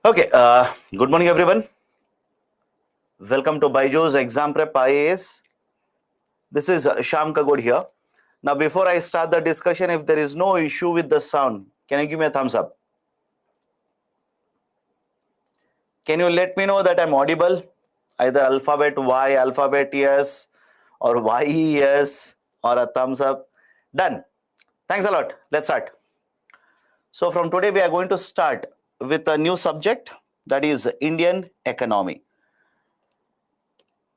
Okay, good morning everyone. Welcome to Byju's Exam Prep IAS. This is Sham Kagod here. Now, before I start the discussion, if there is no issue with the sound, can you give me a thumbs up? Can you let me know that I'm audible? Either alphabet Y, alphabet yes, or YES, or a thumbs up. Done. Thanks a lot. Let's start. So, from today, we are going to start with a new subject, that is Indian economy.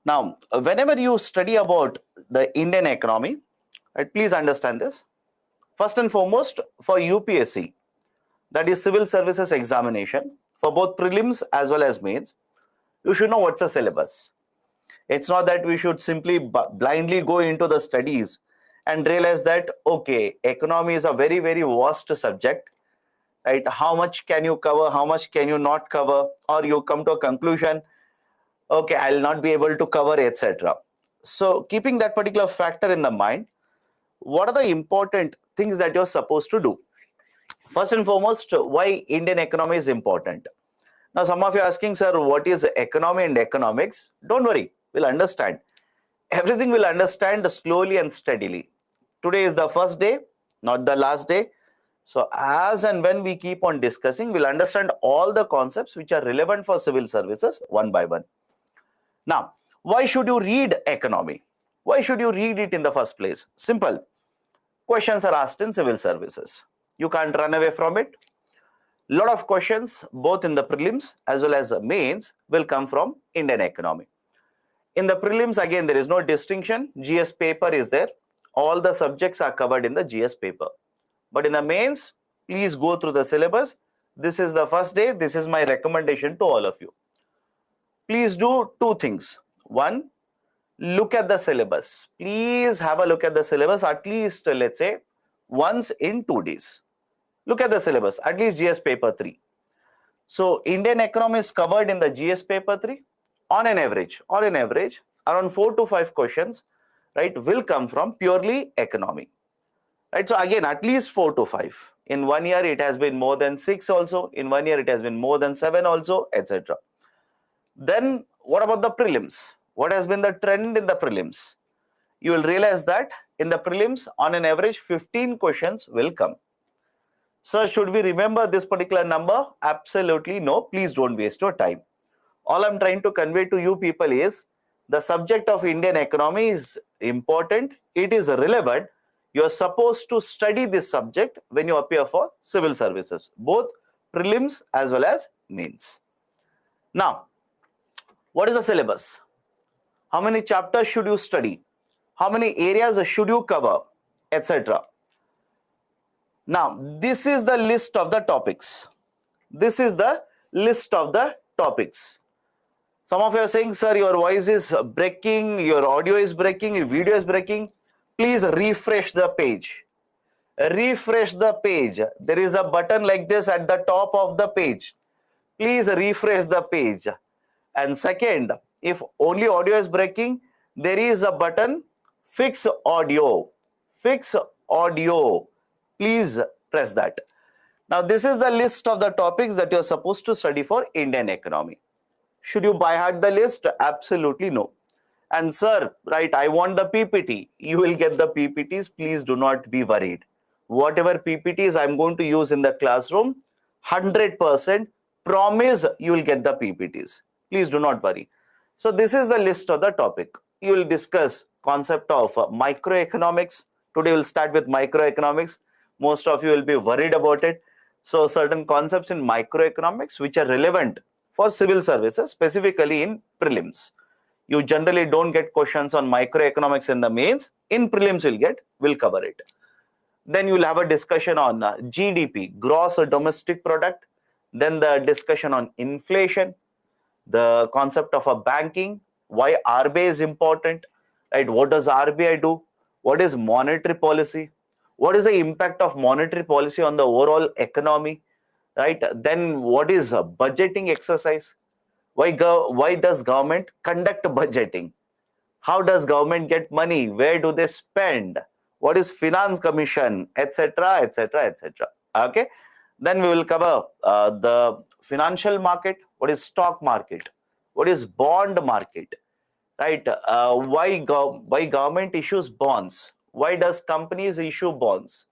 Now, whenever you study about the Indian economy, right, please understand this. First and foremost, for UPSC, that is Civil Services Examination, for both prelims as well as mains, you should know what's the syllabus. It's not that we should simply blindly go into the studies and realize that, okay, economy is a very, very vast subject, right? How much can you cover? How much can you not cover? Or you come to a conclusion, okay, I'll not be able to cover, etc. So keeping that particular factor in the mind, what are the important things that you're supposed to do? First and foremost, why Indian economy is important. Now, some of you are asking, sir, what is economy and economics? Don't worry, we'll understand. Everything we'll understand slowly and steadily. Today is the first day, not the last day. So as and when we keep on discussing, we'll understand all the concepts which are relevant for civil services one by one. Now, why should you read economy? Why should you read it in the first place? Simple. Questions are asked in civil services. You can't run away from it. Lot of questions, both in the prelims as well as the mains, will come from Indian economy. In the prelims, again, there is no distinction. GS paper is there. All the subjects are covered in the GS paper. But in the mains, please go through the syllabus. This is the first day. This is my recommendation to all of you. Please do two things. One, look at the syllabus. Please have a look at the syllabus at least, let's say, once in 2 days. Look at the syllabus, at least GS paper 3. So Indian economy is covered in the GS paper 3. On an average, around 4 to 5 questions, right, will come from purely economy. Right, so again, at least 4 to 5. In 1 year, it has been more than 6 also. In 1 year, it has been more than 7 also, etc. Then what about the prelims? What has been the trend in the prelims? You will realize that in the prelims, on an average, 15 questions will come. Sir, should we remember this particular number? Absolutely no. Please don't waste your time. All I'm trying to convey to you people is the subject of Indian economy is important. It is relevant. You are supposed to study this subject when you appear for civil services, both prelims as well as mains. Now, what is the syllabus? How many chapters should you study? How many areas should you cover, etc. Now, this is the list of the topics. This is the list of the topics. Some of you are saying, sir, your voice is breaking, your audio is breaking, your video is breaking. Please refresh the page. Refresh the page. There is a button like this at the top of the page. Please refresh the page. And second, if only audio is breaking, there is a button, fix audio. Fix audio. Please press that. Now, this is the list of the topics that you are supposed to study for Indian economy. Should you by heart the list? Absolutely no. And sir, right, I want the PPT. You will get the PPTs. Please do not be worried. Whatever PPTs I'm going to use in the classroom, 100% promise you will get the PPTs. Please do not worry. So this is the list of the topic. You will discuss concept of microeconomics. Today we'll start with microeconomics. Most of you will be worried about it. So certain concepts in microeconomics which are relevant for civil services, specifically in prelims. You generally don't get questions on microeconomics in the mains. In prelims we'll cover it. Then you'll have a discussion on GDP, gross domestic product. Then the discussion on inflation, the concept of a banking, why RBI is important, right? What does RBI do? What is monetary policy? What is the impact of monetary policy on the overall economy, right? Then what is a budgeting exercise? Why does government conduct budgeting? How does government get money? Where do they spend? What is finance commission, etc., etc., etc. Okay. Then we will cover the financial market, what is stock market, what is bond market, right? Why government issues bonds? Why does companies issue bonds?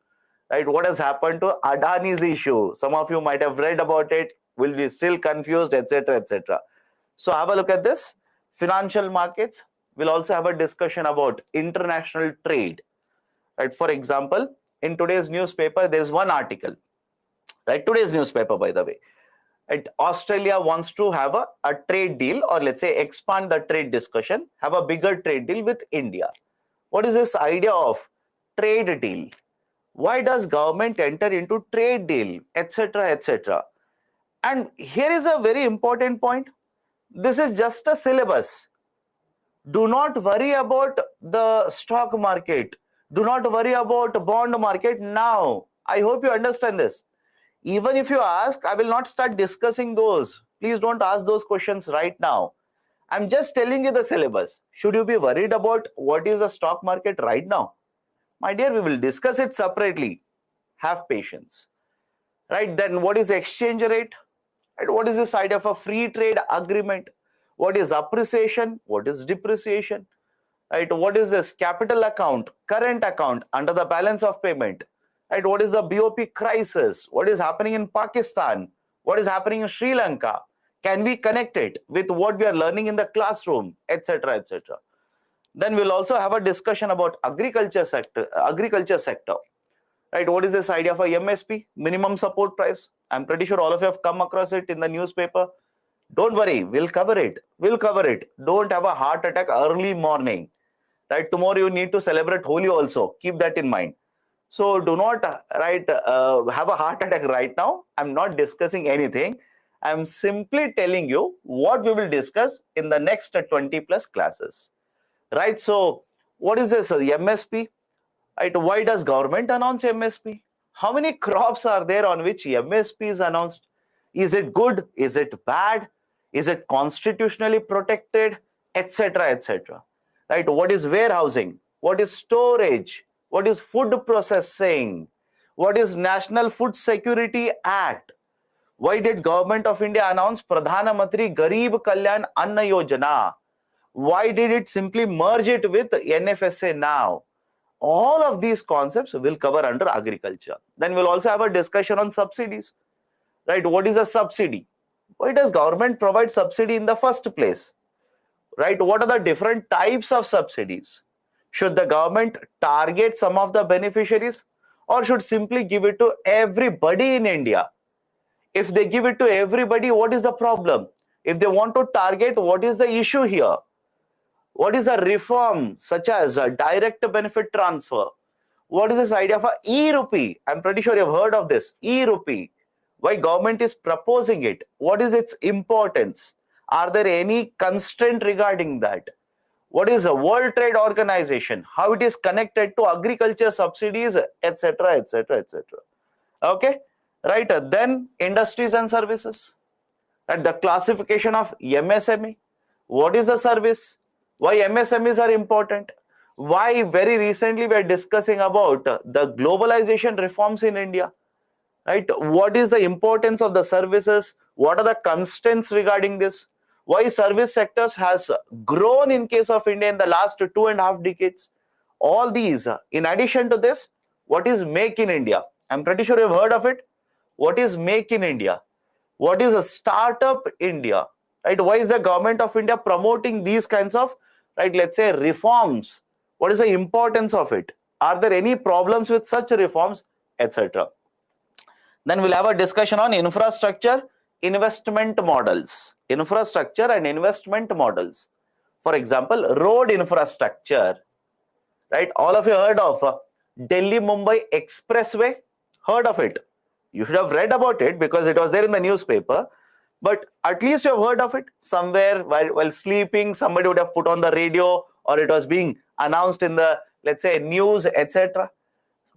Right? What has happened to Adani's issue? Some of you might have read about it, will be still confused, etc., etc. So have a look at this. Financial markets. We'll also have a discussion about international trade. Right? For example, in today's newspaper, there's one article. Right? Today's newspaper, by the way. Right? Australia wants to have a trade deal, or let's say expand the trade discussion, have a bigger trade deal with India. What is this idea of trade deal? Why does government enter into trade deal, etc., etc.? And here is a very important point. This is just a syllabus. Do not worry about the stock market. Do not worry about bond market now. I hope you understand this. Even if you ask, I will not start discussing those. Please don't ask those questions right now. I'm just telling you the syllabus. Should you be worried about what is the stock market right now? My dear, we will discuss it separately. Have patience. Right? Then what is exchange rate? Right? What is the side of a free trade agreement? What is appreciation? What is depreciation? Right? What is this capital account, current account under the balance of payment? Right? What is the BOP crisis? What is happening in Pakistan? What is happening in Sri Lanka? Can we connect it with what we are learning in the classroom, etc., etc.? Then we'll also have a discussion about agriculture sector. Right? What is this idea of a MSP, minimum support price? I'm pretty sure all of you have come across it in the newspaper. Don't worry, we'll cover it. We'll cover it. Don't have a heart attack early morning. Right? Tomorrow you need to celebrate Holi also. Keep that in mind. So do not have a heart attack right now. I'm not discussing anything. I'm simply telling you what we will discuss in the next 20 plus classes. Right? So what is this MSP? Right? Why does government announce MSP? How many crops are there on which MSP is announced? Is it good? Is it bad? Is it constitutionally protected? Etc. etc. Right? What is warehousing? What is storage? What is food processing? What is National Food Security Act? Why did Government of India announce Pradhana Mantri Garib Kalyan Anna Yojana? Why did it simply merge it with NFSA now? All of these concepts will cover under agriculture. Then we'll also have a discussion on subsidies. Right? What is a subsidy? Why does government provide subsidy in the first place? Right? What are the different types of subsidies? Should the government target some of the beneficiaries, or should simply give it to everybody in India? If they give it to everybody, what is the problem? If they want to target, what is the issue here? What is a reform such as a direct benefit transfer? What is this idea of a e-rupee? I'm pretty sure you've heard of this, e-rupee. Why government is proposing it? What is its importance? Are there any constraint regarding that? What is a World Trade Organization? How it is connected to agriculture subsidies, etc., etc., etc. Okay, right? Then industries and services. At the classification of MSME. What is a service? Why MSMEs are important? Why very recently we are discussing about the globalization reforms in India? Right? What is the importance of the services? What are the constraints regarding this? Why service sectors has grown in case of India in the last 2.5 decades? All these. In addition to this, what is Make in India? I'm pretty sure you've heard of it. What is Make in India? What is a Startup India? Right? Why is the government of India promoting these kinds of, right, let's say reforms? What is the importance of it? Are there any problems with such reforms, etc.? Then we'll have a discussion on infrastructure investment models. Infrastructure and investment models. For example, road infrastructure. Right? All of you heard of Delhi-Mumbai Expressway? Heard of it? You should have read about it because it was there in the newspaper. But at least you have heard of it. Somewhere while sleeping, somebody would have put on the radio, or it was being announced in the, let's say, news, etc.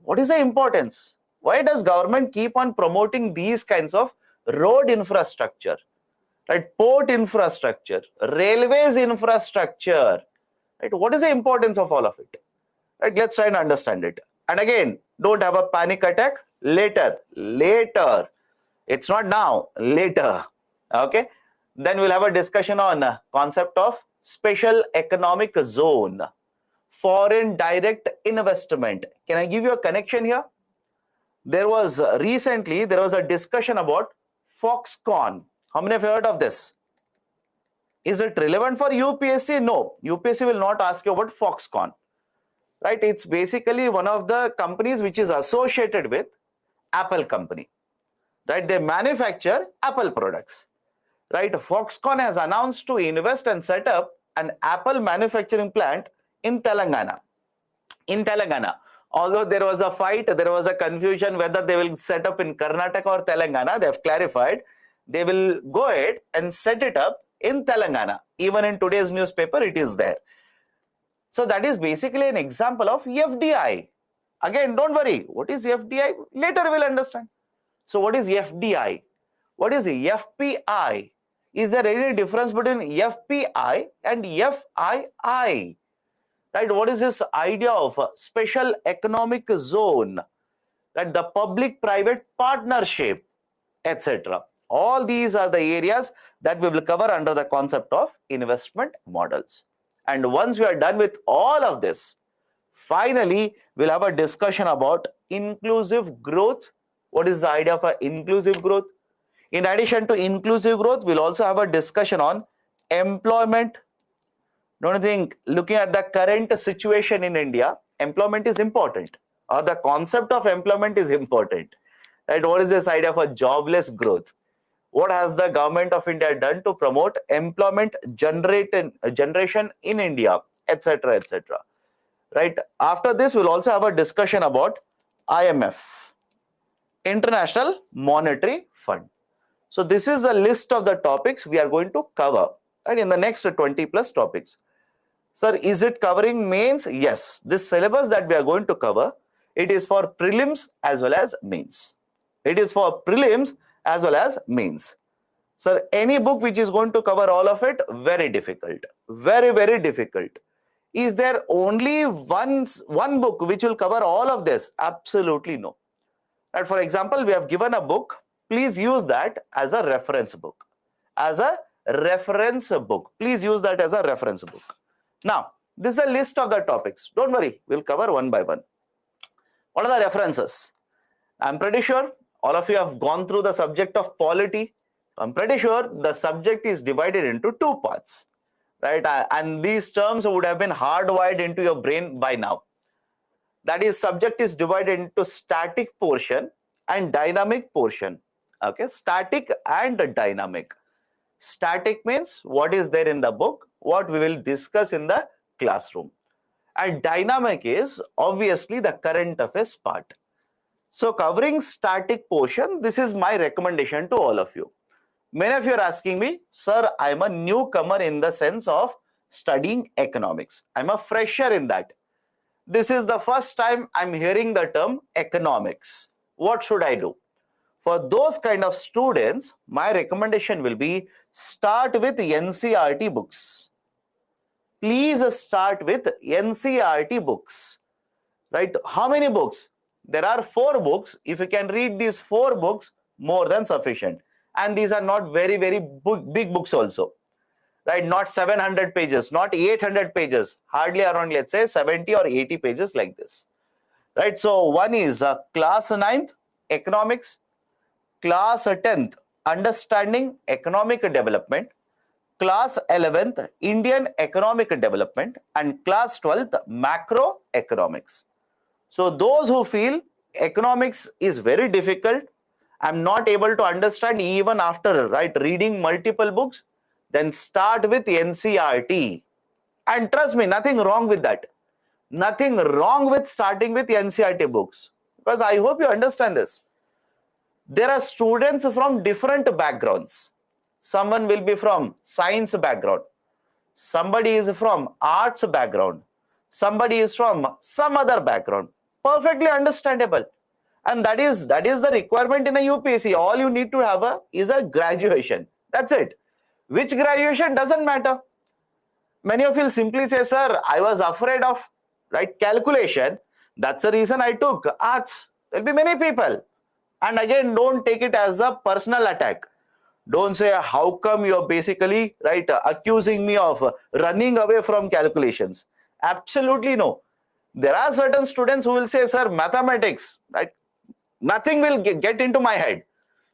What is the importance? Why does government keep on promoting these kinds of road infrastructure? Right? Port infrastructure, railways infrastructure. Right? What is the importance of all of it? Right? Let's try and understand it. And again, don't have a panic attack later. It's not now, later. Okay. Then we'll have a discussion on concept of special economic zone, foreign direct investment. Can I give you a connection here? There was recently, there was a discussion about Foxconn. How many have heard of this? Is it relevant for UPSC? No, UPSC will not ask you about Foxconn, right? It's basically one of the companies which is associated with Apple company, right? They manufacture Apple products, right? Foxconn has announced to invest and set up an Apple manufacturing plant in Telangana. Although there was a fight, there was a confusion whether they will set up in Karnataka or Telangana. They have clarified they will go ahead and set it up in Telangana. Even in today's newspaper, it is there. So that is basically an example of FDI. Again, don't worry. What is FDI? Later we'll understand. So what is FDI? What is FPI? Is there any difference between FPI and FII? Right? What is this idea of a special economic zone? Right? The public-private partnership, etc. All these are the areas that we will cover under the concept of investment models. And once we are done with all of this, finally, we'll have a discussion about inclusive growth. What is the idea of inclusive growth? In addition to inclusive growth, we'll also have a discussion on employment. Don't you think, looking at the current situation in India, employment is important, or the concept of employment is important, right? What is this idea of a jobless growth? What has the government of India done to promote employment generation in India, etc., etc. Right? After this, we'll also have a discussion about IMF, International Monetary Fund. So this is the list of the topics we are going to cover, right, in the next 20 plus topics. Sir, is it covering mains? Yes. This syllabus that we are going to cover, it is for prelims as well as mains. It is for prelims as well as mains. Sir, any book which is going to cover all of it, very difficult. Very, very difficult. Is there only one book which will cover all of this? Absolutely no. Right? For example, we have given a book. Please use that as a reference book. As a reference book. Please use that as a reference book. Now, this is a list of the topics. Don't worry, we'll cover one by one. What are the references? I'm pretty sure all of you have gone through the subject of polity. I'm pretty sure the subject is divided into two parts, right? And these terms would have been hardwired into your brain by now. That is, subject is divided into static portion and dynamic portion. Okay, static and dynamic. Static means what is there in the book, what we will discuss in the classroom. And dynamic is obviously the current affairs part. So covering static portion, this is my recommendation to all of you. Many of you are asking me, sir, I'm a newcomer in the sense of studying economics. I'm a fresher in that. This is the first time I'm hearing the term economics. What should I do? For those kind of students, my recommendation will be start with NCERT books. Please start with NCERT books. Right? How many books? There are 4 books. If you can read these 4 books, more than sufficient. And these are not very, very big books also. Right? Not 700 pages, not 800 pages, hardly around, let's say, 70 or 80 pages like this. Right? So one is class 9th, economics. Class 10th, understanding economic development. Class 11th, Indian economic development. And class 12th, macroeconomics. So those who feel economics is very difficult, I'm not able to understand even after reading multiple books, then start with NCERT. And trust me, nothing wrong with that. Nothing wrong with starting with NCERT books. Because I hope you understand this. There are students from different backgrounds. Someone will be from science background. Somebody is from arts background. Somebody is from some other background. Perfectly understandable. And that is the requirement in a UPSC. All you need to have is a graduation. That's it. Which graduation doesn't matter. Many of you simply say, sir, I was afraid of calculation. That's the reason I took arts. There'll be many people. And again, don't take it as a personal attack. Don't say, how come you're basically, right, accusing me of running away from calculations. Absolutely no. There are certain students who will say, sir, mathematics, right, nothing will get into my head.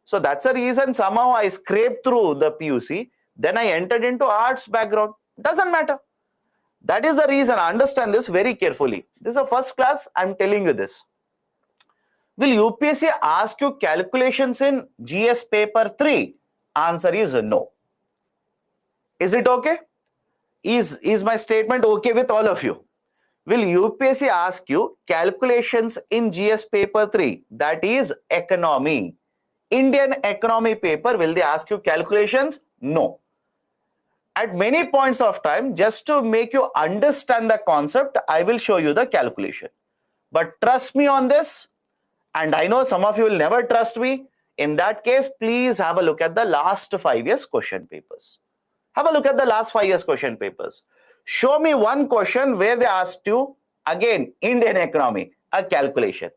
So that's the reason somehow I scraped through the PUC. Then I entered into arts background. Doesn't matter. That is the reason. Understand this very carefully. This is a first class. I'm telling you this. Will UPSC ask you calculations in GS paper 3? Answer is no. Is it okay? Is my statement okay with all of you? Will UPSC ask you calculations in GS paper 3? That is economy. Indian economy paper, will they ask you calculations? No. At many points of time, just to make you understand the concept, I will show you the calculation. But trust me on this, and I know some of you will never trust me. In that case, please have a look at the last 5 years question papers. Have a look at the last 5 years question papers. Show me one question where they asked you, again, Indian economy, a calculation.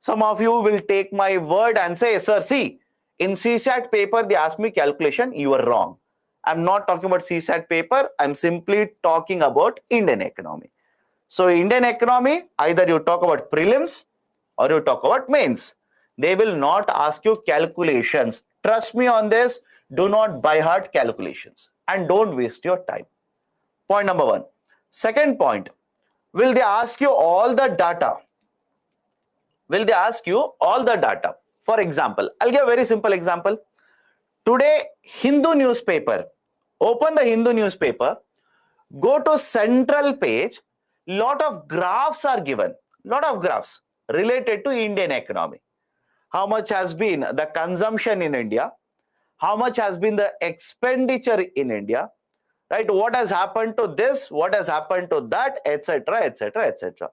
Some of you will take my word and say, sir, see, in CSAT paper, they asked me calculation. You are wrong. I'm not talking about CSAT paper. I'm simply talking about Indian economy. So Indian economy, either you talk about prelims or you talk about mains. They will not ask you calculations. Trust me on this. Do not by heart calculations and don't waste your time. Point number 1. Second point, will they ask you all the data? Will they ask you all the data? For example, I'll give a very simple example. Today, Hindu newspaper. Open the Hindu newspaper. Go to central page. Lot of graphs are given. Lot of graphs related to Indian economy. How much has been the consumption in India? How much has been the expenditure in India? Right? What has happened to this? What has happened to that? Etc. Etc. Etc.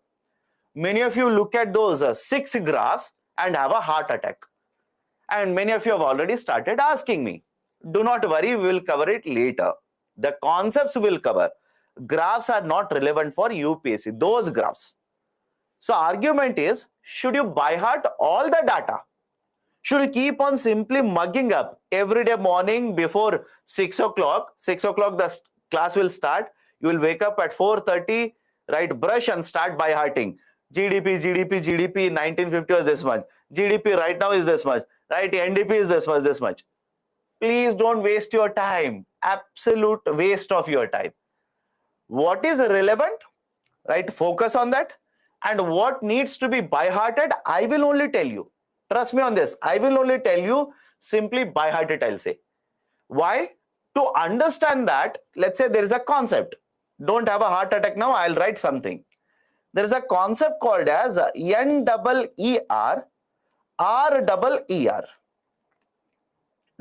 Many of you look at those 6 graphs and have a heart attack. And many of you have already started asking me. Do not worry, we will cover it later. The concepts will cover. Graphs are not relevant for UPSC, those graphs. So argument is, should you by heart all the data? Should you keep on simply mugging up every day morning before 6 o'clock? 6 o'clock the class will start. You will wake up at 4:30, right, brush and start by hearting. GDP, GDP, GDP, 1950 was this much. GDP right now is this much. Right, NDP is this much, this much. Please don't waste your time. Absolute waste of your time. What is relevant, right? Focus on that. And what needs to be by-hearted, I will only tell you. Trust me on this. I will only tell you simply by-hearted, I'll say. Why? To understand that, let's say there is a concept. Don't have a heart attack now, I'll write something. There is a concept called as NEER, REER.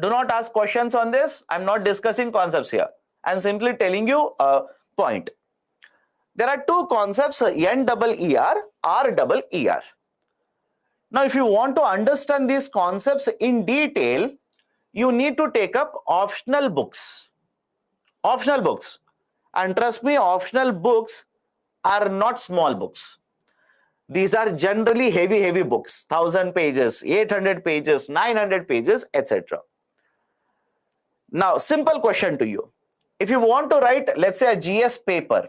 Do not ask questions on this. I'm not discussing concepts here. I'm simply telling you a point. There are two concepts, NEER, REER. Now, if you want to understand these concepts in detail, you need to take up optional books. Optional books. And trust me, optional books are not small books. These are generally heavy books, 1000 pages, 800 pages, 900 pages, etc. Now, simple question to you. If you want to write, let's say, a GS paper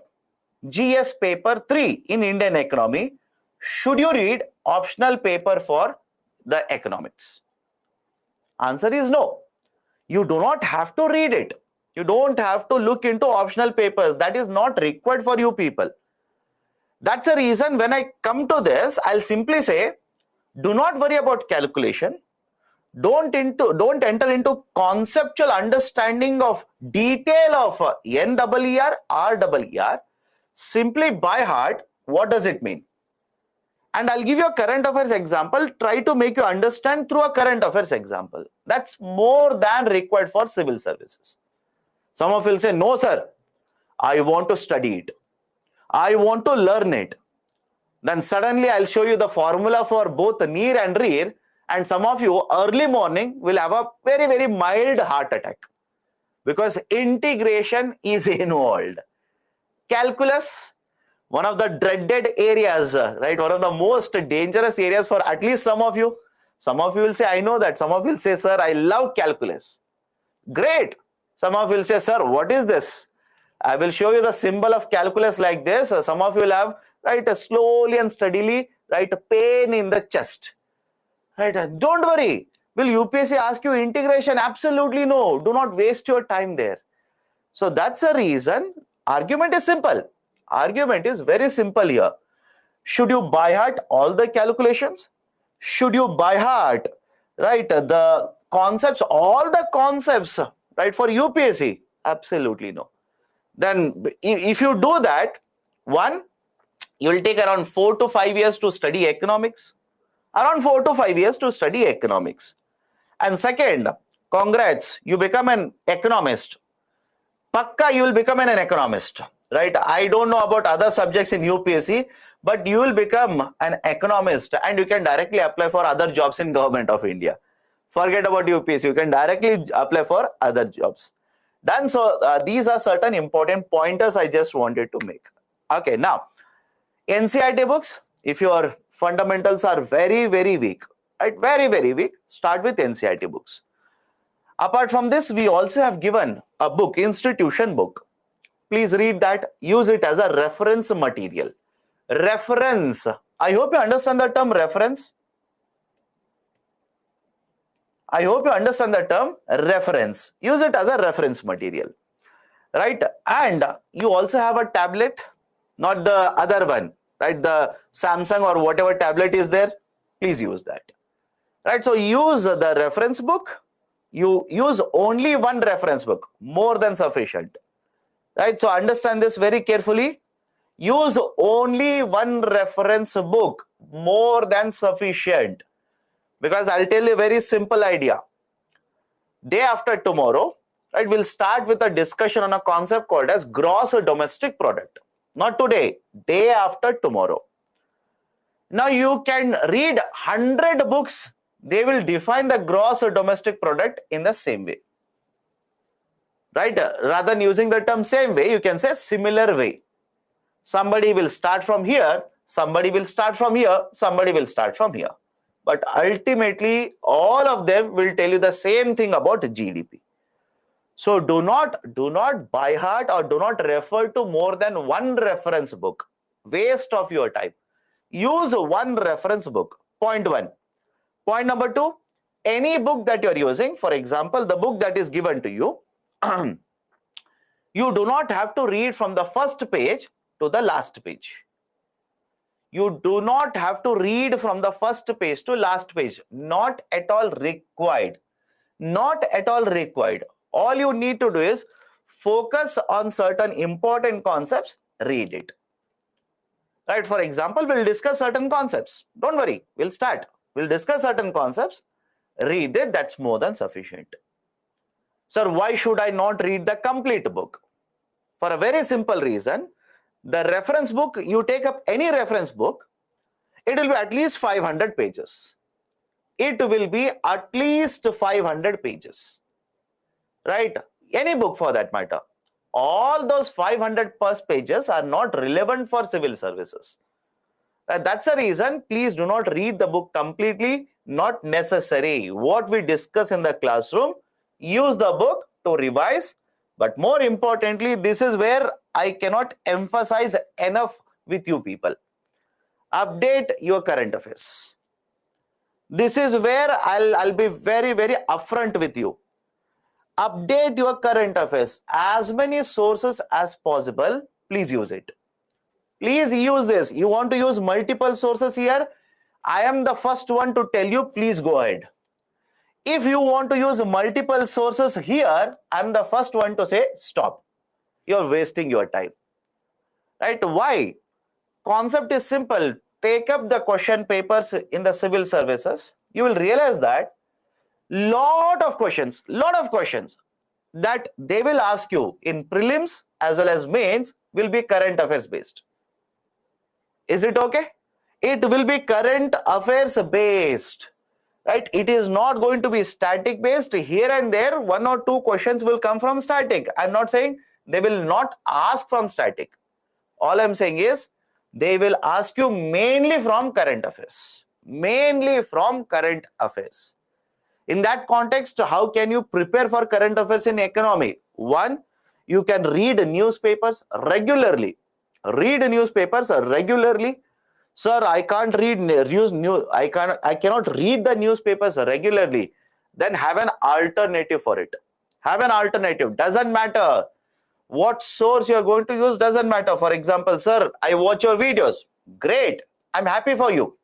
3 in Indian economy, should you read optional paper for the economics? Answer is no. You do not have to read it. You don't have to look into optional papers. That is not required for you people. That's the reason when I come to this, I'll simply say, do not worry about calculation. Don't enter into conceptual understanding of detail of NEER, REER. Simply by heart, what does it mean? And I'll give you a current affairs example. Try to make you understand through a current affairs example. That's more than required for civil services. Some of you will say, no, sir, I want to study it. I want to learn it. Then suddenly I'll show you the formula for both NEER and REER, and some of you early morning will have a very mild heart attack because integration is involved. Calculus, one of the dreaded areas, right? One of the most dangerous areas for at least some of you. Some of you will say, I know that. Some of you will say, sir, I love calculus. Great. Some of you will say, sir, what is this? I will show you the symbol of calculus like this. Some of you will have, right, slowly and steadily, right, pain in the chest. Right, don't worry. Will UPSC ask you integration? Absolutely no. Do not waste your time there. So that's the reason. Argument is simple. Argument is very simple here. Should you by heart all the calculations? Should you by heart, right, the concepts, all the concepts, right, for UPSC? Absolutely no. Then if you do that, one, you will take around 4 to 5 years to study economics. Around 4 to 5 years to study economics. And second, congrats, you become an economist. Pakka, you will become an economist, right? I don't know about other subjects in UPSC, but you will become an economist and you can directly apply for other jobs in Government of India. Forget about UPSC, you can directly apply for other jobs. Done. So these are certain important pointers I just wanted to make. Okay, now NCERT books, if your fundamentals are very, very weak, right, very, very weak, start with NCERT books. Apart from this, we also have given a book, institution book. Please read that, use it as a reference material. Reference. I hope you understand the term reference. I hope you understand the term reference. Use it as a reference material, right? And you also have a tablet, not the other one, right? The Samsung or whatever tablet is there, please use that, right? So use the reference book. You use only one reference book, more than sufficient, right? So understand this very carefully. Use only one reference book, more than sufficient. Because I'll tell you a very simple idea. Day after tomorrow, right, we'll start with a discussion on a concept called as gross domestic product. Not today, day after tomorrow. Now you can read 100 books. They will define the gross domestic product in the same way. Right? Rather than using the term same way, you can say similar way. Somebody will start from here, somebody will start from here, somebody will start from here. But ultimately, all of them will tell you the same thing about GDP. So do not by heart or do not refer to more than one reference book. Waste of your time. Use one reference book. Point one. Point number two, any book that you're using, for example, the book that is given to you, you do not have to read from the first page to the last page. You do not have to read from the first page to last page. Not at all required. Not at all required. All you need to do is focus on certain important concepts, read it. Right? For example, we'll discuss certain concepts. Don't worry, we'll start. We'll discuss certain concepts, read it, that's more than sufficient. Sir, why should I not read the complete book? For a very simple reason. The reference book, you take up any reference book, it will be at least 500 pages. It will be at least 500 pages. Right? Any book for that matter. All those 500 plus pages are not relevant for civil services. That's the reason, please do not read the book completely, not necessary. What we discuss in the classroom, use the book to revise. But more importantly, this is where I cannot emphasize enough with you people. Update your current affairs. This is where I'll be very, very upfront with you. Update your current affairs. As many sources as possible, please use it. Please use this. You want to use multiple sources here? I am the first one to tell you, please go ahead. If you want to use multiple sources here, I'm the first one to say stop. You're wasting your time. Right? Why? Concept is simple. Take up the question papers in the civil services. You will realize that lot of questions that they will ask you in prelims as well as mains will be current affairs based. Is it okay? It will be current affairs based. Right? It is not going to be static based. Here and there, 1 or 2 questions will come from static. I'm not saying they will not ask from static. All I'm saying is they will ask you mainly from current affairs. mainly from current affairs. In that context, how can you prepare for current affairs in economy? One, you can read newspapers regularly. Read newspapers regularly. Sir, I can't read I cannot read the newspapers regularly. Then have an alternative for it. Have an alternative. Doesn't matter what source you are going to use, doesn't matter. For example, sir, I watch your videos. Great. I'm happy for you.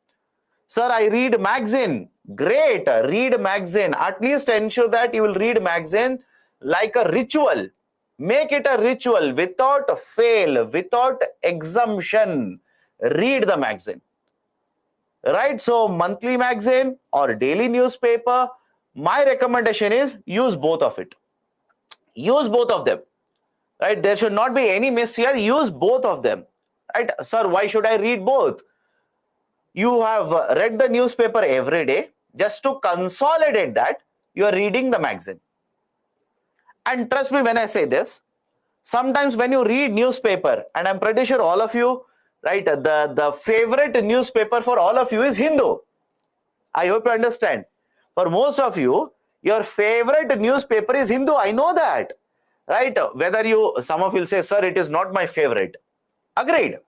Sir, I read magazine. Great. Read magazine. At least ensure that you will read magazine like a ritual. Make it a ritual without fail, without exemption. Read the magazine. Right? So, monthly magazine or daily newspaper, my recommendation is use both of it. Use both of them. Right? There should not be any miss here. Use both of them. Right? Sir, why should I read both? You have read the newspaper every day. Just to consolidate that, you are reading the magazine. And trust me when I say this, sometimes when you read newspaper, and I'm pretty sure all of you, right, the favorite newspaper for all of you is Hindu. I hope you understand. For most of you, your favorite newspaper is Hindu. I know that. Right? Whether some of you will say, sir, it is not my favorite. Agreed.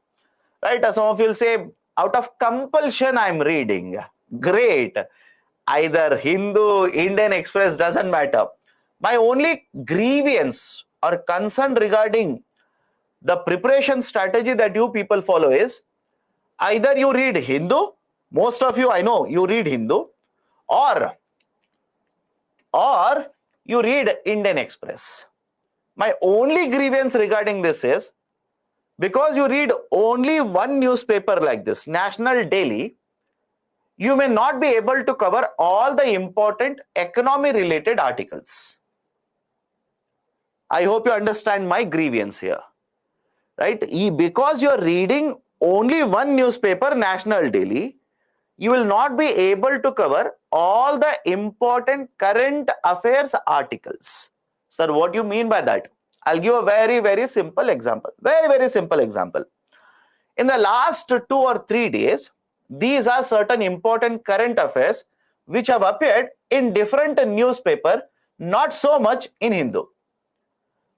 Right? Some of you will say, out of compulsion, I'm reading. Great. Either Hindu, Indian Express, doesn't matter. My only grievance or concern regarding the preparation strategy that you people follow is either you read Hindu, most of you I know you read Hindu, or you read Indian Express. My only grievance regarding this is because you read only one newspaper like this, National Daily, you may not be able to cover all the important economy related articles. I hope you understand my grievance here. Right? Because you are reading only one newspaper, National Daily, you will not be able to cover all the important current affairs articles. Sir, what do you mean by that? I'll give a very, very simple example. Very, very simple example. In the last 2 or 3 days, these are certain important current affairs which have appeared in different newspaper, not so much in Hindu.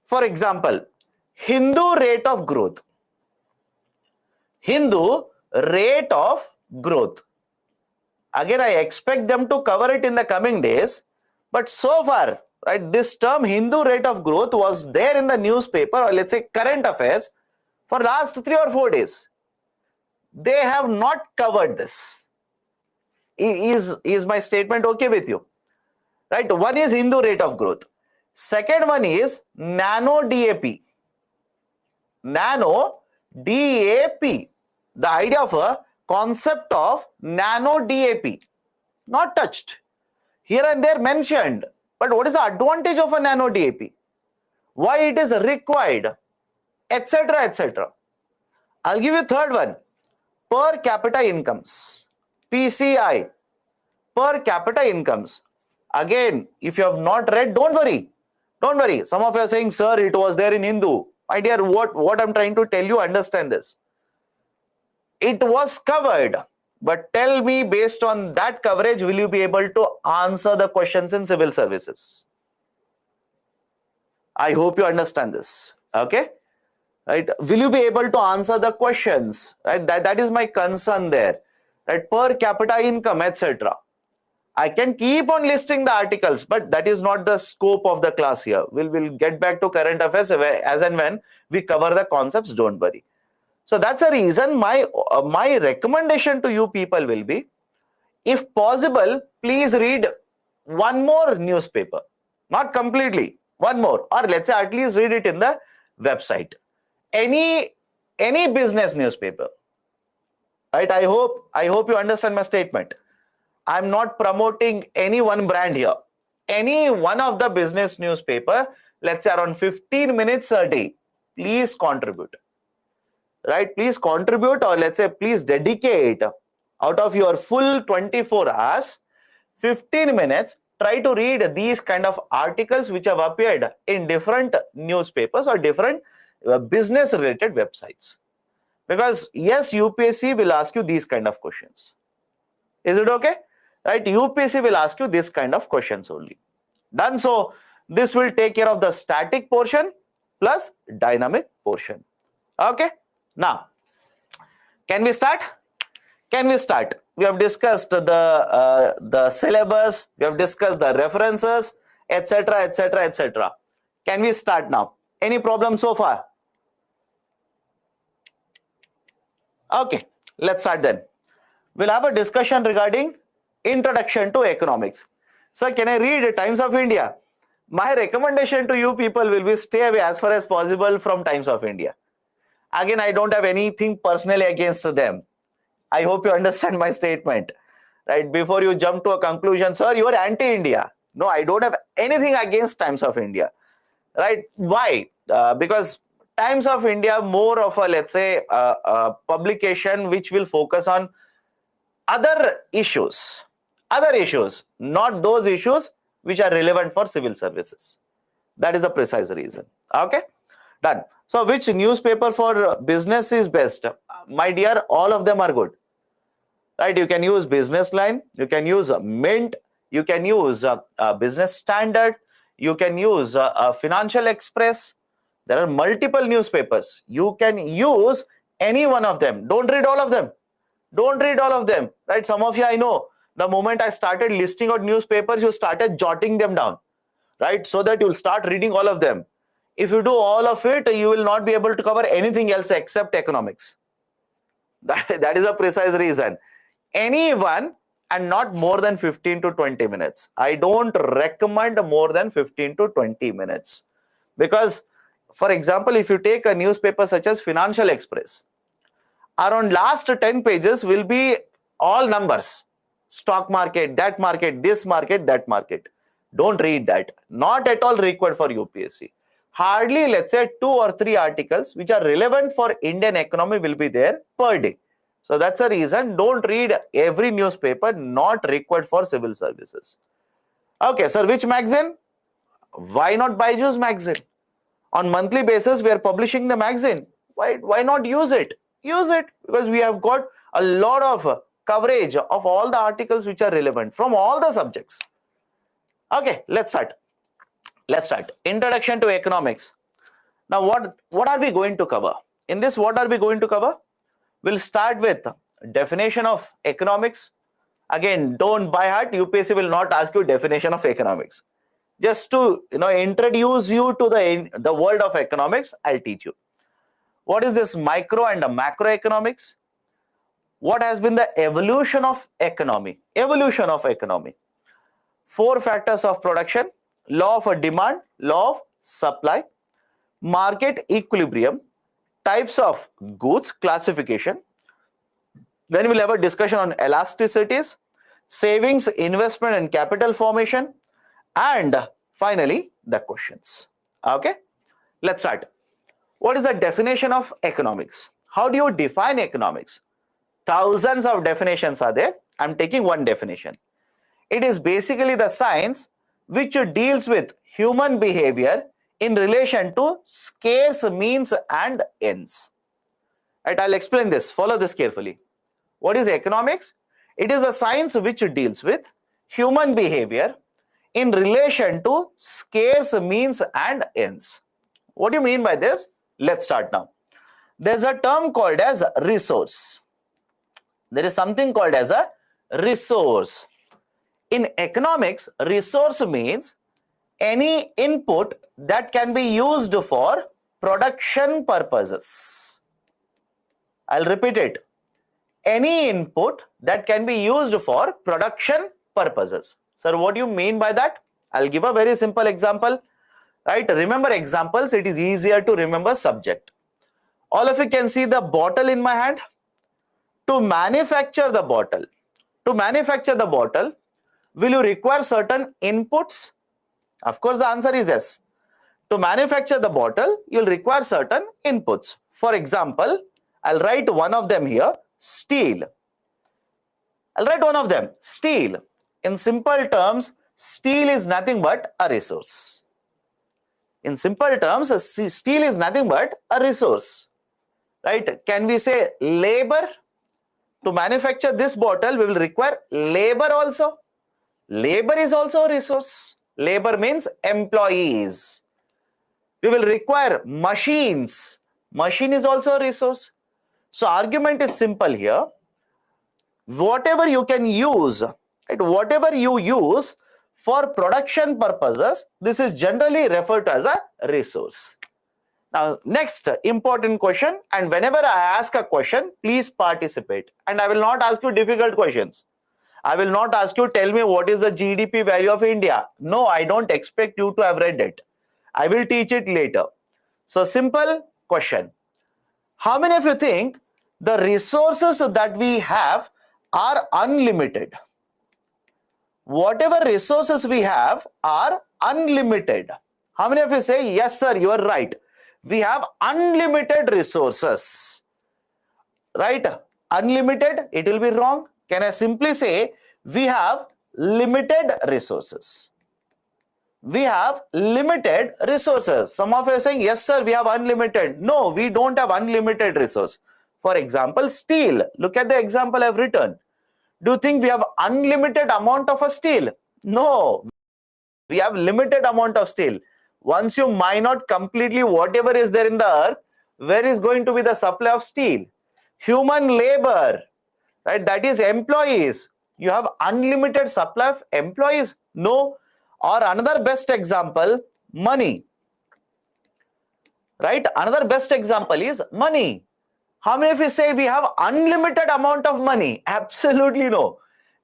For example, Hindu rate of growth. Hindu rate of growth. Again, I expect them to cover it in the coming days, but so far, right, this term Hindu rate of growth was there in the newspaper, or let's say current affairs, for last 3 or 4 days. They have not covered this. Is my statement okay with you? Right? One is Hindu rate of growth. Second one is nano DAP. Nano DAP. The idea of a concept of nano DAP. Not touched. Here and there mentioned. But what is the advantage of a nano DAP? Why it is required? Etc. etc. I'll give you third one. Per capita incomes. PCI. Per capita incomes. Again, if you have not read, don't worry. Don't worry. Some of you are saying, sir, it was there in Hindu. My dear, what I'm trying to tell you, understand this. It was covered. But tell me, based on that coverage, will you be able to answer the questions in civil services? I hope you understand this. Okay? Right? Will you be able to answer the questions? Right? That is my concern there. Right? Per capita income, etc. I can keep on listing the articles, but that is not the scope of the class here. We'll get back to current affairs as and when we cover the concepts, don't worry. So that's the reason my recommendation to you people will be, if possible, please read one more newspaper. Not completely, one more, or let's say at least read it in the website. Any business newspaper. Right? I hope you understand my statement. I'm not promoting any one brand here. Any one of the business newspaper, let's say around 15 minutes a day, please contribute. Right? Please contribute, or let's say please dedicate out of your full 24 hours, 15 minutes, try to read these kind of articles which have appeared in different newspapers or different business related websites. Because yes, UPSC will ask you these kind of questions. Is it okay? Right? UPSC will ask you this kind of questions only. Done. So this will take care of the static portion plus dynamic portion. Okay. Now, can we start? Can we start? We have discussed the syllabus. We have discussed the references, etc., etc., etc. Can we start now? Any problem so far? Okay. Let's start then. We'll have a discussion regarding introduction to economics. Sir, can I read Times of India? My recommendation to you people will be stay away as far as possible from Times of India. Again, I don't have anything personally against them. I hope you understand my statement. Right? Before you jump to a conclusion, sir, you are anti-India. No, I don't have anything against Times of India. Right? Why? Because Times of India more of a, let's say, publication which will focus on other issues, not those issues which are relevant for civil services. That is the precise reason. Okay, done. So which newspaper for business is best? My dear, all of them are good. Right? You can use Business Line, you can use Mint, you can use Business Standard, you can use Financial Express. There are multiple newspapers. You can use any one of them. Don't read all of them. Don't read all of them, right? Some of you, I know, the moment I started listing out newspapers, you started jotting them down, right? So that you'll start reading all of them. If you do all of it, you will not be able to cover anything else except economics. That is a precise reason. Anyone and not more than 15 to 20 minutes. I don't recommend more than 15 to 20 minutes. Because, for example, if you take a newspaper such as Financial Express, around last 10 pages will be all numbers. Stock market, that market, this market, that market. Don't read that. Not at all required for UPSC. Hardly, let's say, 2 or 3 articles which are relevant for Indian economy will be there per day. So that's a reason. Don't read every newspaper, not required for civil services. Okay, sir, which magazine? Why not Byju's magazine? On monthly basis, we are publishing the magazine. Why not use it? Use it, because we have got a lot of coverage of all the articles which are relevant from all the subjects. Okay, let's start. Let's start. Introduction to economics. Now, what are we going to cover? In this, what are we going to cover? We'll start with definition of economics. Again, don't by heart. UPSC will not ask you definition of economics. Just to introduce you to the world of economics, I'll teach you. What is this micro and macroeconomics? What has been the evolution of economy? Evolution of economy. 4 factors of production, law of demand, law of supply, market equilibrium, types of goods classification. Then we'll have a discussion on elasticities, savings, investment and capital formation, and finally the questions. Okay, let's start. What is the definition of economics? How do you define economics? Thousands of definitions are there. I'm taking one definition. It is basically the science which deals with human behavior in relation to scarce means and ends. Right, I'll explain this. Follow this carefully. What is economics? It is a science which deals with human behavior in relation to scarce means and ends. What do you mean by this? Let's start now. There's a term called as resource. There is something called as a resource. In economics, resource means any input that can be used for production purposes. I'll repeat it. Any input that can be used for production purposes. Sir, what do you mean by that? I'll give a very simple example. Right? Remember examples, it is easier to remember subject. All of you can see the bottle in my hand. To manufacture the bottle, will you require certain inputs? Of course, the answer is yes. To manufacture the bottle, you'll require certain inputs. For example, I'll write one of them here, steel. I'll write one of them, steel. In simple terms, steel is nothing but a resource. In simple terms, steel is nothing but a resource. Right? Can we say labor? To manufacture this bottle, we will require labor also. Labor is also a resource. Labor means employees. We will require machines. Machine is also a resource. So argument is simple here. Whatever you can use, right, whatever you use for production purposes, this is generally referred to as a resource. Now, next important question, and whenever I ask a question, please participate. And I will not ask you difficult questions. I will not ask you, tell me what is the GDP value of India. No, I don't expect you to have read it. I will teach it later. So, simple question. How many of you think the resources that we have are unlimited? Whatever resources we have are unlimited. How many of you say, yes, sir, you are right. We have unlimited resources, right? Unlimited, it will be wrong. Can I simply say, we have limited resources? We have limited resources. Some of you are saying, yes, sir, we have unlimited. No, we don't have unlimited resource. For example, steel. Look at the example I've written. Do you think we have unlimited amount of a steel? No, we have limited amount of steel. Once you mine out completely whatever is there in the earth, where is going to be the supply of steel? Human labor, right? That is employees. You have unlimited supply of employees? No. Or another best example, money, right? Another best example is money. How many of you say we have unlimited amount of money? Absolutely no,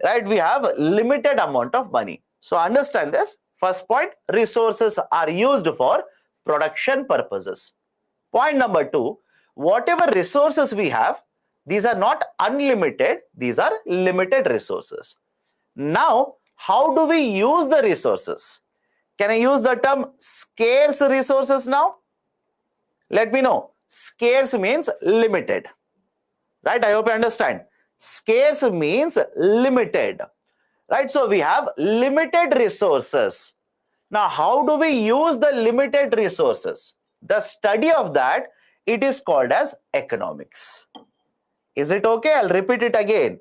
right? We have limited amount of money. So understand this. First point, resources are used for production purposes. Point number two, whatever resources we have, these are not unlimited, these are limited resources. Now, how do we use the resources? Can I use the term scarce resources now? Let me know. Scarce means limited, right? I hope you understand. Scarce means limited, right? So we have limited resources. Now, how do we use the limited resources? The study of that, it is called as economics. Is it okay? I'll repeat it again.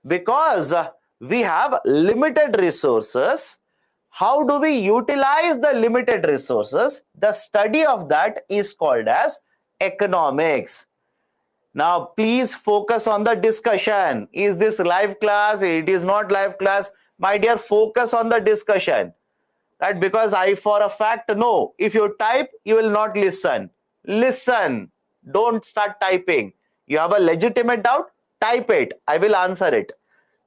Because we have limited resources, how do we utilize the limited resources? The study of that is called as economics. Now, please focus on the discussion. Is this live class? It is not live class. My dear, focus on the discussion, right? Because I for a fact know, if you type, you will not listen. Listen. Don't start typing. You have a legitimate doubt? Type it. I will answer it.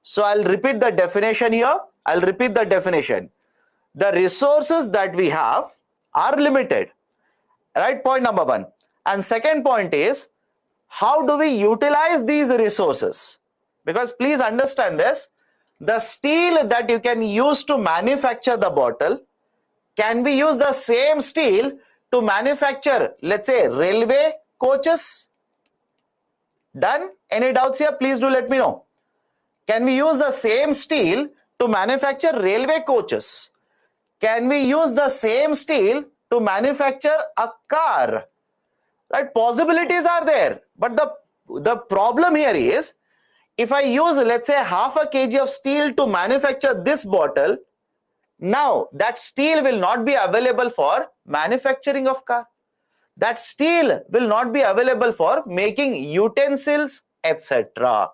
So, I'll repeat the definition here. I'll repeat the definition. The resources that we have are limited, right? Point number one. And second point is, how do we utilize these resources? Because please understand this, the steel that you can use to manufacture the bottle, can we use the same steel to manufacture, let's say, railway coaches? Done? Any doubts here? Please do let me know. Can we use the same steel to manufacture railway coaches? Can we use the same steel to manufacture a car? Right? Possibilities are there. But the problem here is, if I use, let's say, half a kg of steel to manufacture this bottle, now that steel will not be available for manufacturing of car. That steel will not be available for making utensils, etc.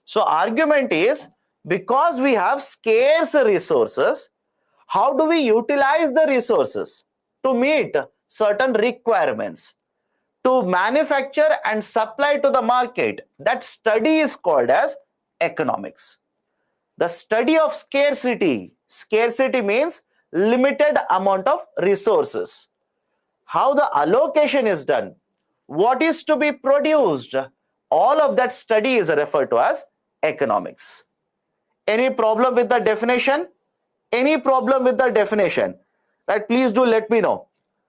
So argument is, because we have scarce resources, how do we utilize the resources to meet certain requirements, to manufacture and supply to the market? That study is called as economics. The study of scarcity. Scarcity means limited amount of resources. How the allocation is done, what is to be produced, all of that study is referred to as economics. Any problem with the definition? Any problem with the definition? Right? Please do let me know.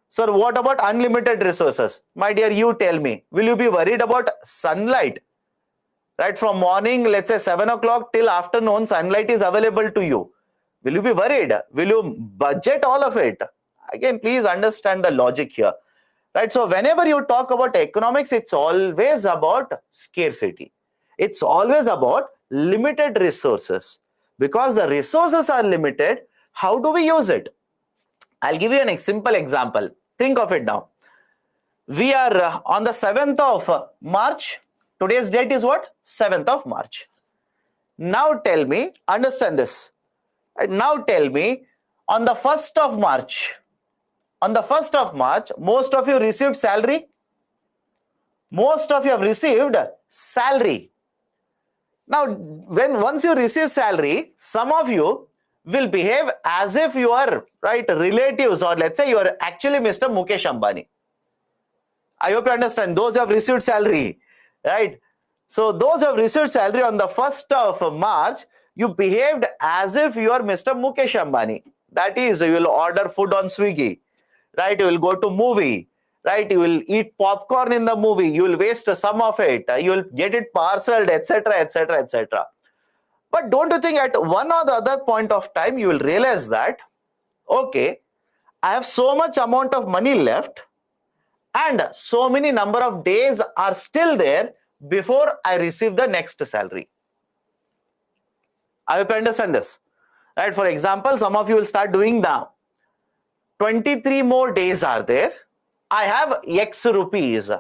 Sir, what about unlimited resources? My dear, you tell me. Will you be worried about sunlight? Right? From morning, let's say 7 o'clock till afternoon, sunlight is available to you. Will you be worried? Will you budget all of it? Again, please understand the logic here. Right? So, whenever you talk about economics, it's always about scarcity. It's always about limited resources. Because the resources are limited, how do we use it? I'll give you a simple example. Think of it now. We are on the 7th of March. Today's date is what? 7th of March. Now tell me, understand this. Now tell me, on the 1st of March, most of you received salary? Most of you have received salary. Now, once you receive salary, some of you will behave as if you are relatives, or let's say you are actually Mr. Mukesh Ambani. I hope you understand. Those who have received salary, right? So those who have received salary on the 1st of March, you behaved as if you are Mr. Mukesh Ambani. That is, you will order food on Swiggy, right? You will go to movie, right? You will eat popcorn in the movie. You will waste some of it. You will get it parceled, etc., etc., etc. But don't you think at one or the other point of time, you will realize that, okay, I have so much amount of money left, and so many number of days are still there before I receive the next salary. I hope you understand this. Right? For example, some of you will start doing now. 23 more days are there. I have X rupees.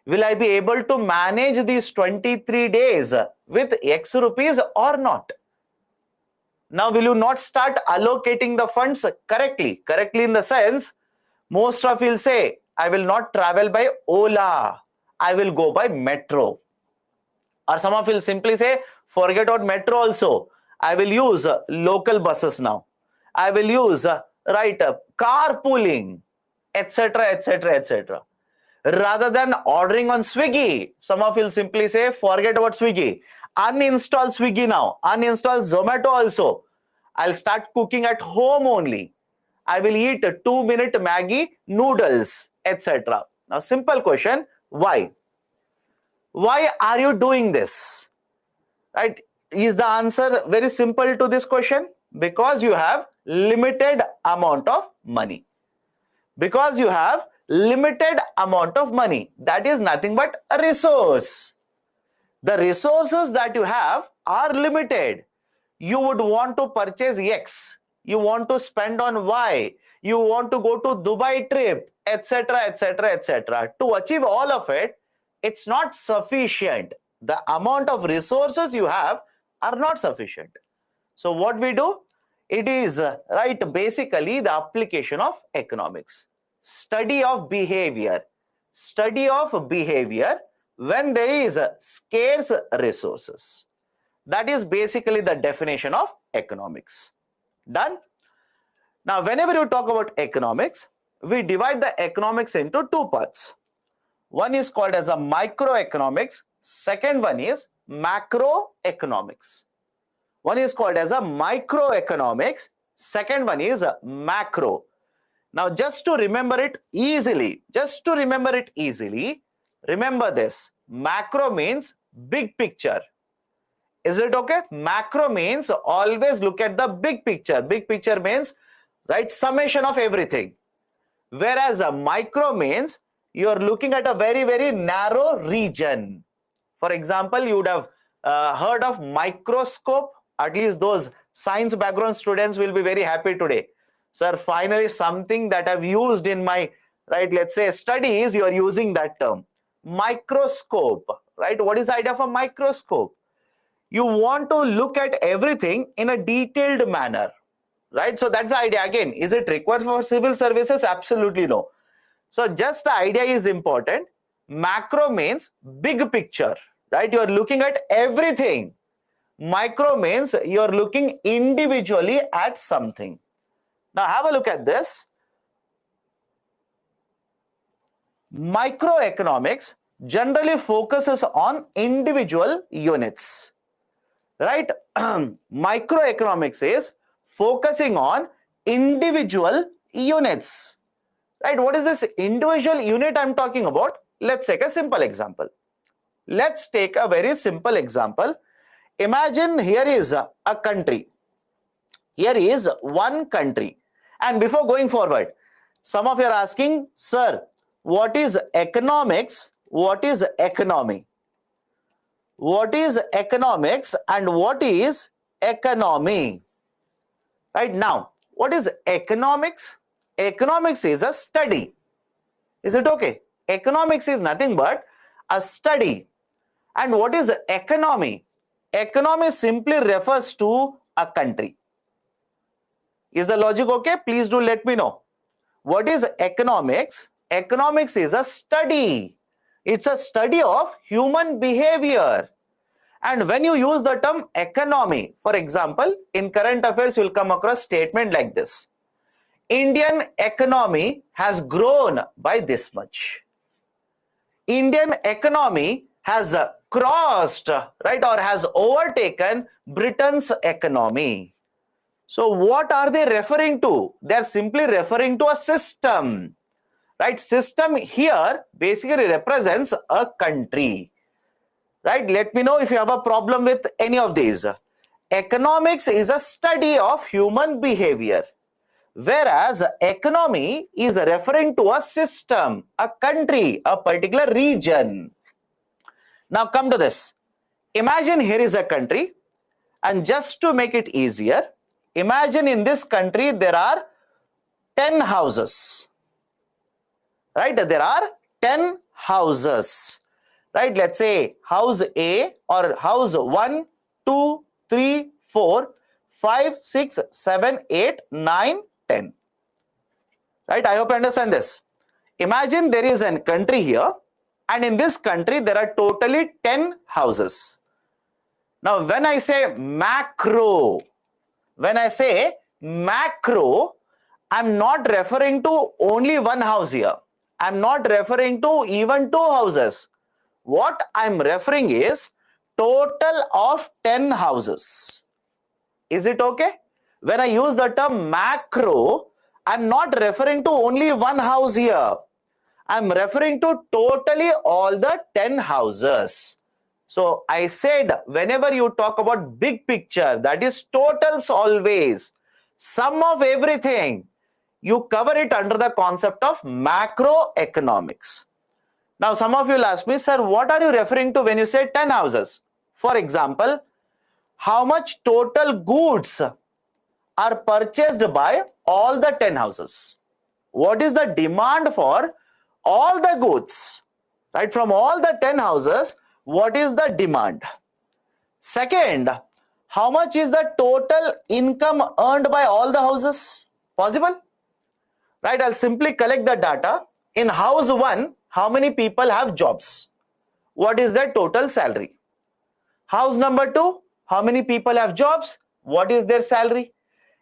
Will I be able to manage these 23 days with X rupees or not? Now, will you not start allocating the funds correctly? Correctly in the sense, most of you will say, I will not travel by Ola. I will go by metro. Or some of you will simply say, forget about metro also. I will use local buses now. I will use carpooling, etc., etc., etc. Rather than ordering on Swiggy, some of you will simply say, forget about Swiggy. Uninstall Swiggy now. Uninstall Zomato also. I'll start cooking at home only. I will eat 2-minute Maggi noodles, etc. Now, simple question, why? Why are you doing this? Right? Is the answer very simple to this question? Because you have limited amount of money. Because you have limited amount of money. That is nothing but a resource. The resources that you have are limited. You would want to purchase X. You want to spend on Y. You want to go to Dubai trip, etc., etc., etc. To achieve all of it, it's not sufficient. The amount of resources you have are not sufficient. So what we do? It is basically the application of economics. Study of behavior. Study of behavior when there is scarce resources. That is basically the definition of economics. Done? Now, whenever you talk about economics, we divide the economics into two parts. One is called as a microeconomics. Second one is macroeconomics. One is called as a microeconomics. Second one is macro. Now, just to remember it easily, remember this. Macro means big picture. Is it okay? Macro means always look at the big picture. Big picture means, summation of everything. Whereas a micro means you are looking at a very, very narrow region. For example, you would have heard of microscope. At least those science background students will be very happy today. Sir, finally something that I've used in my, let's say studies, you are using that term. Microscope, right? What is the idea of a microscope? You want to look at everything in a detailed manner, right? So that's the idea. Again, is it required for civil services? Absolutely no. So just the idea is important. Macro means big picture, right? You are looking at everything. Micro means you are looking individually at something. Now have a look at this. Microeconomics generally focuses on individual units, right? Microeconomics is focusing on individual units, right? What is this individual unit I'm talking about? Let's take a simple example. Let's take a very simple example. Imagine here is a country. Here is one country. And before going forward, some of you are asking, sir, what is economics? What is economy? what is economics and what is economy. Right now, what is economics? Economics is a study. Is it okay? Economics is nothing but a study. And what is economy? Economy simply refers to a country. Is the logic okay? Please do let me know. What is economics? Economics is a study. It's a study of human behavior. And when you use the term economy, for example, in current affairs, you'll come across statement like this. Indian economy has grown by this much. Indian economy has crossed, right, or has overtaken Britain's economy. So what are they referring to? They're simply referring to a system, right? System here basically represents a country, right? Let me know if you have a problem with any of these. Economics is a study of human behavior, whereas economy is referring to a system, a country, a particular region. Now come to this. Imagine here is a country, and just to make it easier, imagine in this country there are 10 houses, right? There are 10 houses, right? Let's say house A or house 1, 2, 3, 4, 5, 6, 7, 8, 9, 10. Right? I hope you understand this. Imagine there is a country here, and in this country there are totally 10 houses. Now when I say macro, I'm not referring to only one house here. I'm not referring to even 2 houses. What I'm referring is total of 10 houses. Is it okay? When I use the term macro, I'm not referring to only one house here. I'm referring to totally all the 10 houses. So I said, whenever you talk about big picture, that is totals always, sum of everything, you cover it under the concept of macroeconomics. Now some of you will ask me, sir, what are you referring to when you say 10 houses? For example, how much total goods are purchased by all the 10 houses? What is the demand for all the goods, right? From all the 10 houses, what is the demand? Second, how much is the total income earned by all the houses? Possible? Right? I'll simply collect the data. In house 1, how many people have jobs? What is their total salary? House number 2, how many people have jobs? What is their salary?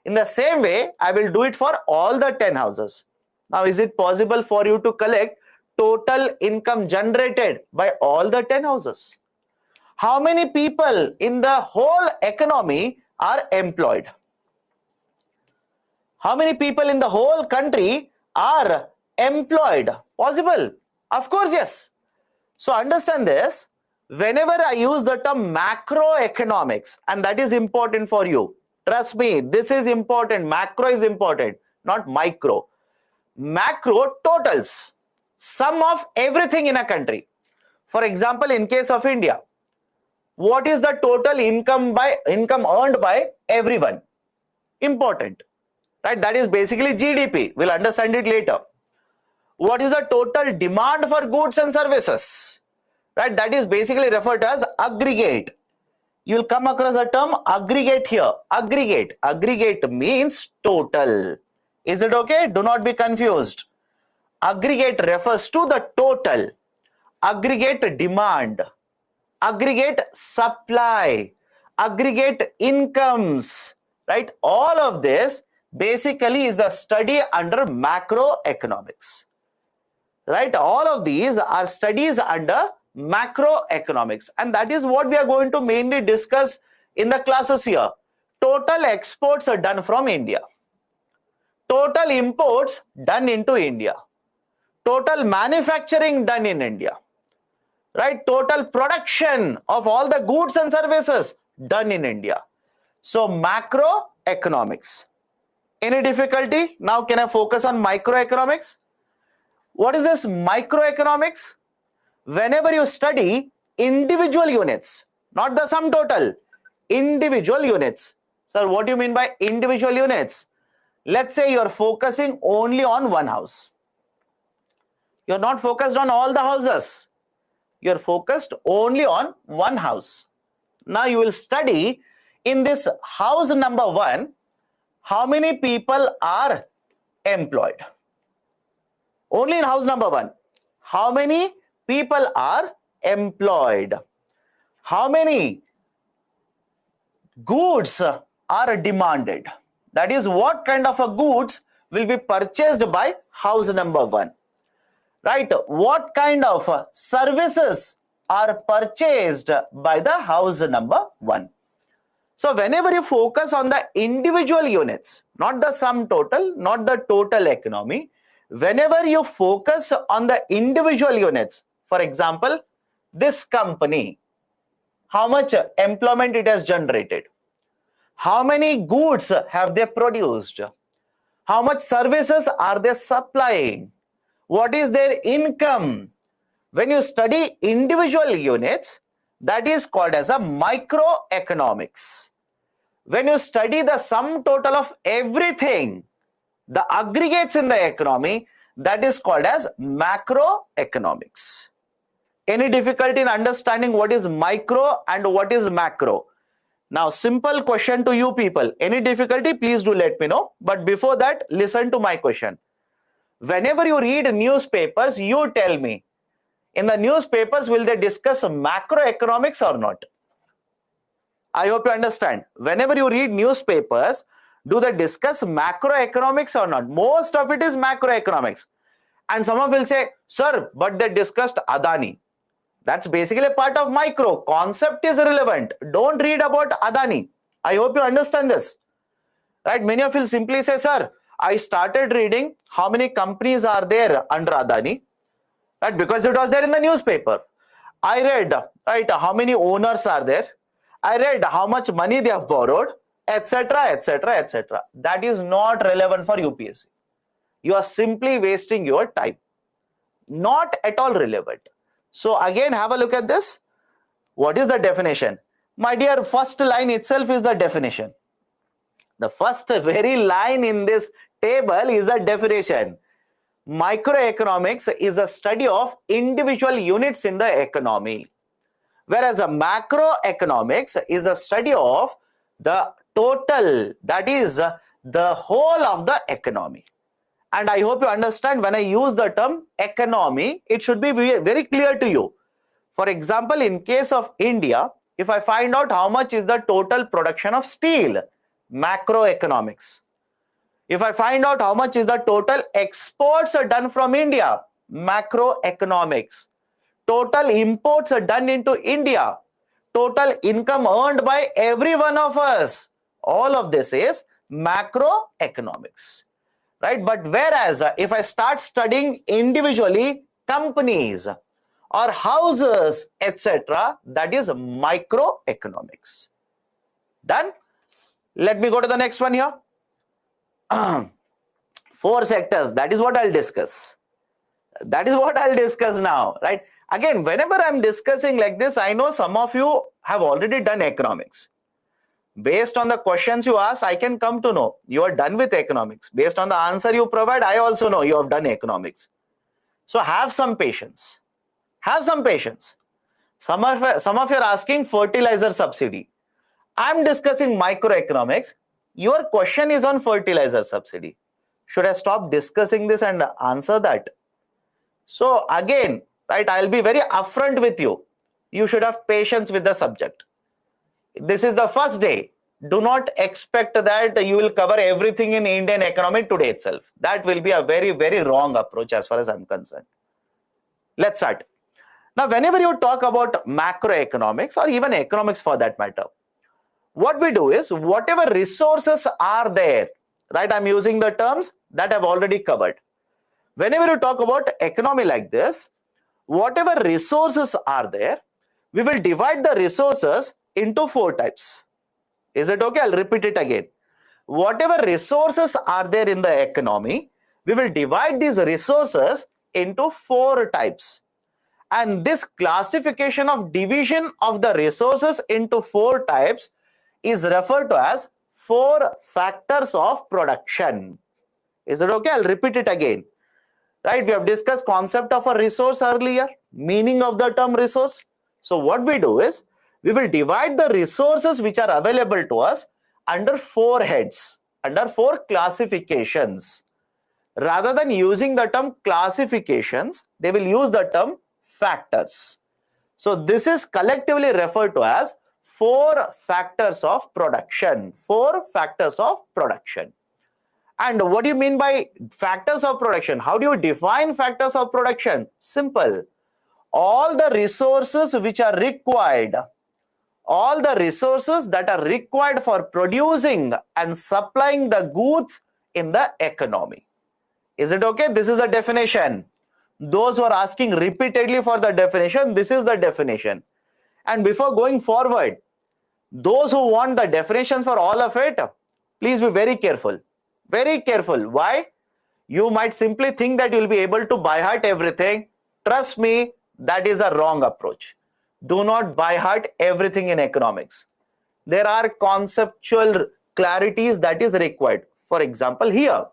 In the same way, I will do it for all the 10 houses. Now, is it possible for you to collect total income generated by all the 10 houses? How many people in the whole economy are employed? How many people in the whole country are employed? Possible? Of course, yes. So understand this. Whenever I use the term macroeconomics, and that is important for you, trust me, this is important. Macro is important, not micro. Macro totals, sum of everything in a country. For example, in case of India, what is the total income earned by everyone? Important, right? That is basically GDP. We'll understand it later. What is the total demand for goods and services? Right? That is basically referred to as aggregate. You will come across a term aggregate here. Aggregate. Aggregate means total. Is it okay? Do not be confused. Aggregate refers to the total. Aggregate demand. Aggregate supply. Aggregate incomes. Right? All of this basically is the study under macroeconomics. Right? All of these are studies under macroeconomics, and that is what we are going to mainly discuss in the classes here. Total exports are done from India. Total imports done into India. Total manufacturing done in India. Right? Total production of all the goods and services done in India. So macroeconomics. Any difficulty? Now can I focus on microeconomics? What is this microeconomics? Whenever you study individual units, not the sum total, individual units. Sir, what do you mean by individual units? Let's say you're focusing only on one house. You're not focused on all the houses. You're focused only on one house. Now you will study in this house number 1, how many people are employed. Only in house number 1, how many people are employed? How many goods are demanded? That is, what kind of a goods will be purchased by house number 1? Right? What kind of services are purchased by the house number 1? So whenever you focus on the individual units, not the sum total, not the total economy, whenever you focus on the individual units, for example, this company, how much employment it has generated, how many goods have they produced, how much services are they supplying, what is their income. When you study individual units, that is called as a microeconomics. When you study the sum total of everything, the aggregates in the economy, that is called as macroeconomics. Any difficulty in understanding what is micro and what is macro? Now, simple question to you people. Any difficulty, please do let me know. But before that, listen to my question. Whenever you read newspapers, you tell me, in the newspapers, will they discuss macroeconomics or not? I hope you understand. Whenever you read newspapers, do they discuss macroeconomics or not? Most of it is macroeconomics. And someone will say, sir, but they discussed Adani. That's basically a part of micro. Concept is relevant. Don't read about Adani. I hope you understand this. Right? Many of you simply say, sir, I started reading how many companies are there under Adani. Right? Because it was there in the newspaper. I read, right, how many owners are there. I read how much money they have borrowed, etc., etc., etc. That is not relevant for UPSC. You are simply wasting your time. Not at all relevant. So again, have a look at this. What is the definition? My dear, first line itself is the definition. The first very line in this table is the definition. Microeconomics is a study of individual units in the economy, whereas a macroeconomics is a study of the total, that is the whole of the economy. And I hope you understand, when I use the term economy, it should be very clear to you. For example, in case of India, if I find out how much is the total production of steel, macroeconomics. If I find out how much is the total exports are done from India, macroeconomics. Total imports are done into India. Total income earned by every one of us. All of this is macroeconomics. Right? But whereas if I start studying individually companies or houses, etc., that is microeconomics. Done? Let me go to the next one here. 4 sectors. That is what I'll discuss. That is what I'll discuss now. Right? Again, whenever I'm discussing like this, I know some of you have already done economics. Based on the questions you ask, I can come to know you are done with economics. Based on the answer you provide, I also know you have done economics. So have some patience. Have some patience. Some of you are asking fertilizer subsidy. I'm discussing microeconomics. Your question is on fertilizer subsidy. Should I stop discussing this and answer that? So again, right, I'll be very upfront with you. You should have patience with the subject. This is the first day. Do not expect that you will cover everything in Indian economy today itself. That will be a very, very wrong approach as far as I'm concerned. Let's start. Now, whenever you talk about macroeconomics or even economics for that matter, what we do is whatever resources are there, right? I'm using the terms that I've already covered. Whenever you talk about economy like this, whatever resources are there, we will divide the resources into 4 types. Is it okay? I'll repeat it again. Whatever resources are there in the economy, we will divide these resources into 4 types. And this classification of division of the resources into 4 types is referred to as 4 factors of production. Is it okay? I'll repeat it again. Right? We have discussed concept of a resource earlier, meaning of the term resource. So what we do is, we will divide the resources which are available to us under 4 heads, under 4 classifications. Rather than using the term classifications, they will use the term factors. So this is collectively referred to as 4 factors of production. 4 factors of production. And what do you mean by factors of production? How do you define factors of production? Simple. All the resources which are required, all the resources that are required for producing and supplying the goods in the economy. Is it okay? This is a definition. Those who are asking repeatedly for the definition, this is the definition. And before going forward, those who want the definitions for all of it, please be very careful. Very careful. Why? You might simply think that you will be able to by heart everything. Trust me, that is a wrong approach. Do not by heart everything in economics. There are conceptual clarities that is required. For example, here,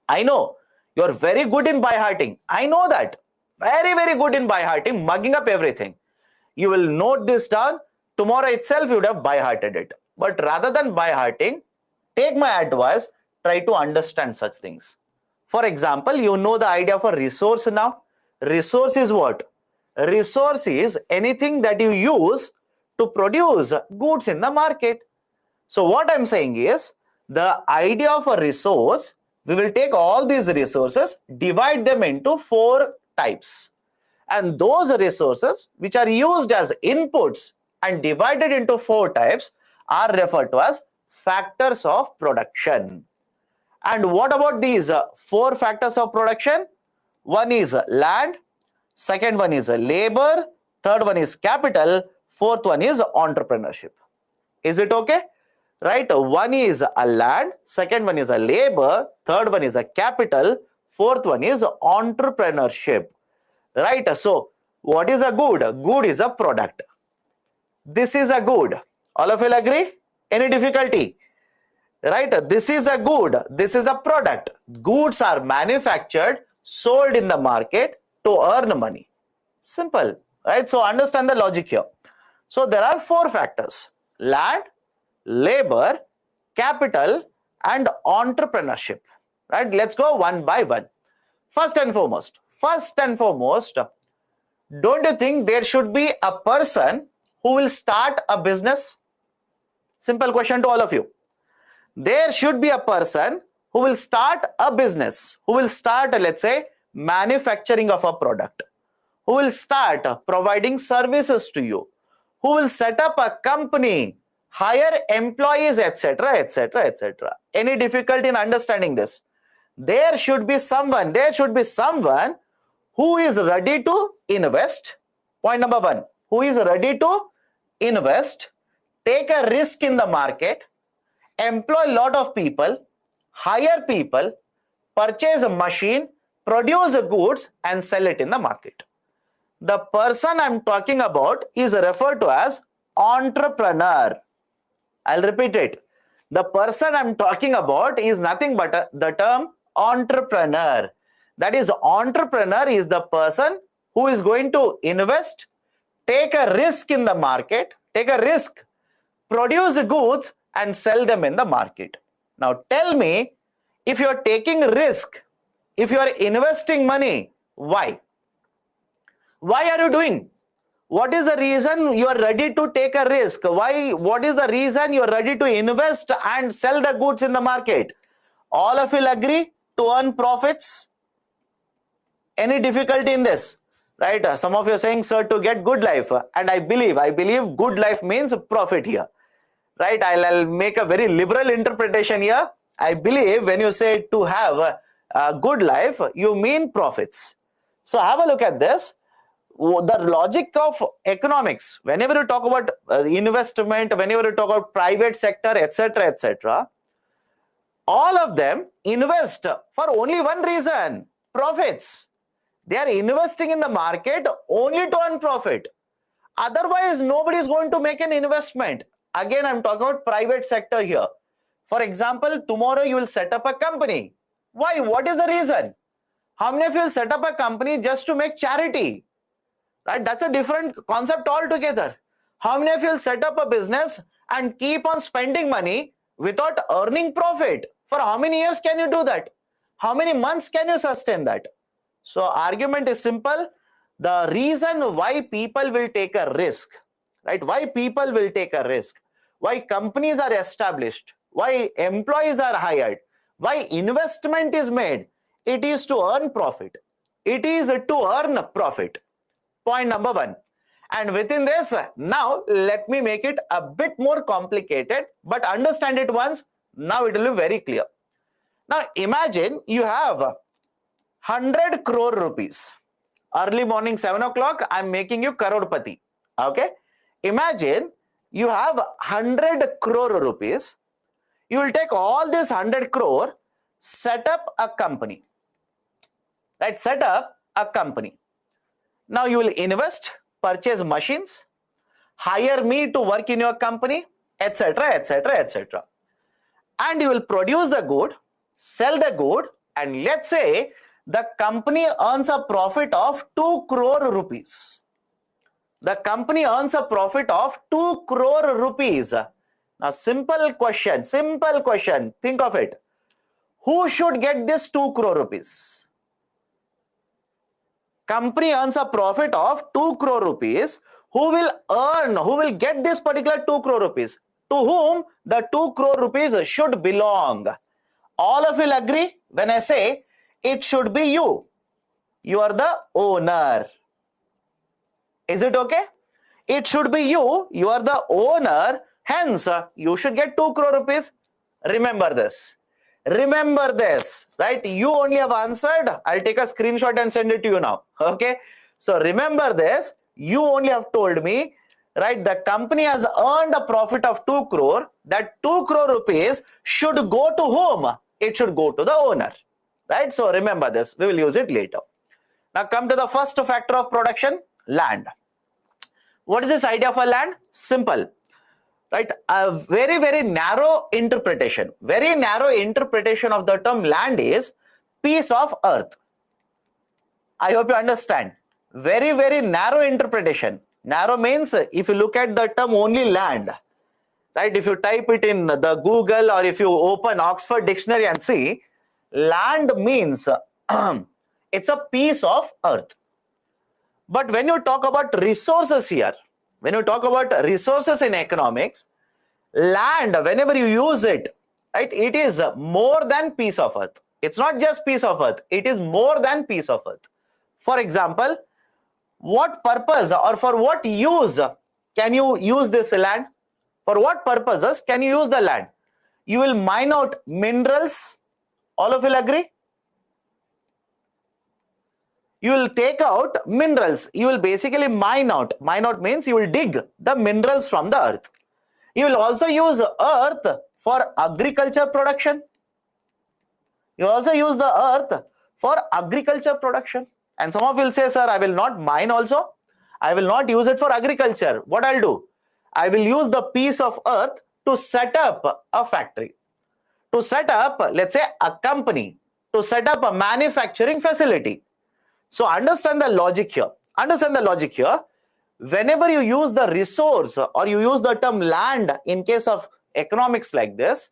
I know you are very good in by hearting. I know that. Very, very good in by hearting, mugging up everything. You will note this down. Tomorrow itself you would have by hearted it. But rather than by hearting, take my advice, try to understand such things. For example, you know the idea of a resource now. Resource is what? Resource is anything that you use to produce goods in the market. So what I'm saying is, the idea of a resource, we will take all these resources, divide them into 4 types. And those resources which are used as inputs and divided into 4 types are referred to as factors of production. And what about these 4 factors of production? One is land, second one is labor, third one is capital, fourth one is entrepreneurship. Is it okay? Right? One is a land, second one is a labor, third one is a capital, fourth one is entrepreneurship. Right? So, what is a good? A good is a product. This is a good. All of you will agree? Any difficulty? Right? This is a good. This is a product. Goods are manufactured, sold in the market to earn money. Simple. Right? So, understand the logic here. So, there are 4 factors: land, labor, capital, and entrepreneurship. Right? Let's go one by one. First and foremost, don't you think there should be a person who will start a business? Simple question to all of you. There should be a person who will start a business, who will start, let's say, manufacturing of a product, who will start providing services to you, who will set up a company, hire employees, etc., etc., etc. Any difficulty in understanding this? There should be someone who is ready to invest. Point number 1, who is ready to invest, take a risk in the market, employ a lot of people, hire people, purchase a machine, produce goods and sell it in the market. The person I'm talking about is referred to as entrepreneur. I'll repeat it. The person I'm talking about is nothing but the term entrepreneur. That is, entrepreneur is the person who is going to invest, take a risk in the market, produce goods and sell them in the market. Now tell me, if you are taking risk, if you are investing money, why? Why are you doing? What is the reason you are ready to take a risk? Why? What is the reason you are ready to invest and sell the goods in the market? All of you will agree to earn profits? Any difficulty in this? Right? Some of you are saying, sir, to get good life. And I believe good life means profit here. Right? I'll make a very liberal interpretation here. I believe when you say to have a good life, you mean profits. So have a look at this. The logic of economics, whenever you talk about investment, whenever you talk about private sector, etc., etc., all of them invest for only one reason: profits. They are investing in the market only to earn profit. Otherwise, nobody is going to make an investment. Again, I'm talking about private sector here. For example, tomorrow you will set up a company. Why? What is the reason? How many of you will set up a company just to make charity? Right? That's a different concept altogether. How many of you will set up a business and keep on spending money without earning profit? For how many years can you do that? How many months can you sustain that? So argument is simple. The reason why people will take a risk, right? Why people will take a risk, why companies are established, why employees are hired, why investment is made, it is to earn profit. It is to earn profit. Point number one. And within this, now let me make it a bit more complicated, but understand it once. Now it will be very clear. Now imagine you have 100 crore rupees. Early morning 7 o'clock, I'm making you crorepati. Okay. Imagine you have 100 crore rupees. You will take all this 100 crore, set up a company. Right? Set up a company. Now you will invest, purchase machines, hire me to work in your company, etc., etc., etc. And you will produce the good, sell the good, and let's say the company earns a profit of 2 crore rupees. The company earns a profit of 2 crore rupees. Now, simple question, think of it. Who should get this 2 crore rupees? Company earns a profit of 2 crore rupees. Who will get this particular 2 crore rupees? To whom the 2 crore rupees should belong? All of you will agree when I say it should be you. You are the owner. Is it okay? It should be you. You are the owner. Hence, you should get 2 crore rupees. Remember this. Remember this, right? You only have answered. I'll take a screenshot and send it to you now. Okay. So remember this. You only have told me, right? The company has earned a profit of 2 crore. That 2 crore rupees should go to whom? It should go to the owner, right? So remember this. We will use it later. Now come to the first factor of production, land. What is this idea of a land? Simple. Right, a very, very narrow interpretation. Very narrow interpretation of the term land is piece of earth. I hope you understand. Very, very narrow interpretation. Narrow means if you look at the term only land, right? If you type it in the Google or if you open Oxford Dictionary and see, land means it's a piece of earth. But when you talk about resources here, when you talk about resources in economics, land, whenever you use it, right, it is more than piece of earth. It's not just piece of earth. It is more than piece of earth. For example, what purpose or for what use can you use this land? For what purposes can you use the land? You will mine out minerals. All of you will agree? You will take out minerals. You will basically mine out. Mine out means you will dig the minerals from the earth. You will also use earth for agriculture production. You also use the earth for agriculture production. And some of you will say, sir, I will not mine also. I will not use it for agriculture. What I'll do? I will use the piece of earth to set up a factory. To set up, let's say, a company. To set up a manufacturing facility. So understand the logic here. Understand the logic here. Whenever you use the resource or you use the term land in case of economics like this,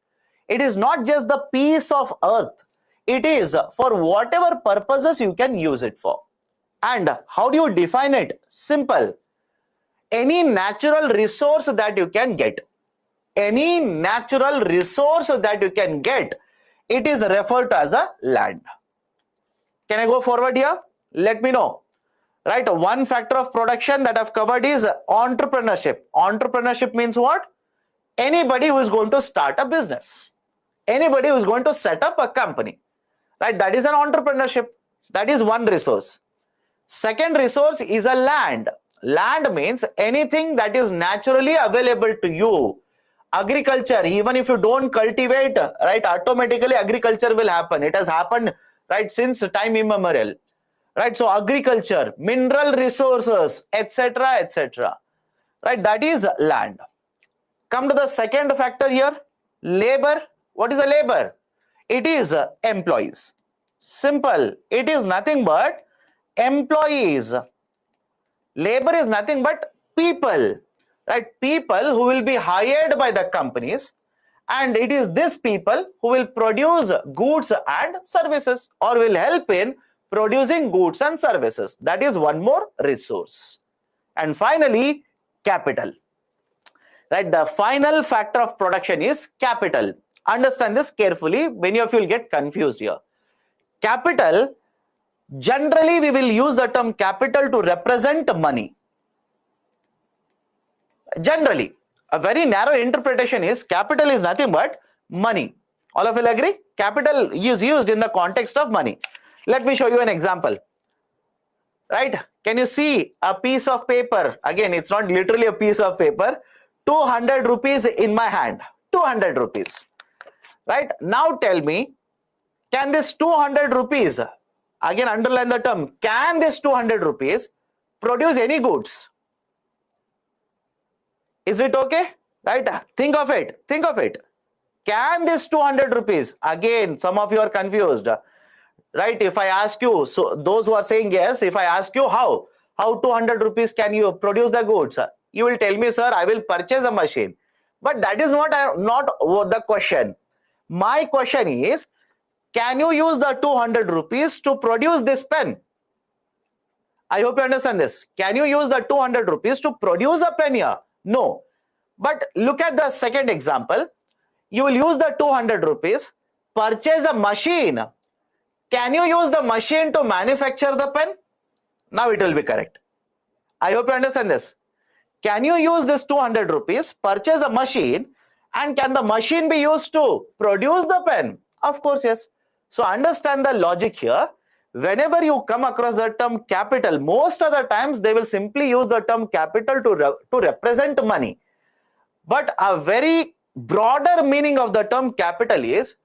it is not just the piece of earth. It is for whatever purposes you can use it for. And how do you define it? Simple. Any natural resource that you can get. Any natural resource that you can get, it is referred to as a land. Can I go forward here? Let me know. Right, one factor of production that I've covered is entrepreneurship. Entrepreneurship means what? Anybody who is going to start a business. Anybody who is going to set up a company. Right, that is an entrepreneurship. That is one resource. Second resource is a land. Land means anything that is naturally available to you. Agriculture, even if you don't cultivate, right, automatically agriculture will happen. It has happened, right, since time immemorial. right? So agriculture, mineral resources, etc., etc., right? That is land. Come to the second factor here, labor. What is a labor? It is employees. Simple. It is nothing but employees. Labor is nothing but people, right? People who will be hired by the companies, and it is these people who will produce goods and services, or will help in producing goods and services. That is one more resource. And finally, capital, right? The final factor of production is capital. Understand this carefully. Many of you will get confused here. Capital, generally we will use the term capital to represent money. Generally, a very narrow interpretation is capital is nothing but money. All of you will agree? Capital is used in the context of money. Let me show you an example. Right? Can you see a piece of paper? Again, it's not literally a piece of paper. 200 rupees in my hand. 200 rupees. Right? Now tell me, can this 200 rupees, again underline the term, can this 200 rupees produce any goods? Is it okay? Right? Think of it. Think of it. Can this 200 rupees, again, some of you are confused. Right? If I ask you, so those who are saying yes, if I ask you how 200 rupees can you produce the goods, you will tell me, sir, I will purchase a machine. But that is not the question. My question is, can you use the 200 rupees to produce this pen? I hope you understand this. Can you use the 200 rupees to produce a pen here? No. But look at the second example. You will use the 200 rupees, purchase a machine. Can you use the machine to manufacture the pen? Now it will be correct. I hope you understand this. Can you use this 200 rupees, purchase a machine, and can the machine be used to produce the pen? Of course, yes. So understand the logic here. Whenever you come across the term capital, most of the times they will simply use the term capital to represent money. But a very broader meaning of the term capital is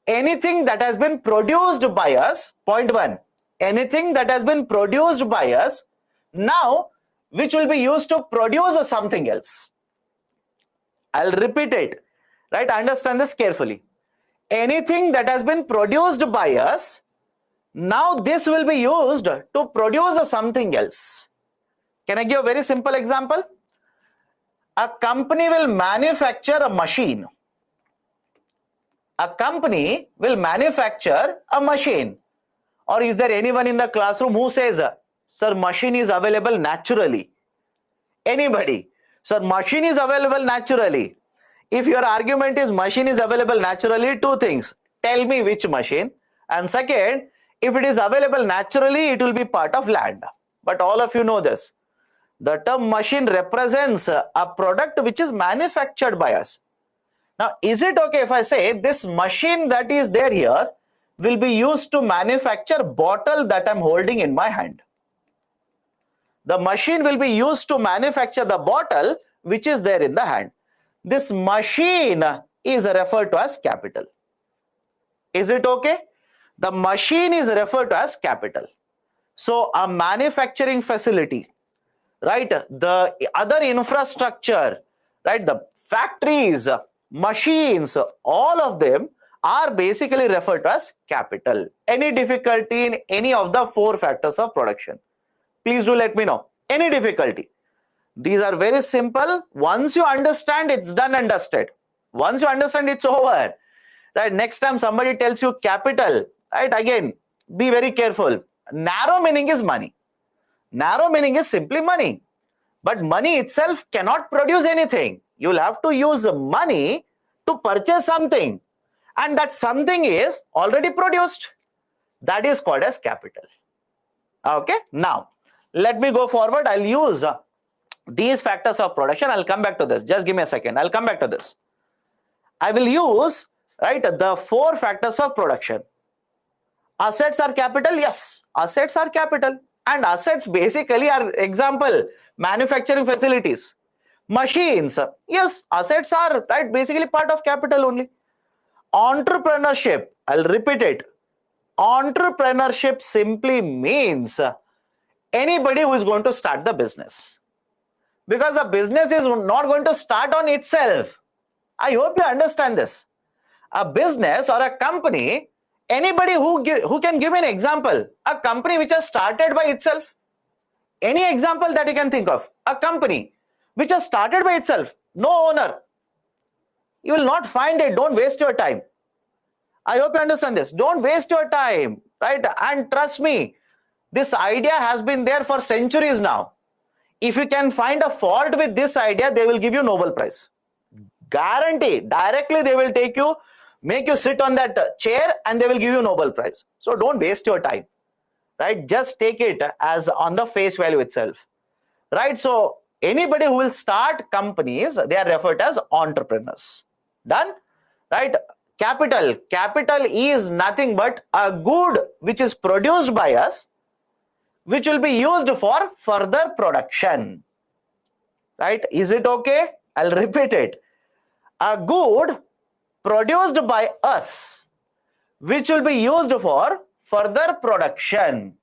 anything that has been produced by us, point one, anything that has been produced by us now, which will be used to produce something else. I'll repeat it, right? Understand this carefully. Anything that has been produced by us, now this will be used to produce something else. Can I give a very simple example? A company will manufacture a machine. A company will manufacture a machine. Or is there anyone in the classroom who says, sir, machine is available naturally? Anybody? Sir, machine is available naturally. If your argument is machine is available naturally, two things. Tell me which machine. And second, if it is available naturally, it will be part of land. But all of you know this. The term machine represents a product which is manufactured by us. Now, is it okay if I say this machine that is there here will be used to manufacture bottle that I'm holding in my hand? The machine will be used to manufacture the bottle which is there in the hand. This machine is referred to as capital. Is it okay? The machine is referred to as capital. So a manufacturing facility, right? The other infrastructure, right? The factories, machines, all of them are basically referred to as capital. Any difficulty in any of the four factors of production? Please do let me know. Any difficulty? These are very simple. Once you understand, it's done and dusted. Once you understand, it's over. Right? Next time somebody tells you capital, right? Again, be very careful. Narrow meaning is money. Narrow meaning is simply money. But money itself cannot produce anything. You'll have to use money to purchase something. And that something is already produced. That is called as capital. Okay? Now, let me go forward. I'll use these factors of production. I'll come back to this. Just give me a second. I'll come back to this. I will use, right, the four factors of production. Assets are capital. Yes, assets are capital. And assets basically are, example, manufacturing facilities. Machines. Yes, assets are, right, basically part of capital only. Entrepreneurship. I'll repeat it. Entrepreneurship simply means anybody who is going to start the business. Because the business is not going to start on itself. I hope you understand this. A business or a company, anybody who can give me an example, a company which has started by itself. Any example that you can think of, a company which has started by itself, no owner. You will not find it. Don't waste your time. I hope you understand this. Don't waste your time, right? And trust me, this idea has been there for centuries now. If you can find a fault with this idea, they will give you Nobel Prize. Guarantee. Directly they will take you, make you sit on that chair and they will give you Nobel Prize. So don't waste your time, right? Just take it as on the face value itself, right? So anybody who will start companies, they are referred as entrepreneurs. Done, right? Capital is nothing but a good which is produced by us, which will be used for further production, right? Is it okay? I'll repeat it. A good produced by us, which will be used for further production.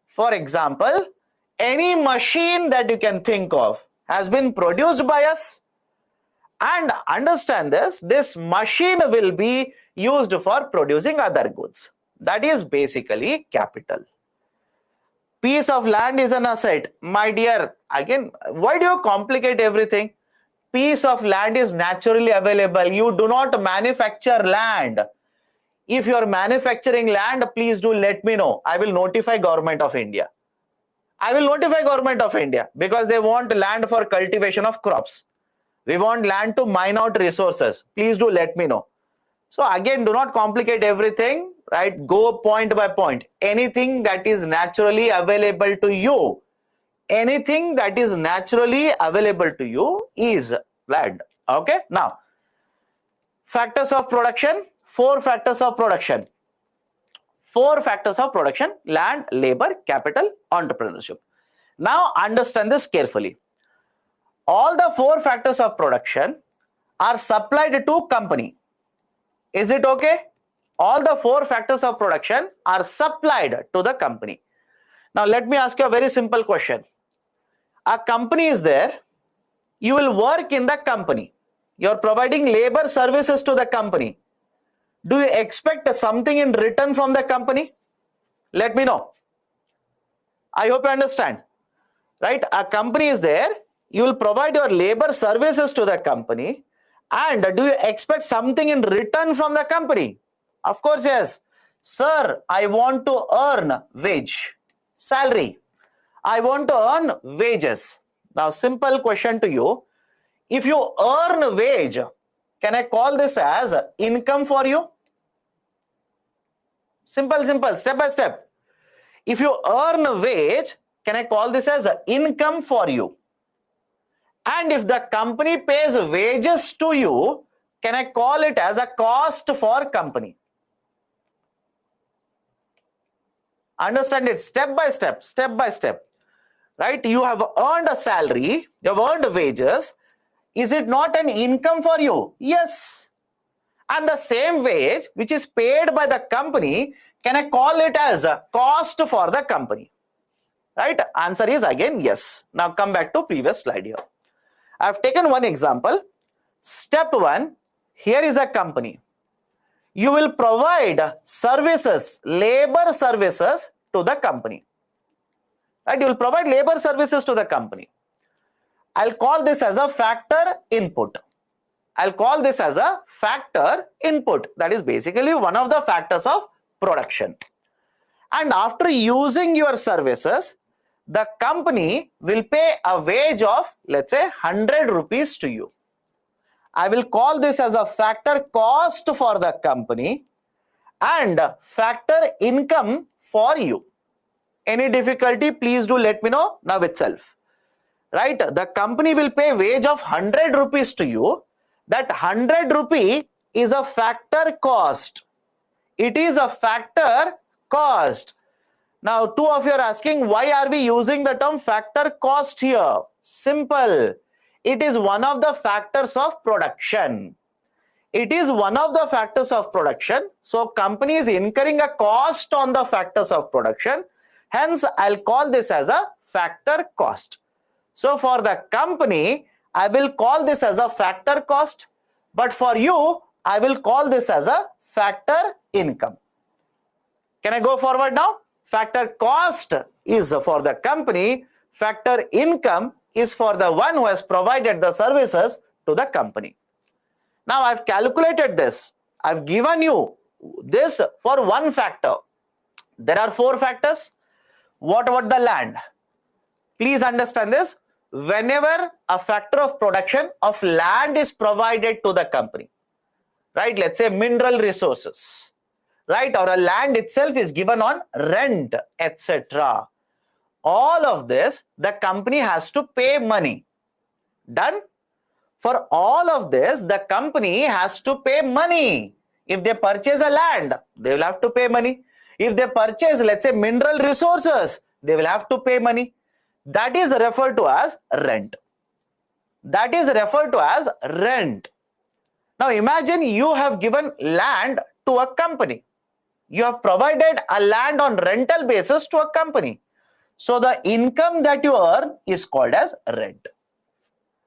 For example, any machine that you can think of has been produced by us, and understand this machine will be used for producing other goods. That is basically capital. Piece of land is an asset. My dear, again, why do you complicate everything? Piece of land is naturally available. You do not manufacture land. If you are manufacturing land, please do let me know. I will notify Government of India. I will notify Government of India because they want land for cultivation of crops. We want land to mine out resources. Please do let me know. So again, do not complicate everything, right? Go point by point. Anything that is naturally available to you, anything that is naturally available to you is land. Okay. Now, factors of production, 4 factors of production. 4 factors of production: land, labor, capital, entrepreneurship. Now understand this carefully. All the 4 factors of production are supplied to company. Is it okay? All the 4 factors of production are supplied to the company. Now let me ask you a very simple question. A company is there. You will work in the company. You are providing labor services to the company. Do you expect something in return from the company? Let me know. I hope you understand. Right? A company is there. You will provide your labor services to the company. And do you expect something in return from the company? Of course, yes. Sir, I want to earn wage, salary. I want to earn wages. Now, simple question to you. If you earn wage, can I call this as income for you? Simple, step by step. If you earn wage, can I call this as income for you? And if the company pays wages to you, can I call it as a cost for company? Understand it step by step, right? You have earned a salary, you have earned wages. Is it not an income for you? Yes. And the same wage which is paid by the company, can I call it as a cost for the company? Right? Answer is again yes. Now come back to previous slide here. I have taken one example. Step 1, here is a company. You will provide services, labor services to the company. Right? You will provide labor services to the company. I'll call this as a factor input. I'll call this as a factor input. That is basically one of the factors of production. And after using your services, the company will pay a wage of, let's say, 100 rupees to you. I will call this as a factor cost for the company and factor income for you. Any difficulty, please do let me know now itself. Right? The company will pay wage of 100 rupees to you. That 100 rupee is a factor cost. It is a factor cost. Now, 2 of you are asking, why are we using the term factor cost here? Simple. It is one of the factors of production. it is one of the factors of production. So company is incurring a cost on the factors of production. Hence, I'll call this as a factor cost. So for the company, I will call this as a factor cost. But for you, I will call this as a factor income. Can I go forward now? Factor cost is for the company. Factor income is for the one who has provided the services to the company. Now I've calculated this. I've given you this for one factor. There are 4 factors. What about the land? Please understand this. Whenever a factor of production of land is provided to the company, right? Let's say mineral resources, right? Or a land itself is given on rent, etc. All of this, the company has to pay money. Done? For all of this, the company has to pay money. If they purchase a land, they will have to pay money. If they purchase, let's say, mineral resources, they will have to pay money. That is referred to as rent. That is referred to as rent. Now imagine you have given land to a company. You have provided a land on rental basis to a company. So the income that you earn is called as rent.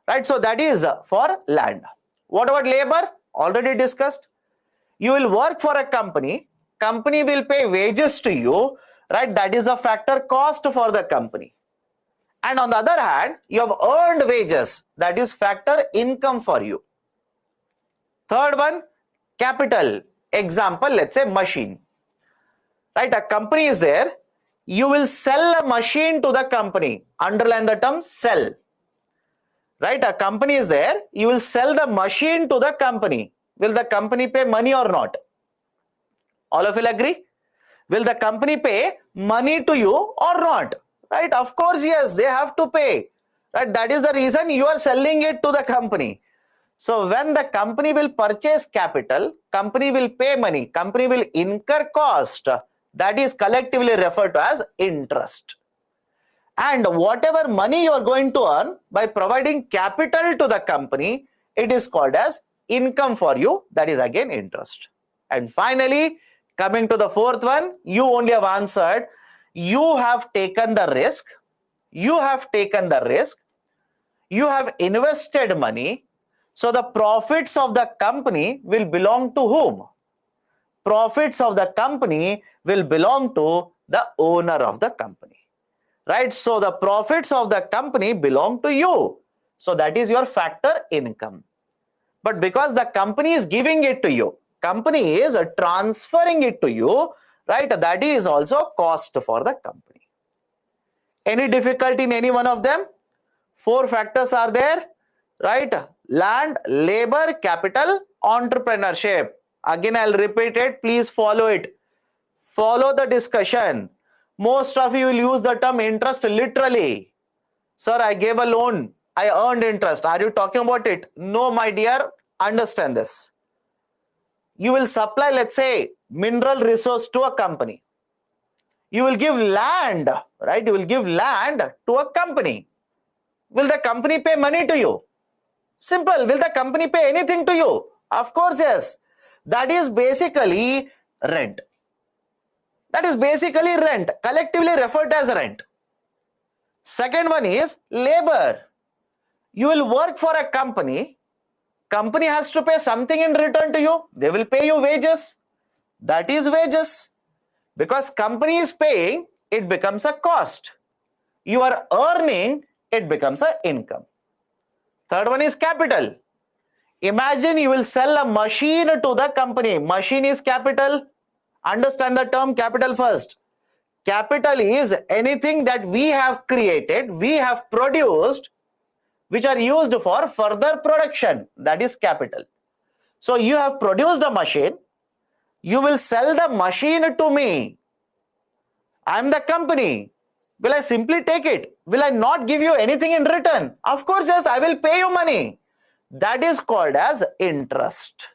Right? So that is for land. What about labor? Already discussed. You will work for a company. Company will pay wages to you. Right? That is a factor cost for the company. And on the other hand, you have earned wages. That is factor income for you. Third one, capital. Example, let's say machine. Right? A company is there. You will sell a machine to the company. Underline the term sell. Right? A company is there. You will sell the machine to the company. Will the company pay money or not? All of you will agree? Will the company pay money to you or not? Right? Of course, yes, they have to pay. Right? That is the reason you are selling it to the company. So when the company will purchase capital, company will pay money, company will incur cost. That is collectively referred to as interest. And whatever money you are going to earn by providing capital to the company, it is called as income for you. That is again interest. And finally, coming to the fourth one, you only have answered. You have taken the risk. You have taken the risk. You have invested money. So the profits of the company will belong to whom? Profits of the company will belong to the owner of the company. Right? So the profits of the company belong to you. So that is your factor income. But because the company is giving it to you, company is transferring it to you, right? That is also cost for the company. Any difficulty in any one of them? 4 factors are there, right? Land, labor, capital, entrepreneurship. Again, I'll repeat it. Please follow it. Follow the discussion. Most of you will use the term interest literally. Sir, I gave a loan. I earned interest. Are you talking about it? No, my dear. Understand this. You will supply, let's say, mineral resource to a company. You will give land, right? You will give land to a company. Will the company pay money to you? Simple. Will the company pay anything to you? Of course, yes. That is basically rent. That is basically rent, collectively referred as rent. Second one is labor. You will work for a company. Company has to pay something in return to you. They will pay you wages. That is wages. Because company is paying, it becomes a cost. You are earning, it becomes an income. Third one is capital. Imagine you will sell a machine to the company. Machine is capital. Understand the term capital first. Capital is anything that we have created, we have produced, which are used for further production. That is capital. So you have produced a machine. You will sell the machine to me. I am the company. Will I simply take it? Will I not give you anything in return? Of course, yes, I will pay you money. That is called as interest.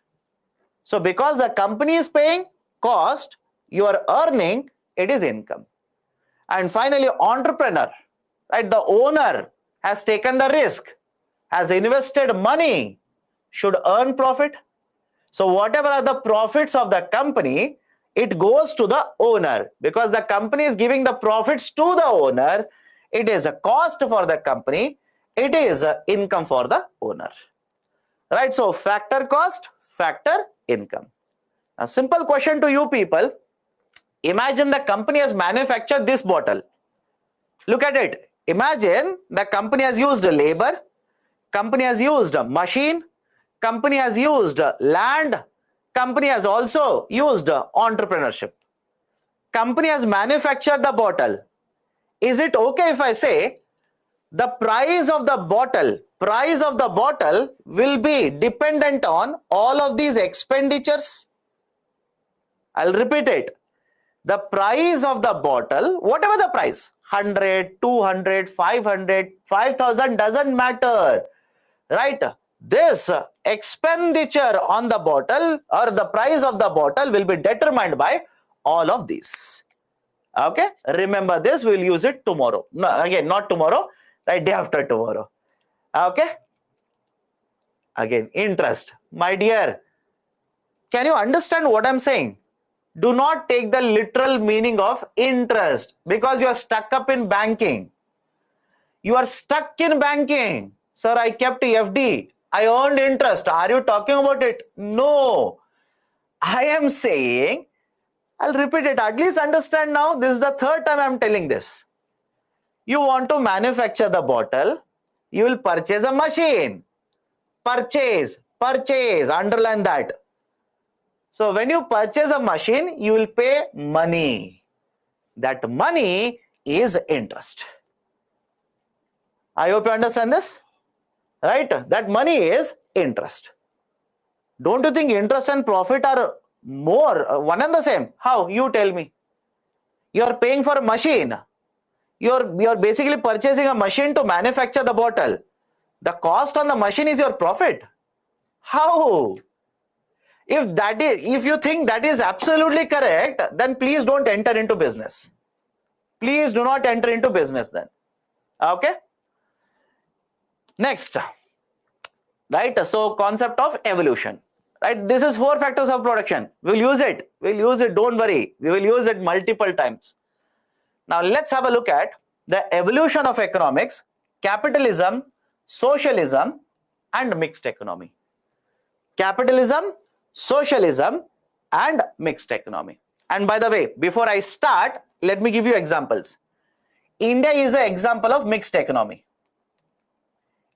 So because the company is paying cost, you are earning, it is income. And finally, entrepreneur, right? The owner has taken the risk, has invested money, should earn profit. So whatever are the profits of the company, it goes to the owner, because the company is giving the profits to the owner. It is a cost for the company. It is a income for the owner. Right? So factor cost, factor income. A simple question to you people. Imagine the company has manufactured this bottle. Look at it. Imagine the company has used labor, company has used machine, company has used land, company has also used entrepreneurship. Company has manufactured the bottle. Is it okay if I say the price of the bottle will be dependent on all of these expenditures? I'll repeat it. The price of the bottle, whatever the price, 100, 200, 500, 5,000, doesn't matter, right? This expenditure on the bottle or the price of the bottle will be determined by all of these. Okay, remember this, we'll use it tomorrow. No, again, not tomorrow, right? Day after tomorrow. Okay, again, interest. My dear, can you understand what I'm saying? Do not take the literal meaning of interest, because you are stuck up in banking. You are stuck in banking. Sir, I kept FD. I earned interest. Are you talking about it? No. I am saying, I'll repeat it. At least understand now. This is the third time I'm telling this. You want to manufacture the bottle. You will purchase a machine. Purchase. Underline that. So when you purchase a machine, you will pay money. That money is interest. I hope you understand this. Right? That money is interest. Don't you think interest and profit are more one and the same? How? You tell me. You are paying for a machine. You're basically purchasing a machine to manufacture the bottle. The cost on the machine is your profit. How? If you think that is absolutely correct, then please don't enter into business. Please do not enter into business then. Okay? Next, right? So concept of evolution, right? This is 4 factors of production. We'll use it. Don't worry. We will use it multiple times. Now let's have a look at the evolution of economics, capitalism, socialism, and mixed economy. Capitalism, socialism, and mixed economy. And by the way, before I start, let me give you examples. India is an example of mixed economy.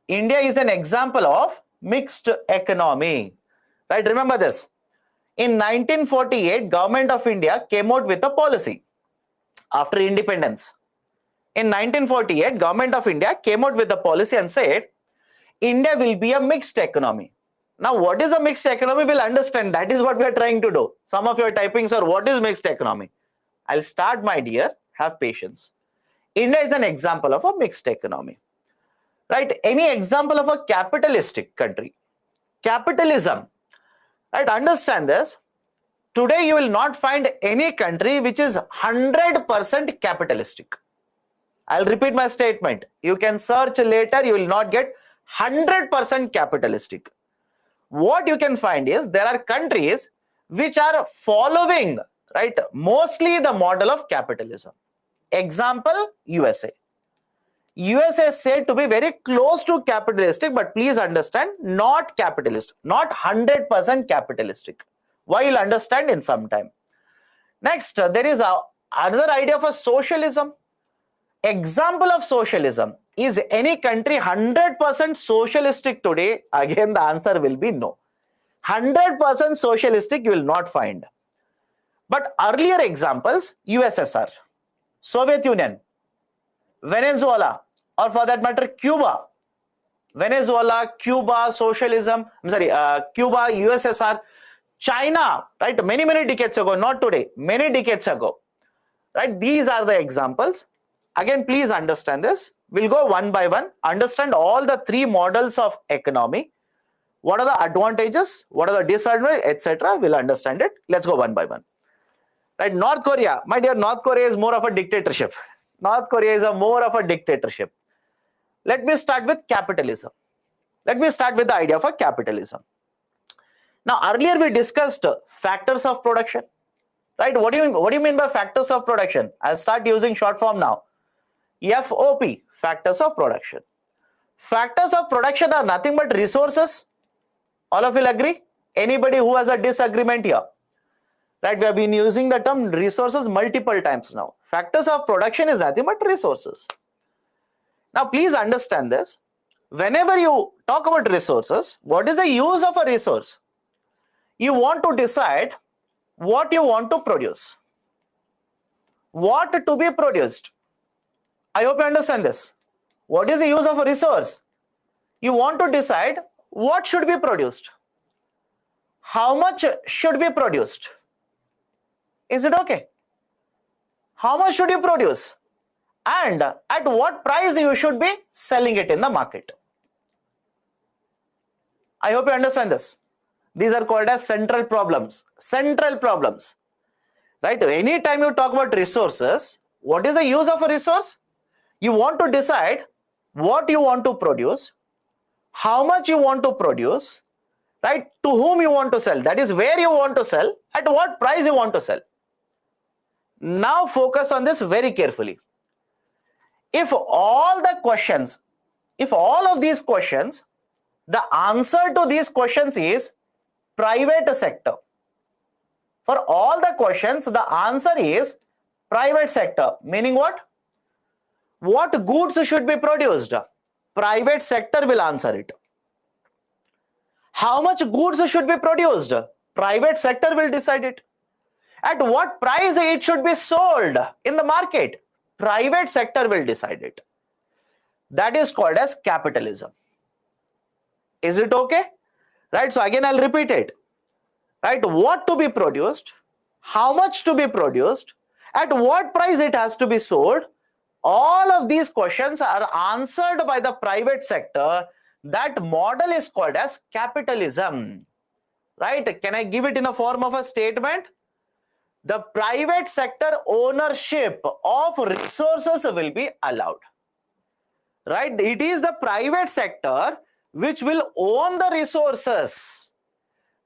India is an example of mixed economy. Right? Remember this. In 1948, Government of India came out with a policy after independence. In 1948, Government of India came out with a policy and said, India will be a mixed economy. Now, what is a mixed economy? We'll understand. That is what we are trying to do. Some of you are typing, sir, what is mixed economy? I'll start, my dear. Have patience. India is an example of a mixed economy. Right? Any example of a capitalistic country? Capitalism. Right? Understand this. Today, you will not find any country which is 100% capitalistic. I'll repeat my statement. You can search later. You will not get 100% capitalistic. What you can find is there are countries which are following, right, mostly the model of capitalism. Example, USA. USA is said to be very close to capitalistic, but please understand, not capitalist, not 100% capitalistic. Why, you'll understand in some time. Next, there is another idea of a socialism. Example of socialism. Is any country 100% socialistic today? Again, the answer will be no. 100% socialistic you will not find. But earlier examples, USSR, Soviet Union, Venezuela, or for that matter, Cuba. Venezuela, Cuba, socialism, Cuba, USSR, China, right? Many decades ago, not today, many decades ago, right? These are the examples. Again, please understand this. We'll go one by one, understand all the 3 models of economy. What are the advantages? What are the disadvantages, etc. We'll understand it. Let's go one by one. Right? North Korea, my dear, North Korea is more of a dictatorship. North Korea is more of a dictatorship. Let me start with capitalism. Let me start with the idea of a capitalism. Now, earlier we discussed factors of production, right? What do you mean by factors of production? I'll start using short form now. FOP, factors of production. Factors of production are nothing but resources. All of you will agree? Anybody who has a disagreement here? Right, we have been using the term resources multiple times now. Factors of production is nothing but resources. Now, please understand this. Whenever you talk about resources, what is the use of a resource? You want to decide what you want to produce. What to be produced. I hope you understand this. What is the use of a resource? You want to decide what should be produced. How much should be produced? Is it okay? How much should you produce? And at what price you should be selling it in the market? I hope you understand this. These are called as central problems. Central problems. Right? Anytime you talk about resources, what is the use of a resource? You want to decide what you want to produce, how much you want to produce, right? To whom you want to sell. That is where you want to sell, at what price you want to sell. Now focus on this very carefully. If all of these questions, the answer to these questions is private sector. For all the questions, the answer is private sector. Meaning what? What goods should be produced? Private sector will answer it. How much goods should be produced? Private sector will decide it. At what price it should be sold in the market? Private sector will decide it. That is called as capitalism. Is it okay? Right, so again I'll repeat it. Right, what to be produced, how much to be produced, at what price it has to be sold, all of these questions are answered by the private sector. That model is called as capitalism. Right, can I give it in a form of a statement? The private sector ownership of resources will be allowed. Right, it is the private sector which will own the resources,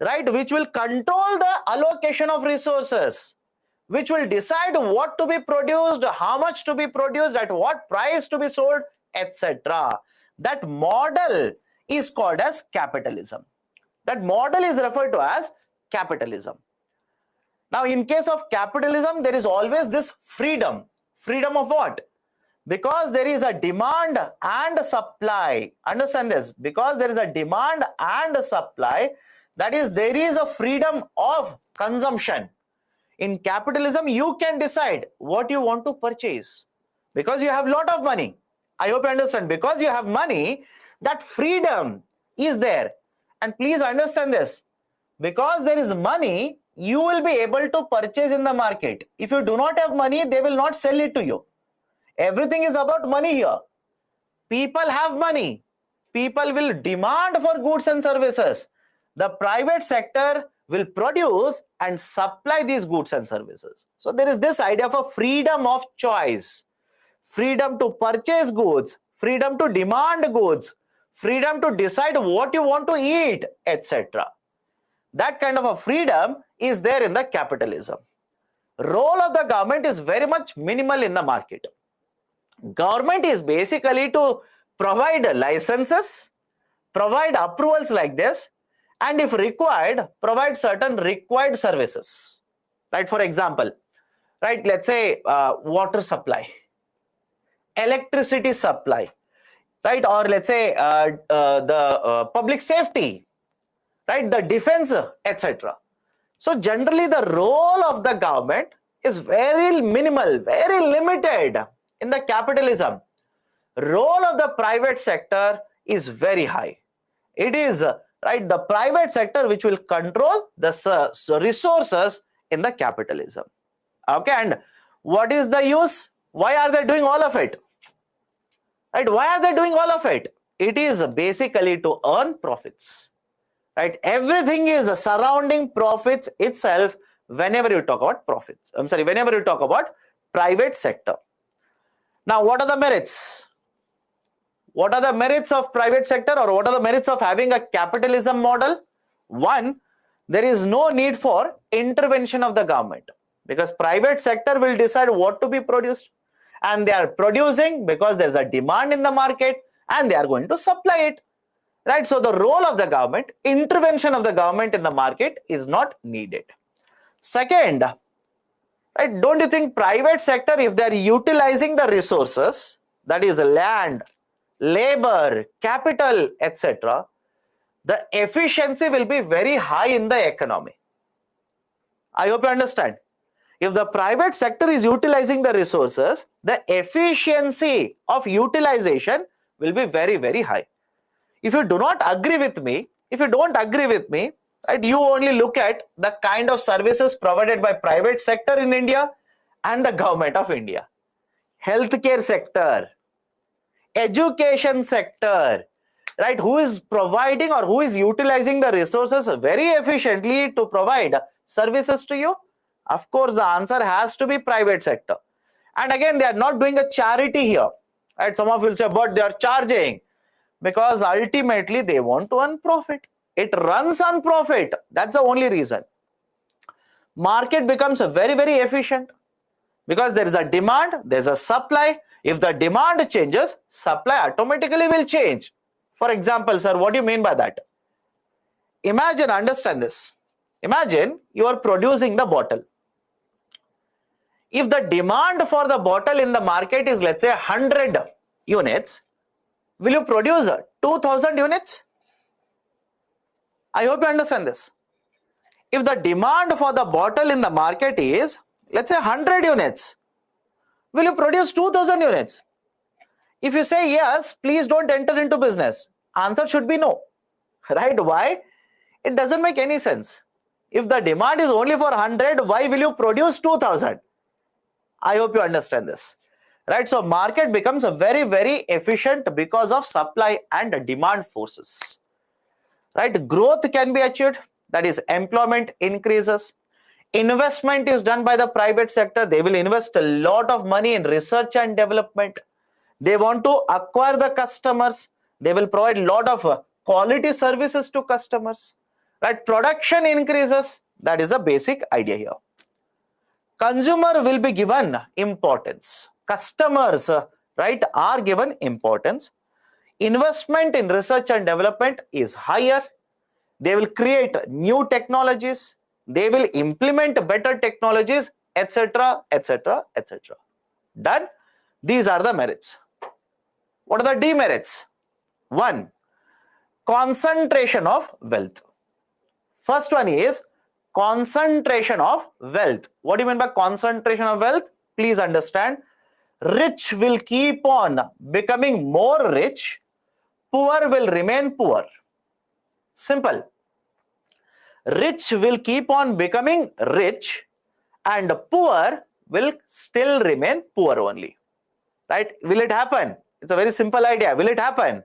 right, which will control the allocation of resources, which will decide what to be produced, how much to be produced, at what price to be sold, etc. That model is called as capitalism. That model is referred to as capitalism. Now, in case of capitalism, there is always this freedom. Freedom of what? Because there is a demand and a supply. Understand this. Because there is a demand and a supply, that is, there is a freedom of consumption. In capitalism, you can decide what you want to purchase because you have a lot of money. I hope you understand. Because you have money, that freedom is there. And please understand this. Because there is money, you will be able to purchase in the market. If you do not have money, they will not sell it to you. Everything is about money here. People have money. People will demand for goods and services. The private sector will produce and supply these goods and services. So there is this idea of a freedom of choice, freedom to purchase goods, freedom to demand goods, freedom to decide what you want to eat, etc. That kind of a freedom is there in the capitalism. Role of the government is very much minimal in the market. Government is basically to provide licenses, provide approvals like this, and if required, provide certain required services. Right? For example, right, let's say water supply, electricity supply, right, or let's say the public safety, right, the defense, etc. So generally the role of the government is very minimal, very limited. In the capitalism, role of the private sector is very high. It is right the private sector which will control the resources in the capitalism. Okay, and what is the use? Why are they doing all of it? Right? Why are they doing all of it? It is basically to earn profits. Right? Everything is surrounding profits itself whenever you talk about profits. Whenever you talk about private sector. Now, what are the merits? What are the merits of private sector, or what are the merits of having a capitalism model? One, there is no need for intervention of the government, because private sector will decide what to be produced, and they are producing because there's a demand in the market and they are going to supply it, right? So the role of the government, intervention of the government in the market is not needed. Second, right, don't you think private sector, if they are utilizing the resources, that is land, labor, capital, etc., the efficiency will be very high in the economy. I hope you understand. If the private sector is utilizing the resources, the efficiency of utilization will be very, very high. If you do not agree with me, if you don't agree with me, right, you only look at the kind of services provided by private sector in India and the government of India. Healthcare sector, education sector, right, who is providing or who is utilizing the resources very efficiently to provide services to you? Of course, the answer has to be private sector. And again, they are not doing a charity here, right? Some of you will say, but they are charging, because ultimately they want to earn profit. It runs on profit. That's the only reason. Market becomes very, very efficient because there is a demand, there is a supply. If the demand changes, supply automatically will change. For example, sir, what do you mean by that? Imagine, understand this. Imagine you are producing the bottle. If the demand for the bottle in the market is, let's say, 100 units, will you produce 2000 units? I hope you understand this. If the demand for the bottle in the market is, let's say, 100 units, will you produce 2000 units? If you say yes, please don't enter into business. Answer should be no, right? Why? It doesn't make any sense. If the demand is only for 100, why will you produce 2000? I hope you understand this, right? So market becomes very, very efficient because of supply and demand forces, right? Growth can be achieved, that is, employment increases. Investment is done by the private sector. They will invest a lot of money in research and development. They want to acquire the customers. They will provide a lot of quality services to customers, right? Production increases. That is the basic idea here. Consumer will be given importance. Customers, right, are given importance. Investment in research and development is higher. They will create new technologies. They will implement better technologies, etc., etc., etc. Done? These are the merits. What are the demerits? 1. Concentration of wealth. First one is concentration of wealth. What do you mean by concentration of wealth? Please understand. Rich will keep on becoming more rich. Poor will remain poor. Simple. Rich will keep on becoming rich and poor will still remain poor only. Right? Will it happen? It's a very simple idea. Will it happen?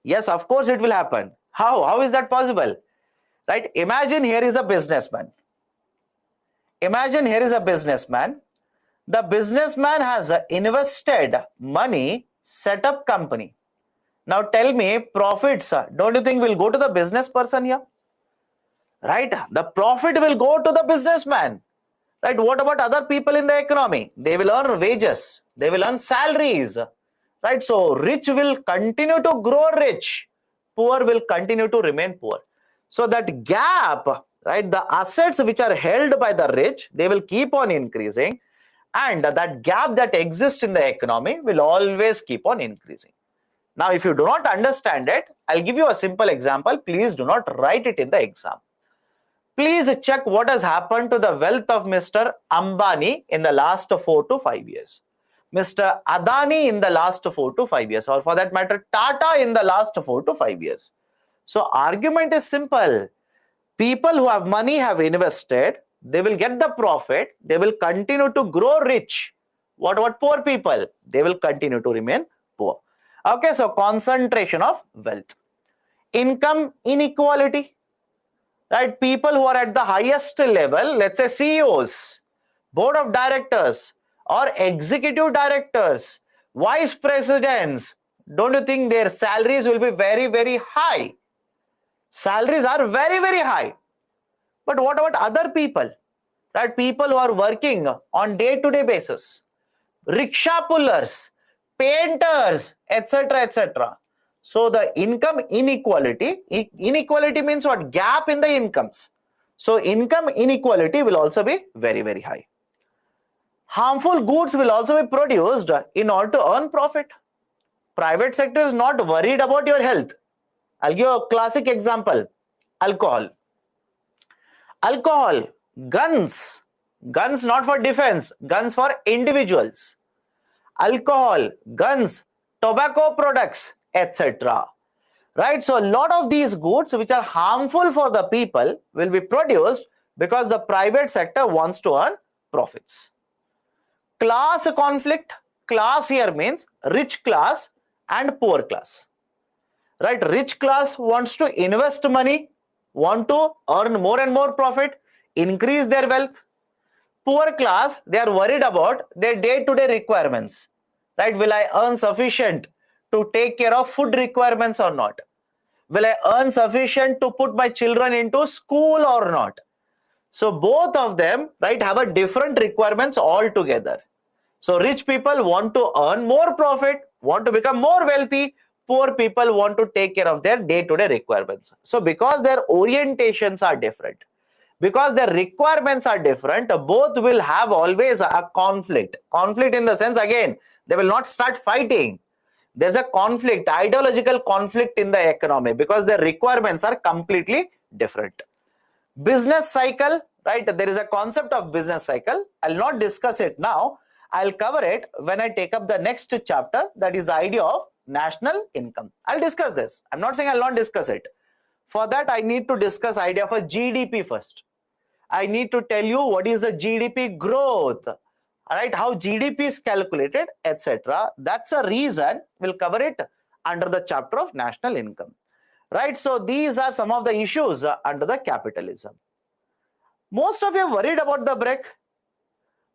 Yes, of course it will happen. How? How is that possible? Right? Imagine here is a businessman. Imagine here is a businessman. The businessman has invested money, set up company. Now tell me, profits, don't you think will go to the business person here? Right? The profit will go to the businessman. Right? What about other people in the economy? They will earn wages. They will earn salaries. Right? So rich will continue to grow rich. Poor will continue to remain poor. So that gap, right, the assets which are held by the rich, they will keep on increasing, and that gap that exists in the economy will always keep on increasing. Now, if you do not understand it, I'll give you a simple example. Please do not write it in the exam. Please check what has happened to the wealth of Mr. Ambani in the last 4 to 5 years. Mr. Adani in the last 4 to 5 years, or for that matter, Tata in the last 4 to 5 years. So argument is simple. People who have money have invested, they will get the profit, they will continue to grow rich. What about poor people? They will continue to remain poor. Okay, so concentration of wealth. Income inequality, right? People who are at the highest level, let's say CEOs, board of directors, or executive directors, vice presidents, don't you think their salaries will be very, very high? Salaries are very, very high. But what about other people? Right? People who are working on day-to-day basis, rickshaw pullers, painters, etc., etc. So the income inequality, inequality means what? Gap in the incomes. So income inequality will also be very, very high. Harmful goods will also be produced in order to earn profit. Private sector is not worried about your health. I'll give a classic example. Alcohol. Alcohol, guns not for defense, guns for individuals. Alcohol, guns, tobacco products, etc. Right? So a lot of these goods which are harmful for the people will be produced because the private sector wants to earn profits. Class conflict. Class here means rich class and poor class. Right? Rich class wants to invest money, want to earn more and more profit, increase their wealth. Poor class, they are worried about their day-to-day requirements. Right? Will I earn sufficient to take care of food requirements or not? Will I earn sufficient to put my children into school or not? So both of them, right, have a different requirements altogether. So rich people want to earn more profit, want to become more wealthy. Poor people want to take care of their day-to-day requirements. So because their orientations are different, because their requirements are different, both will have always a conflict. Conflict in the sense, again, they will not start fighting. There's a conflict, ideological conflict in the economy because their requirements are completely different. Business cycle, right? There is a concept of business cycle. I'll not discuss it now. I'll cover it when I take up the next chapter, that is the idea of national income. I'll discuss this. I'm not saying I'll not discuss it. For that, I need to discuss idea of a GDP first. I need to tell you what is the GDP growth, right? How GDP is calculated, etc. That's a reason we'll cover it under the chapter of national income, right? So these are some of the issues under the capitalism. Most of you are worried about the break.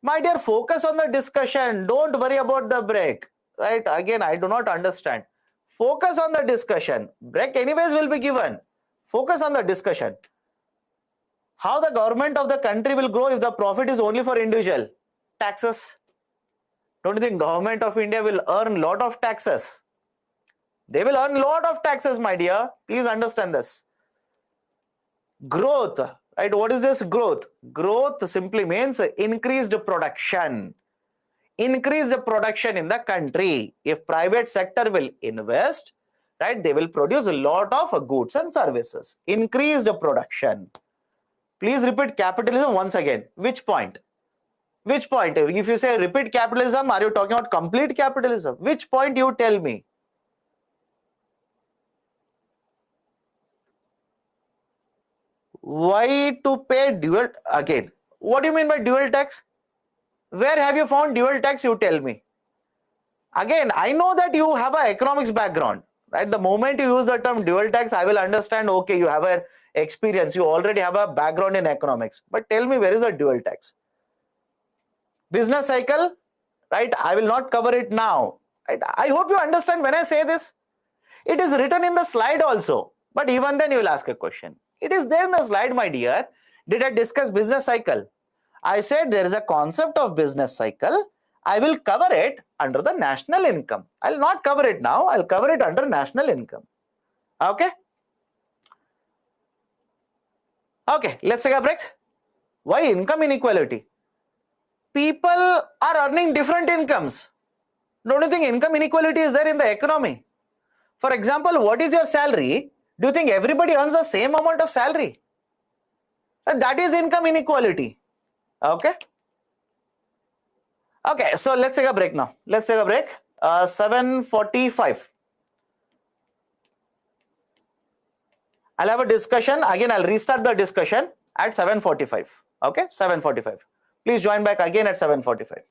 My dear, focus on the discussion. Don't worry about the break, right? Again, I do not understand. Focus on the discussion. Break anyways will be given. Focus on the discussion. How the government of the country will grow if the profit is only for individual? Taxes. Don't you think government of India will earn lot of taxes? They will earn lot of taxes, my dear. Please understand this. Growth, right? What is this growth? Growth simply means increased production. Increase the production in the country. If private sector will invest, right, they will produce a lot of goods and services. Increased production. Please repeat capitalism once again. Which point? Which point? If you say repeat capitalism, are you talking about complete capitalism? Which point you tell me? Why to pay dual? Again, what do you mean by dual tax? Where have you found dual tax? You tell me. Again, I know that you have an economics background, right? The moment you use the term dual tax, I will understand, okay, you have an experience, you already have a background in economics. But tell me, where is a dual tax? Business cycle, right? I will not cover it now. Right? I hope you understand when I say this. It is written in the slide also. But even then you will ask a question. It is there in the slide, my dear. Did I discuss business cycle? I said there is a concept of business cycle. I will cover it under the national income. I'll not cover it now. I'll cover it under national income. Okay? Okay, let's take a break. Why income inequality? People are earning different incomes. Don't you think income inequality is there in the economy? For example, what is your salary? Do you think everybody earns the same amount of salary? That is income inequality. Okay? Okay, so let's take a break now. Let's take a break. 7:45. I'll have a discussion. Again, I'll restart the discussion at 7:45. Okay, 7:45. Please join back again at 7:45.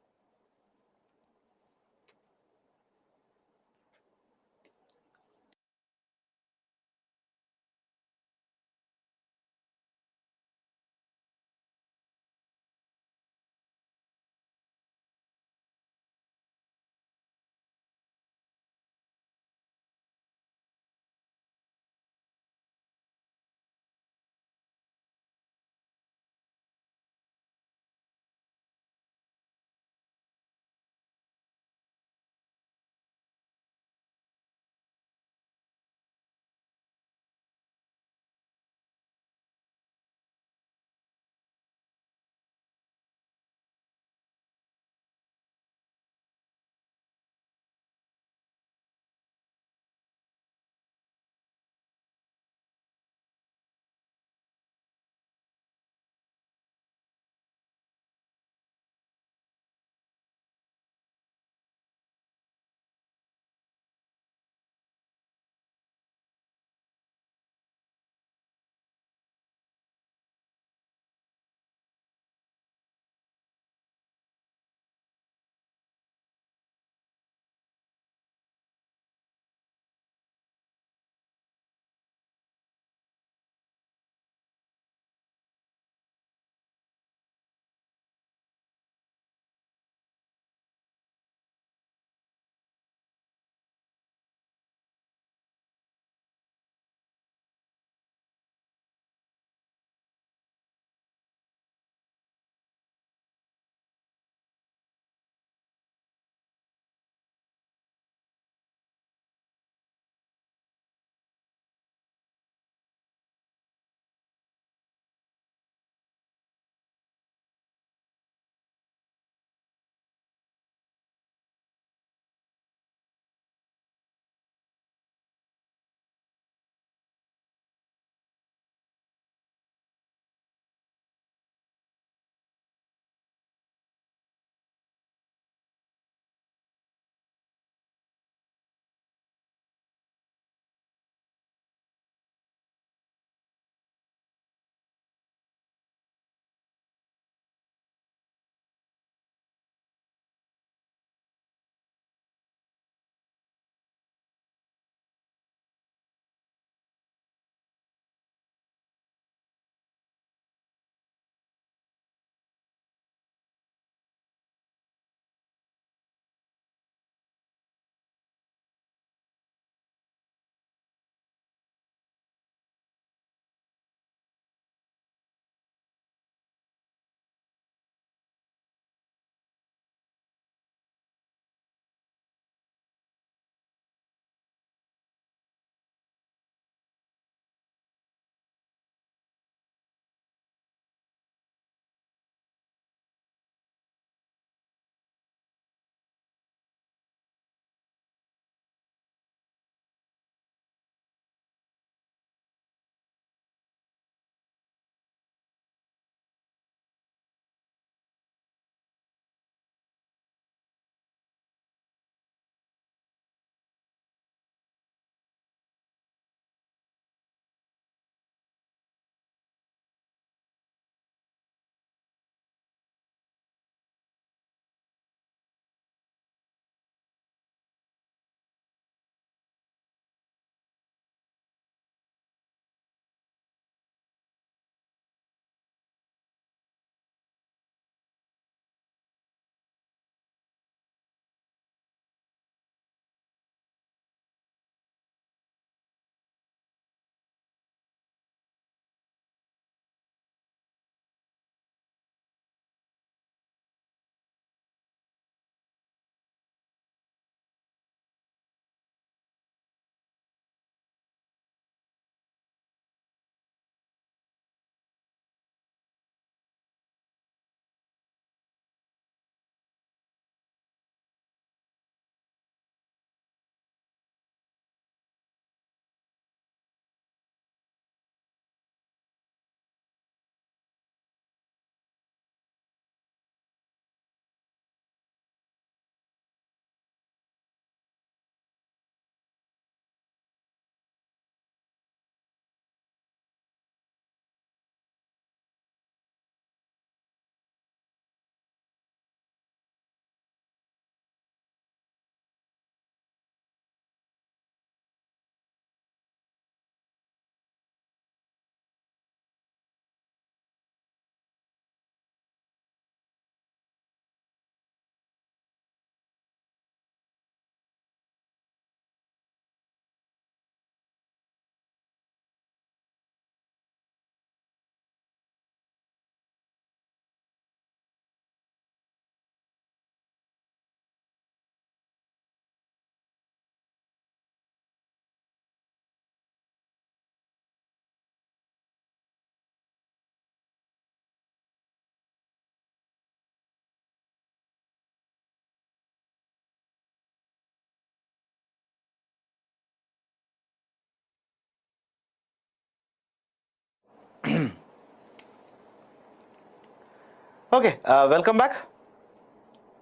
Okay, welcome back.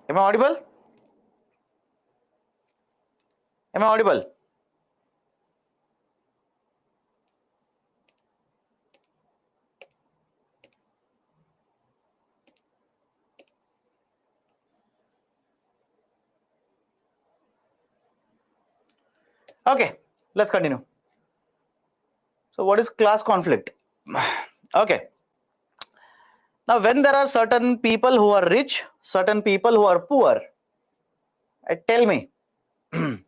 Am I audible? Am I audible? Okay, let's continue. So what is class conflict? Okay. Now, when there are certain people who are rich, certain people who are poor, tell me, will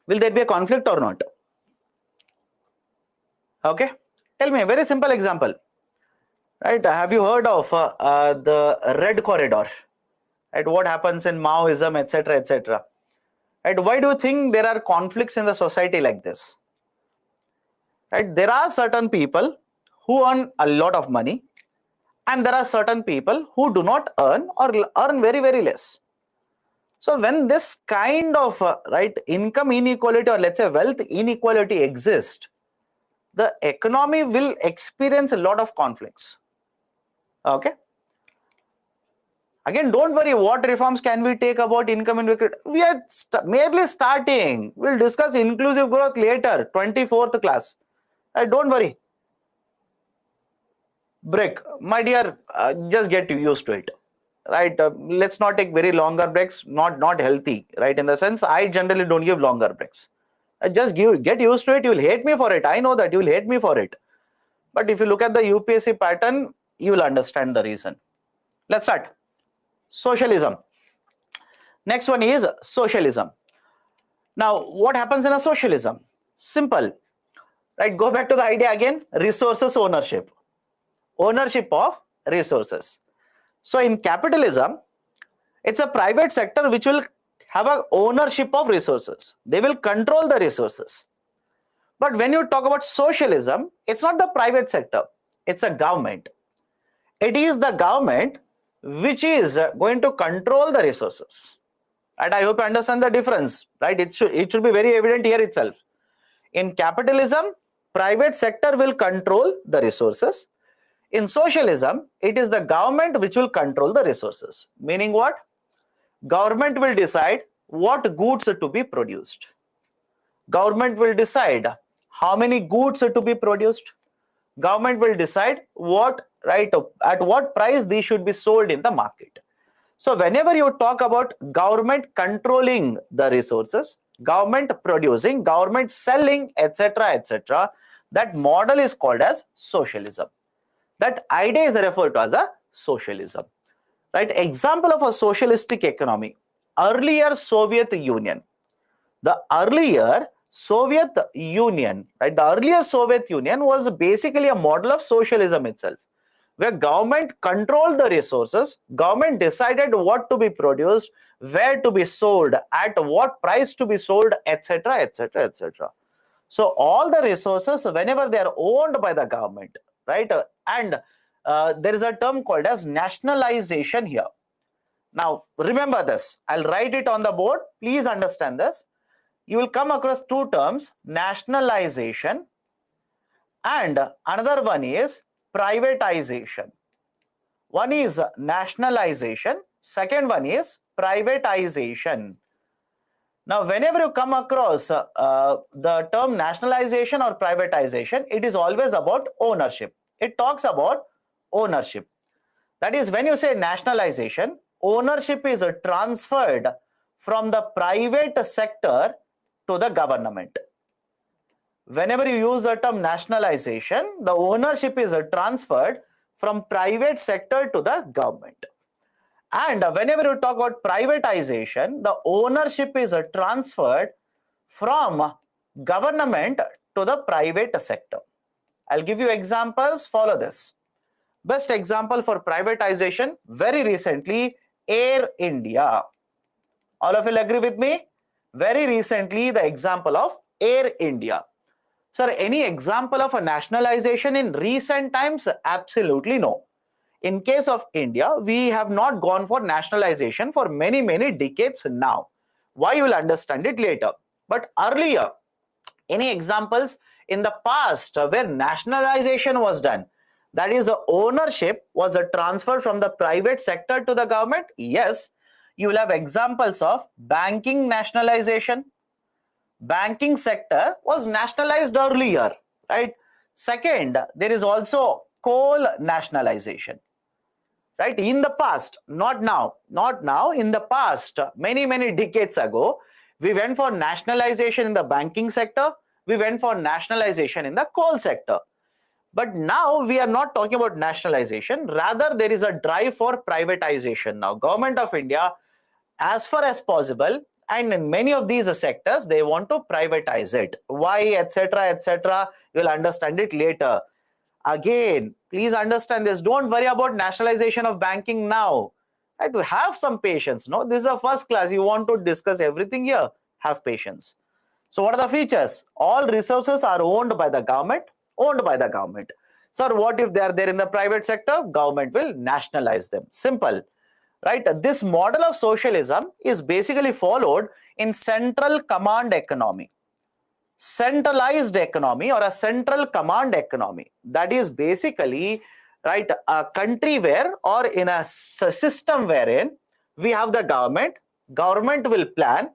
there be a conflict or not? Okay, tell me a very simple example. Right? Have you heard of the Red Corridor? Right? What happens in Maoism, etc., etc. Right? Why do you think there are conflicts in the society like this? Right? There are certain people who earn a lot of money, and there are certain people who do not earn or earn very, very less. So when this kind of right income inequality, or let's say wealth inequality exists, the economy will experience a lot of conflicts. Okay. Again, don't worry, what reforms can we take about income inequality? We are merely starting. We'll discuss inclusive growth later, 24th class. Don't worry. Break, my dear, just get used to it. Right? Let's not take very longer breaks. Not healthy. Right? In the sense, I generally don't give longer breaks. Just get used to it. You'll hate me for it. I know that you'll hate me for it. But if you look at the UPSC pattern, you will understand the reason. Let's start. Socialism. Next one is socialism. Now, what happens in a socialism? Simple. Right? Go back to the idea again. Resources ownership. Ownership of resources. So in capitalism, it's a private sector which will have a ownership of resources. They will control the resources. But when you talk about socialism, it's not the private sector. It's a government. It is the government which is going to control the resources. Right? I hope you understand the difference. Right? It should be very evident here itself. In capitalism, private sector will control the resources. In socialism, it is the government which will control the resources. Meaning what? Government will decide what goods are to be produced. Government will decide how many goods are to be produced. Government will decide what, right, at what price these should be sold in the market. So whenever you talk about government controlling the resources, government producing, government selling, etc., etc., that model is called as socialism. That idea is referred to as a socialism. Right? Example of a socialistic economy. Earlier Soviet Union. The earlier Soviet Union, right? The earlier Soviet Union was basically a model of socialism itself, where government controlled the resources, government decided what to be produced, where to be sold, at what price to be sold, etc., etc., etc. So all the resources, whenever they are owned by the government, right? And there is a term called as nationalization here. Now, remember this. I'll write it on the board. Please understand this. You will come across two terms, nationalization, and another one is privatization. One is nationalization, second one is privatization. Now, whenever you come across the term nationalization or privatization, it is always about ownership. It talks about ownership. That is, when you say nationalization, ownership is transferred from the private sector to the government. Whenever you use the term nationalization, the ownership is transferred from private sector to the government. And whenever you talk about privatization, the ownership is transferred from government to the private sector. I'll give you examples. Follow this. Best example for privatization, very recently, Air India. All of you will agree with me? Very recently, the example of Air India. Sir, any example of a nationalization in recent times? Absolutely no. In case of India, we have not gone for nationalization for many, many decades now. Why? You will understand it later. But earlier, any examples in the past where nationalization was done? That is, the ownership was transferred from the private sector to the government. Yes, you will have examples of banking nationalization. Banking sector was nationalized earlier, right? Second, there is also coal nationalization, right? In the past, not now, in the past, many decades ago, we went for nationalization in the banking sector, we went for nationalization in the coal sector. But now we are not talking about nationalization, rather there is a drive for privatization now. Government of India, as far as possible, and in many of these sectors, they want to privatize it. Why, etc., etc., you'll understand it later. Again, please understand this. Don't worry about nationalization of banking now. Right? To have some patience. No, this is a first class. You want to discuss everything here. Have patience. So what are the features? All resources are owned by the government. Owned by the government. Sir, what if they are there in the private sector? Government will nationalize them. Simple. Right? This model of socialism is basically followed in central command economy. Centralized economy or a central command economy. That is basically, right, a country where, or in a system wherein we have the government, government will plan,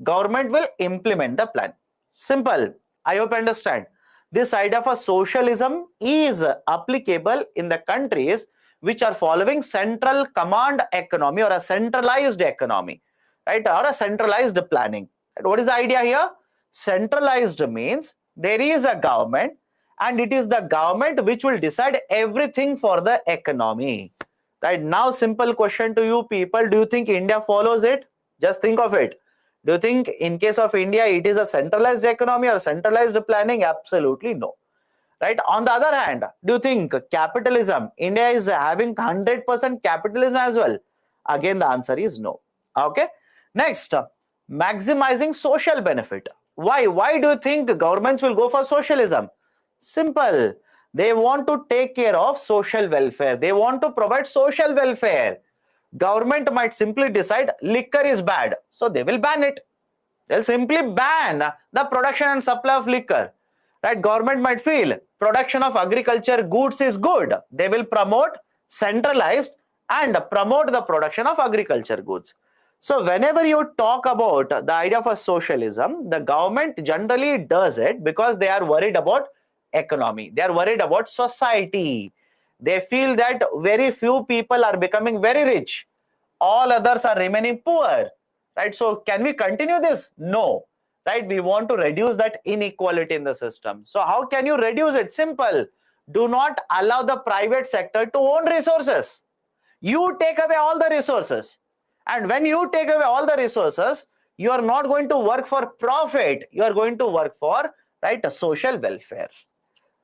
government will implement the plan. Simple. I hope you understand. This idea of a socialism is applicable in the countries which are following central command economy or a centralized economy, right, or a centralized planning. What is the idea here? Centralized means there is a government and it is the government which will decide everything for the economy. Right now, simple question to you people, do you think India follows it? Just think of it. Do you think in case of India it is a centralized economy or centralized planning? Absolutely no. Right. On the other hand, do you think capitalism, India is having 100% capitalism as well? Again, the answer is no. Okay. Next, maximizing social benefit. Why do you think governments will go for socialism? Simple. They want to take care of social welfare. They want to provide social welfare. Government might simply decide liquor is bad, so they will ban it. They'll simply ban the production and supply of liquor. Right? Government might feel production of agriculture goods is good. They will promote centralized and promote the production of agriculture goods. So whenever you talk about the idea of a socialism, the government generally does it because they are worried about economy. They are worried about society. They feel that very few people are becoming very rich. All others are remaining poor. Right? So can we continue this? No. Right? We want to reduce that inequality in the system. So how can you reduce it? Simple. Do not allow the private sector to own resources. You take away all the resources. And when you take away all the resources, you are not going to work for profit. You are going to work for, right, social welfare.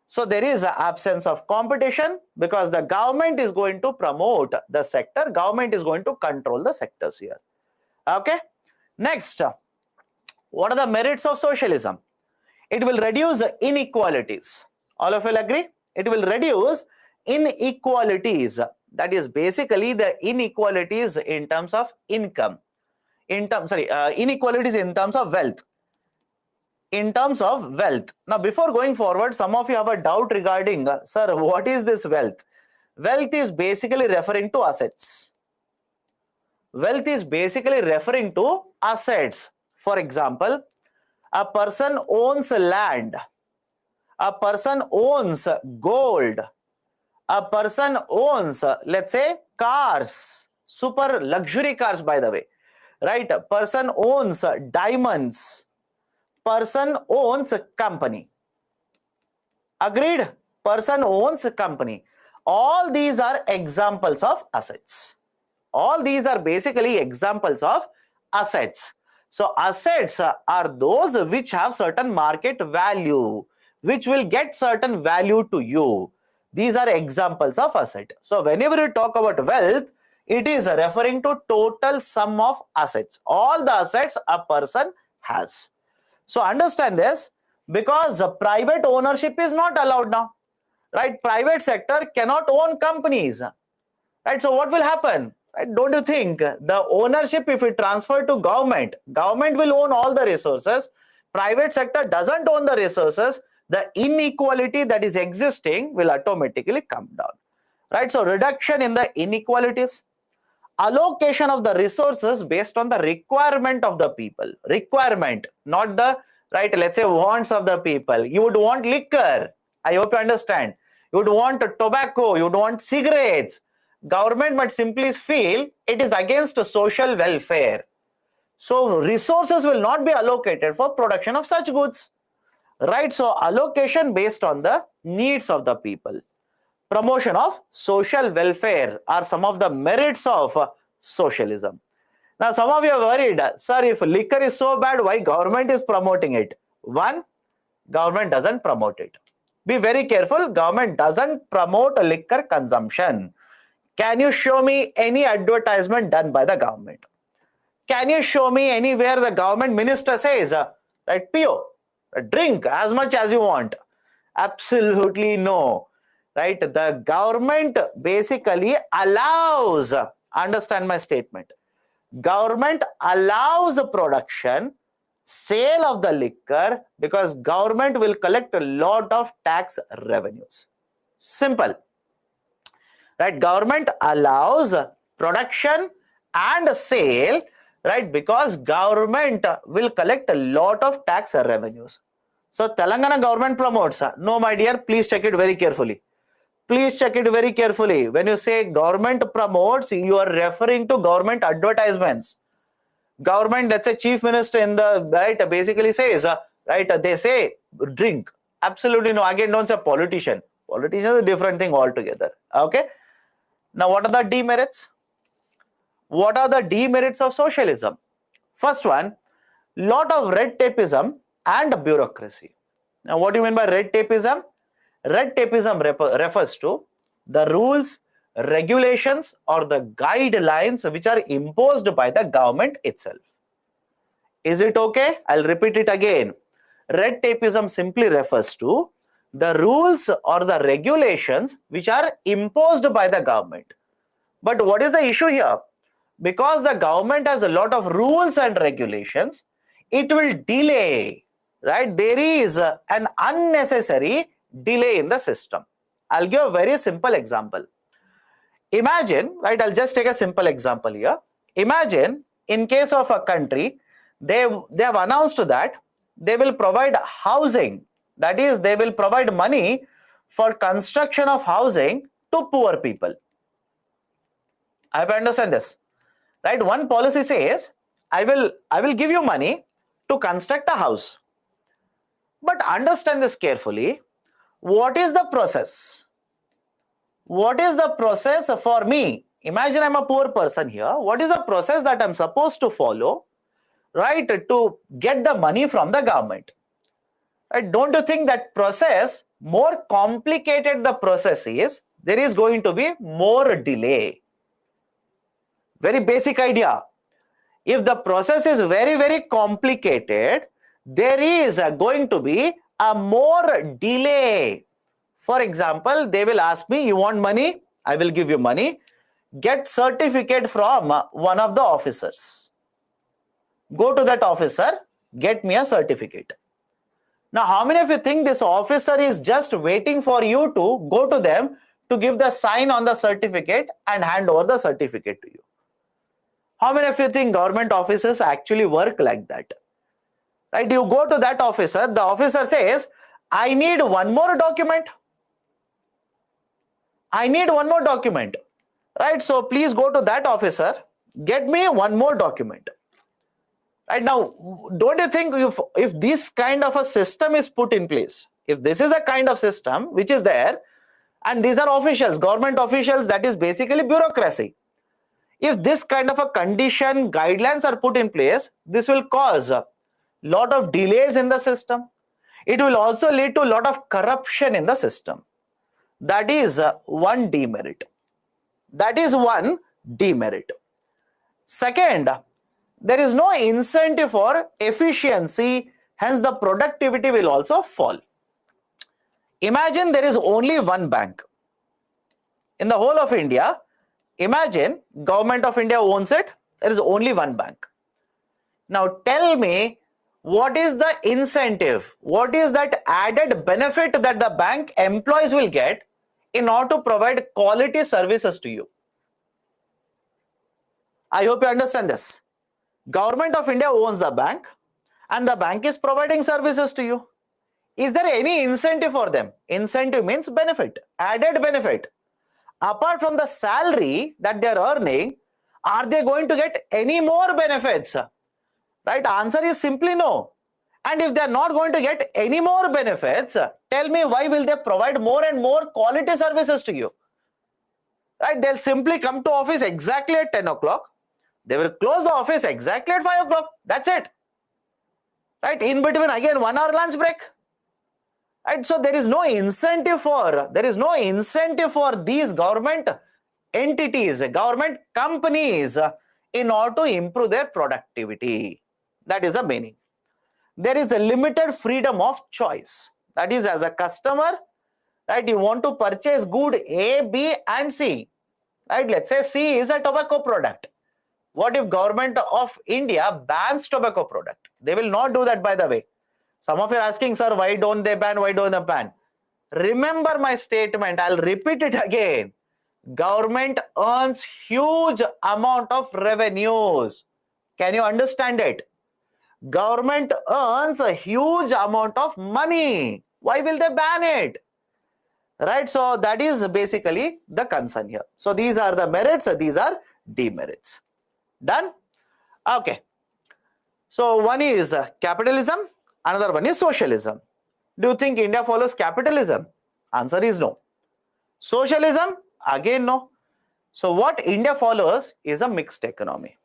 So there is an absence of competition because the government is going to promote the sector. Government is going to control the sectors here. Okay. Next, what are the merits of socialism? It will reduce inequalities. All of you will agree? It will reduce inequalities. That is basically the inequalities in terms of income. Inequalities in terms of wealth. In terms of wealth. Now, before going forward, some of you have a doubt regarding, sir, what is this wealth? Wealth is basically referring to assets. Wealth is basically referring to assets. For example, a person owns land. A person owns gold. A person owns, let's say, cars, super luxury cars, by the way, right? A person owns diamonds. Person owns a company. Agreed? Person owns a company. All these are examples of assets. All these are basically examples of assets. So assets are those which have certain market value, which will get certain value to you. These are examples of asset. So whenever you talk about wealth, it is referring to total sum of assets. All the assets a person has. So understand this, because private ownership is not allowed now. Right? Private sector cannot own companies. Right? So what will happen? Right? Don't you think the ownership, if it transferred to government, government will own all the resources. Private sector doesn't own the resources. the inequality that is existing will automatically come down, right? So reduction in the inequalities, allocation of the resources based on the requirement of the people, requirement, not the, right, let's say wants of the people. You would want liquor, I hope you understand. You would want tobacco, you would want cigarettes. Government might simply feel it is against social welfare, so resources will not be allocated for production of such goods, right? So allocation based on the needs of the people. Promotion of social welfare are some of the merits of socialism. Now some of you are worried, sir, if liquor is so bad, why government is promoting it? One, government doesn't promote it. Be very careful, government doesn't promote liquor consumption. Can you show me any advertisement done by the government? Can you show me anywhere the government minister says, right, Pio, drink as much as you want? Absolutely no, right? The government basically allows, understand my statement, government allows production, sale of the liquor, because government will collect a lot of tax revenues. Simple, right? Government allows production and sale, right, because government will collect a lot of tax revenues. So Telangana government promotes, no my dear, please check it very carefully. Please check it very carefully. When you say government promotes, you are referring to government advertisements. Government, let's say chief minister in the, right, basically says, right, they say drink. Absolutely no. Again, don't say politician. Politician is a different thing altogether. Okay. Now what are the demerits? What are the demerits of socialism? First one, lot of red tapeism and bureaucracy. Now what do you mean by red tapeism? Red tapeism refers to the rules, regulations or the guidelines which are imposed by the government itself. Is it okay? I'll repeat it again. Red tapeism simply refers to the rules or the regulations which are imposed by the government. But what is the issue here? Because the government has a lot of rules and regulations, it will delay, right? There is an unnecessary delay in the system. I'll give a very simple example. Imagine, right, I'll just take a simple example here. Imagine in case of a country, they have announced that they will provide housing, that is they will provide money for construction of housing to poor people. I hope you understand this, right? One policy says, I will give you money to construct a house. But understand this carefully. What is the process? What is the process for me? Imagine I'm a poor person here. What is the process that I'm supposed to follow, right, to get the money from the government? Right? Don't you think that process, more complicated the process is, there is going to be more delay? Very basic idea. If the process is very, very complicated, there is going to be a more delay. For example, they will ask me, you want money? I will give you money. Get certificate from one of the officers. Go to that officer, get me a certificate. Now, how many of you think this officer is just waiting for you to go to them to give the sign on the certificate and hand over the certificate to you? How many of you think government offices actually work like that? Right? You go to that officer, the officer says, I need one more document. I need one more document. Right? So please go to that officer, get me one more document. Right? Now, don't you think if this kind of a system is put in place, if this is a kind of system which is there, and these are officials, government officials, that is basically bureaucracy. If this kind of a condition, guidelines are put in place, this will cause a lot of delays in the system. It will also lead to a lot of corruption in the system. That is one demerit. That is one demerit. Second, there is no incentive for efficiency, hence the productivity will also fall. Imagine there is only one bank in the whole of India. Imagine government of India owns it, there is only one bank. Now tell me, What is the incentive? What is that added benefit that the bank employees will get in order to provide quality services to you? I hope you understand this. Government of India owns the bank and the bank is providing services to you. Is there any incentive for them? Incentive means benefit, added benefit. Apart from the salary that they are earning, are they going to get any more benefits? Right? Answer is simply no. And if they are not going to get any more benefits, tell me why will they provide more and more quality services to you? Right? They'll simply come to office exactly at 10 o'clock. They will close the office exactly at 5 o'clock. That's it. Right? In between, again, 1 hour lunch break. Right? So there is no incentive for these government entities, government companies in order to improve their productivity. That is the meaning. There is a limited freedom of choice. That is, as a customer, right, you want to purchase good A, B and C. Right? Let's say C is a tobacco product. What if government of India bans tobacco product? They will not do that, by the way. Some of you are asking, sir, why don't they ban? Why don't they ban? Remember my statement. I'll repeat it again. Government earns huge amount of revenues. Can you understand it? Government earns a huge amount of money. Why will they ban it? Right? So that is basically the concern here. So these are the merits, these are demerits. Done? Okay. So one is capitalism, another one is socialism. Do you think India follows capitalism? Answer is no. Socialism? Again no. So what India follows is a mixed economy.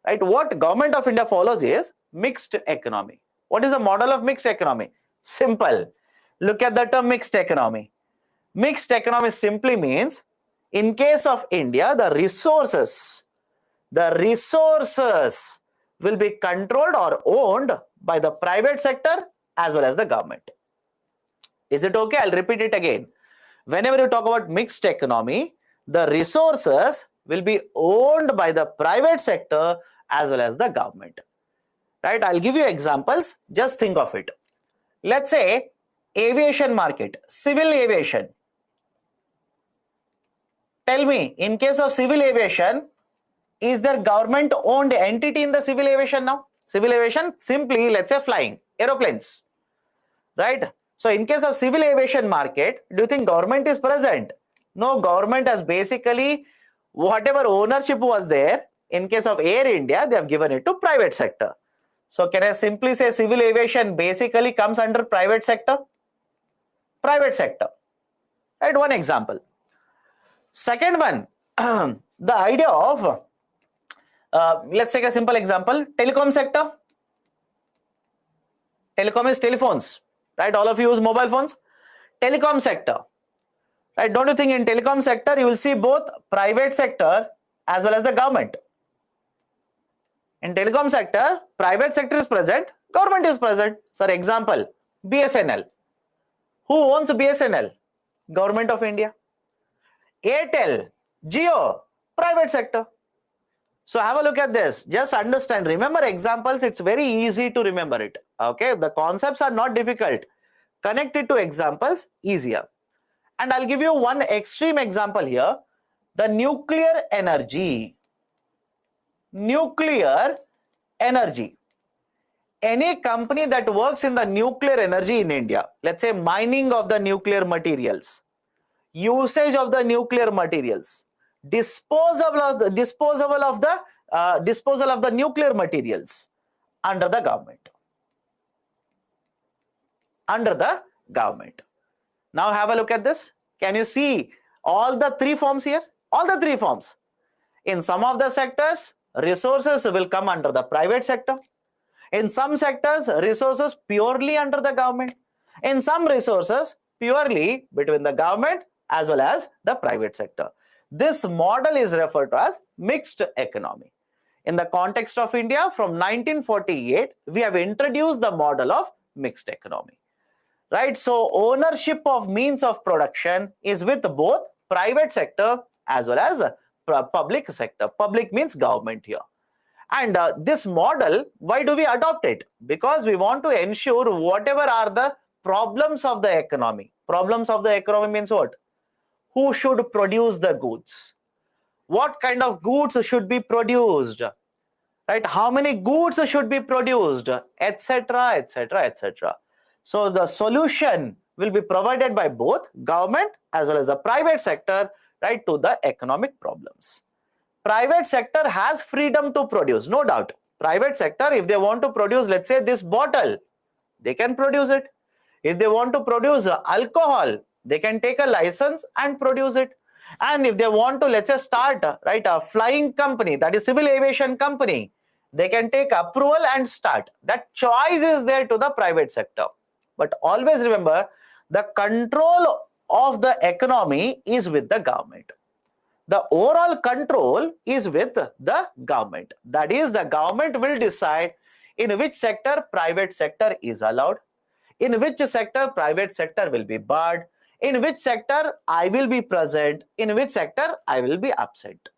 Right? What government of India follows is mixed economy. What is the model of mixed economy? Simple. Look at the term mixed economy. Mixed economy simply means, in case of India, the resources will be controlled or owned by the private sector as well as the government. Is it okay? I'll repeat it again. Whenever you talk about mixed economy, the resources will be owned by the private sector as well as the government. Right? I'll give you examples. Just think of it. Let's say aviation market, civil aviation. Tell me, in case of civil aviation, is there government owned entity in the civil aviation now? Civil aviation, simply, let's say flying, aeroplanes. Right? So in case of civil aviation market, do you think government is present? No, government has basically, whatever ownership was there, in case of Air India, they have given it to private sector. So can I simply say civil aviation basically comes under private sector? Private sector. Right? One example. Second one, the idea of, let's take a simple example, telecom sector. Telecom is telephones, right? All of you use mobile phones. Telecom sector, right? Don't you think in telecom sector, you will see both private sector as well as the government? In telecom sector, private sector is present, government is present. For example, BSNL. Who owns BSNL? Government of India. Airtel, Jio, private sector. So have a look at this. Just understand. Remember examples. It's very easy to remember it. Okay. The concepts are not difficult. Connect it to examples, easier. And I'll give you one extreme example here. The nuclear energy. Nuclear energy. Any company that works in the nuclear energy in India, let's say mining of the nuclear materials, usage of the nuclear materials, disposal of the nuclear materials under the government. Under the government. Now have a look at this. Can you see all the three forms here? All the three forms. In some of the sectors, resources will come under the private sector. In some sectors, resources purely under the government. In some resources, purely between the government as well as the private sector. This model is referred to as mixed economy. In the context of India, from 1948, we have introduced the model of mixed economy. Right? So ownership of means of production is with both private sector as well as public sector. Public means government here. And this model, why do we adopt it? Because we want to ensure whatever are the problems of the economy. Problems of the economy means what? Who should produce the goods? What kind of goods should be produced? Right? How many goods should be produced? Etc. etc. etc. So the solution will be provided by both government as well as the private sector, right, to the economic problems. Private sector has freedom to produce, no doubt. Private sector, if they want to produce, let's say, this bottle, they can produce it. If they want to produce alcohol, they can take a license and produce it. And if they want to, let's say, start right a flying company, that is civil aviation company, they can take approval and start. That choice is there to the private sector. But always remember, the control of the economy is with the government. The overall control is with the government. That is, the government will decide in which sector private sector is allowed, in which sector private sector will be barred, in which sector I will be present, in which sector I will be absent.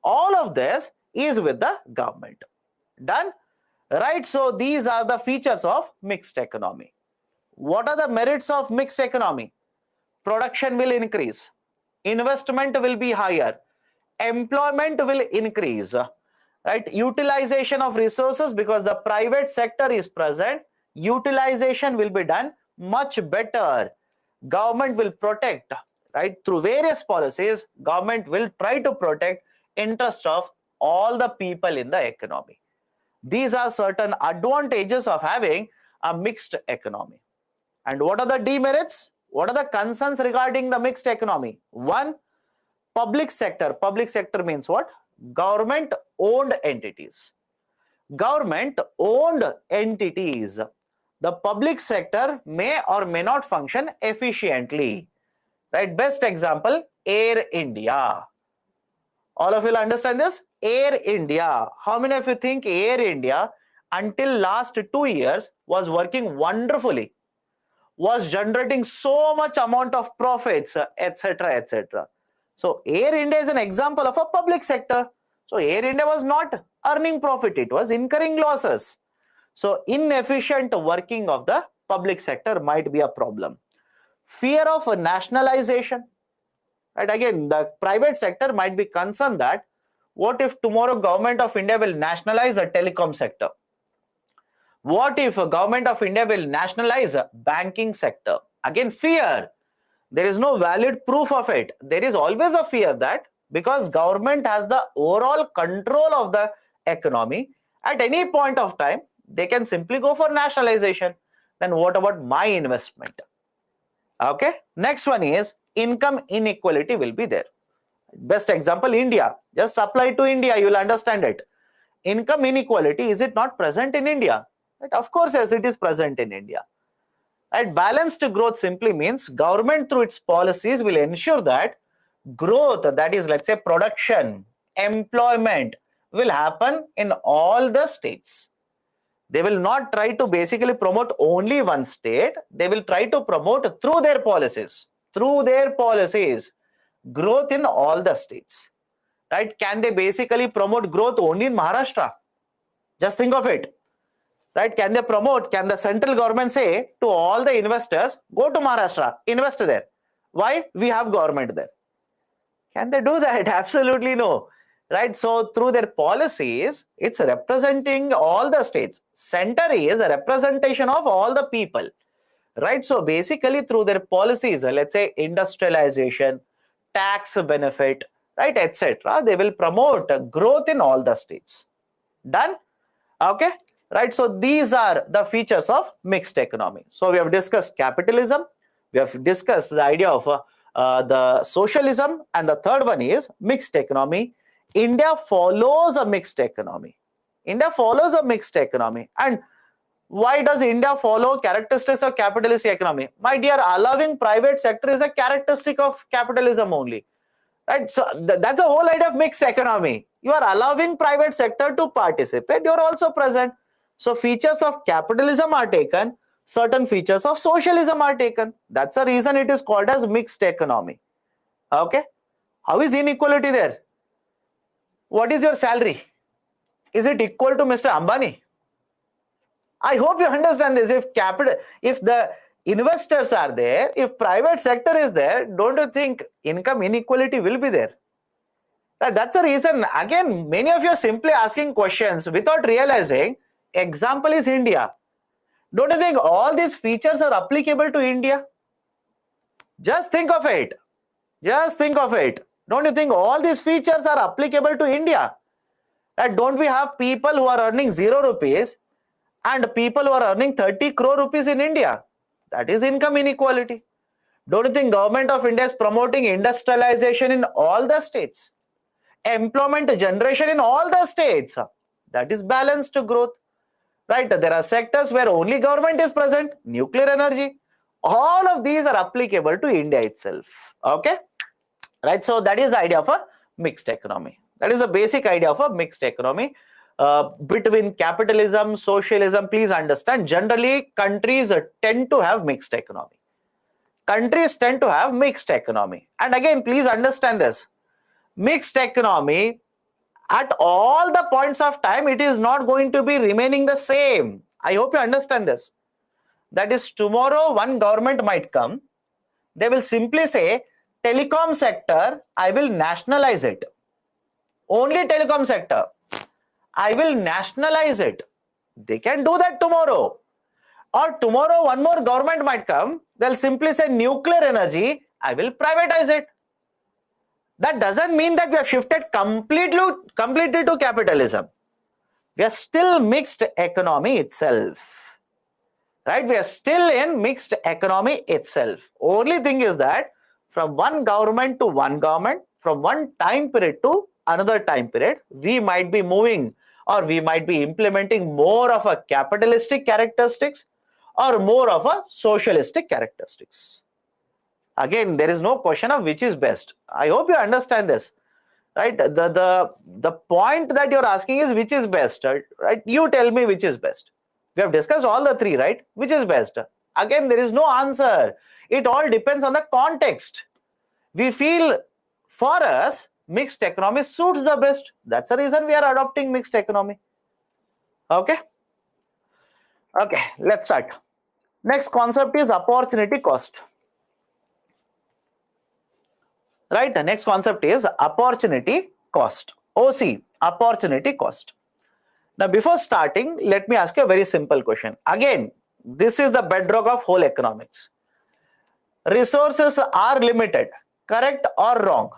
All of this is with the government. Done? Right? So these are the features of mixed economy. What are the merits of mixed economy? Production will increase, investment will be higher, employment will increase, right? Utilization of resources, because the private sector is present, utilization will be done much better. Government will protect, right? Through various policies, government will try to protect interest of all the people in the economy. These are certain advantages of having a mixed economy. And what are the demerits? What are the concerns regarding the mixed economy? One, public sector. Public sector means what? Government owned entities. Government owned entities. The public sector may or may not function efficiently. Right? Best example, Air India. All of you will understand this? Air India. How many of you think Air India until last 2 years was working wonderfully, was generating so much amount of profits, etc. etc. So Air India is an example of a public sector. So Air India was not earning profit, it was incurring losses. So inefficient working of the public sector might be a problem. Fear of nationalization. Right? Again, the private sector might be concerned that what if tomorrow government of India will nationalize the telecom sector? What if government of India will nationalize a banking sector? Again, fear. There is no valid proof of it. There is always a fear that because government has the overall control of the economy, at any point of time, they can simply go for nationalization. Then what about my investment? Okay. Next one is income inequality will be there. Best example, India. Just apply to India, you will understand it. Income inequality, is it not present in India? Right? Of course, yes, it is present in India. Right? Balanced growth simply means government through its policies will ensure that growth, that is, let's say, production, employment will happen in all the states. They will not try to basically promote only one state. They will try to promote through their policies, growth in all the states. Right? Can they basically promote growth only in Maharashtra? Just think of it. Right? Can the central government say to all the investors, go to Maharashtra, invest there? Why? We have government there. Can they do that? Absolutely no. Right? So through their policies, it's representing all the states. Center is a representation of all the people. Right? So basically through their policies, let's say industrialization, tax benefit, right, etc., they will promote growth in all the states. Done? Okay. Right. So these are the features of mixed economy. So we have discussed capitalism. We have discussed the idea of the socialism. And the third one is mixed economy. India follows a mixed economy. India follows a mixed economy. And why does India follow characteristics of capitalist economy? My dear, allowing private sector is a characteristic of capitalism only. Right? So that's the whole idea of mixed economy. You are allowing private sector to participate. You are also present. So features of capitalism are taken, certain features of socialism are taken. That's the reason it is called as mixed economy. Okay. How is inequality there? What is your salary? is it equal to Mr. Ambani? I hope you understand this. If the investors are there, if private sector is there, don't you think income inequality will be there? That's the reason. Again, many of you are simply asking questions without realizing. Example is India. Don't you think all these features are applicable to India? Just think of it. Just think of it. Don't you think all these features are applicable to India? Don't we have people who are earning 0 rupees and people who are earning 30 crore rupees in India? That is income inequality. Don't you think government of India is promoting industrialization in all the states? Employment generation in all the states. That is balanced growth. Right? There are sectors where only government is present. Nuclear energy. All of these are applicable to India itself. Okay? Right? So that is the idea of a mixed economy. That is the basic idea of a mixed economy. Between capitalism, socialism, please understand, generally countries tend to have mixed economy. Countries tend to have mixed economy. And again, please understand this. Mixed economy, at all the points of time, it is not going to be remaining the same. I hope you understand this. That is, tomorrow one government might come. They will simply say, telecom sector, I will nationalize it. Only telecom sector. I will nationalize it. They can do that tomorrow. Or tomorrow one more government might come. They'll simply say nuclear energy, I will privatize it. That doesn't mean that we have shifted completely to capitalism. We are still mixed economy itself. Right? We are still in mixed economy itself. Only thing is that from one government to one government, from one time period to another time period, we might be moving or we might be implementing more of a capitalistic characteristics or more of a socialistic characteristics. Again, there is no question of which is best. I hope you understand this. Right? The point that you're asking is which is best. Right? You tell me which is best. We have discussed all the three, right? Which is best? Again, there is no answer. It all depends on the context. We feel for us, mixed economy suits the best. That's the reason we are adopting mixed economy. Okay? Okay, let's start. Next concept is opportunity cost. Right? The next concept is opportunity cost. OC, opportunity cost. Now, before starting, let me ask you a very simple question. Again, this is the bedrock of whole economics. Resources are limited. Correct or wrong?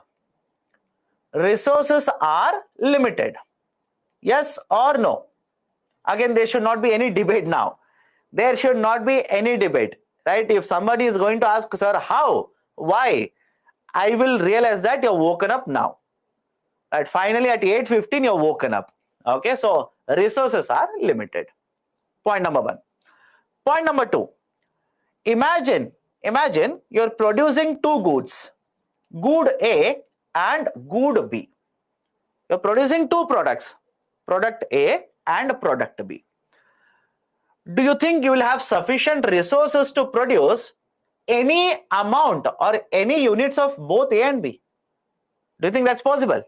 Resources are limited. Yes or no? Again, there should not be any debate now. There should not be any debate. Right? If somebody is going to ask, sir, how? Why? I will realize that you're woken up now. Right? Finally, at 8:15, you're woken up. Okay, so resources are limited. Point number one. Point number two. Imagine you're producing two goods, good A and good B. You're producing two products, product A and product B. Do you think you will have sufficient resources to produce any amount or any units of both A and B? Do you think that's possible?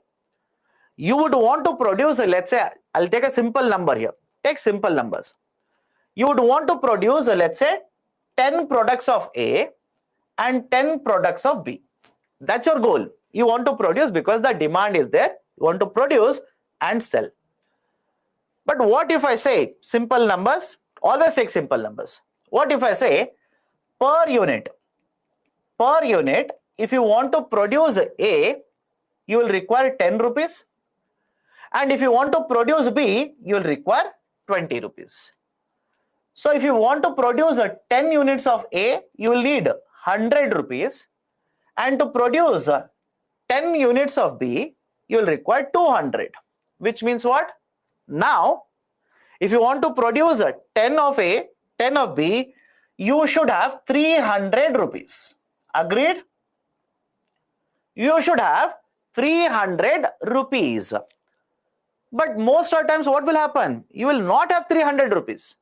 You would want to produce, let's say, I'll take a simple number here. Take simple numbers. You would want to produce, let's say, 10 products of A and 10 products of B. That's your goal. You want to produce because the demand is there. You want to produce and sell. But what if I say simple numbers? Always take simple numbers. What if I say per unit, if you want to produce A, you will require 10 rupees. And if you want to produce B, you will require 20 rupees. So if you want to produce 10 units of A, you will need 100 rupees. And to produce 10 units of B, you will require 200. Which means what? Now, if you want to produce 10 of A, 10 of B, you should have 300 rupees. Agreed? You should have 300 rupees. But most of the times what will happen? You will not have 300 rupees.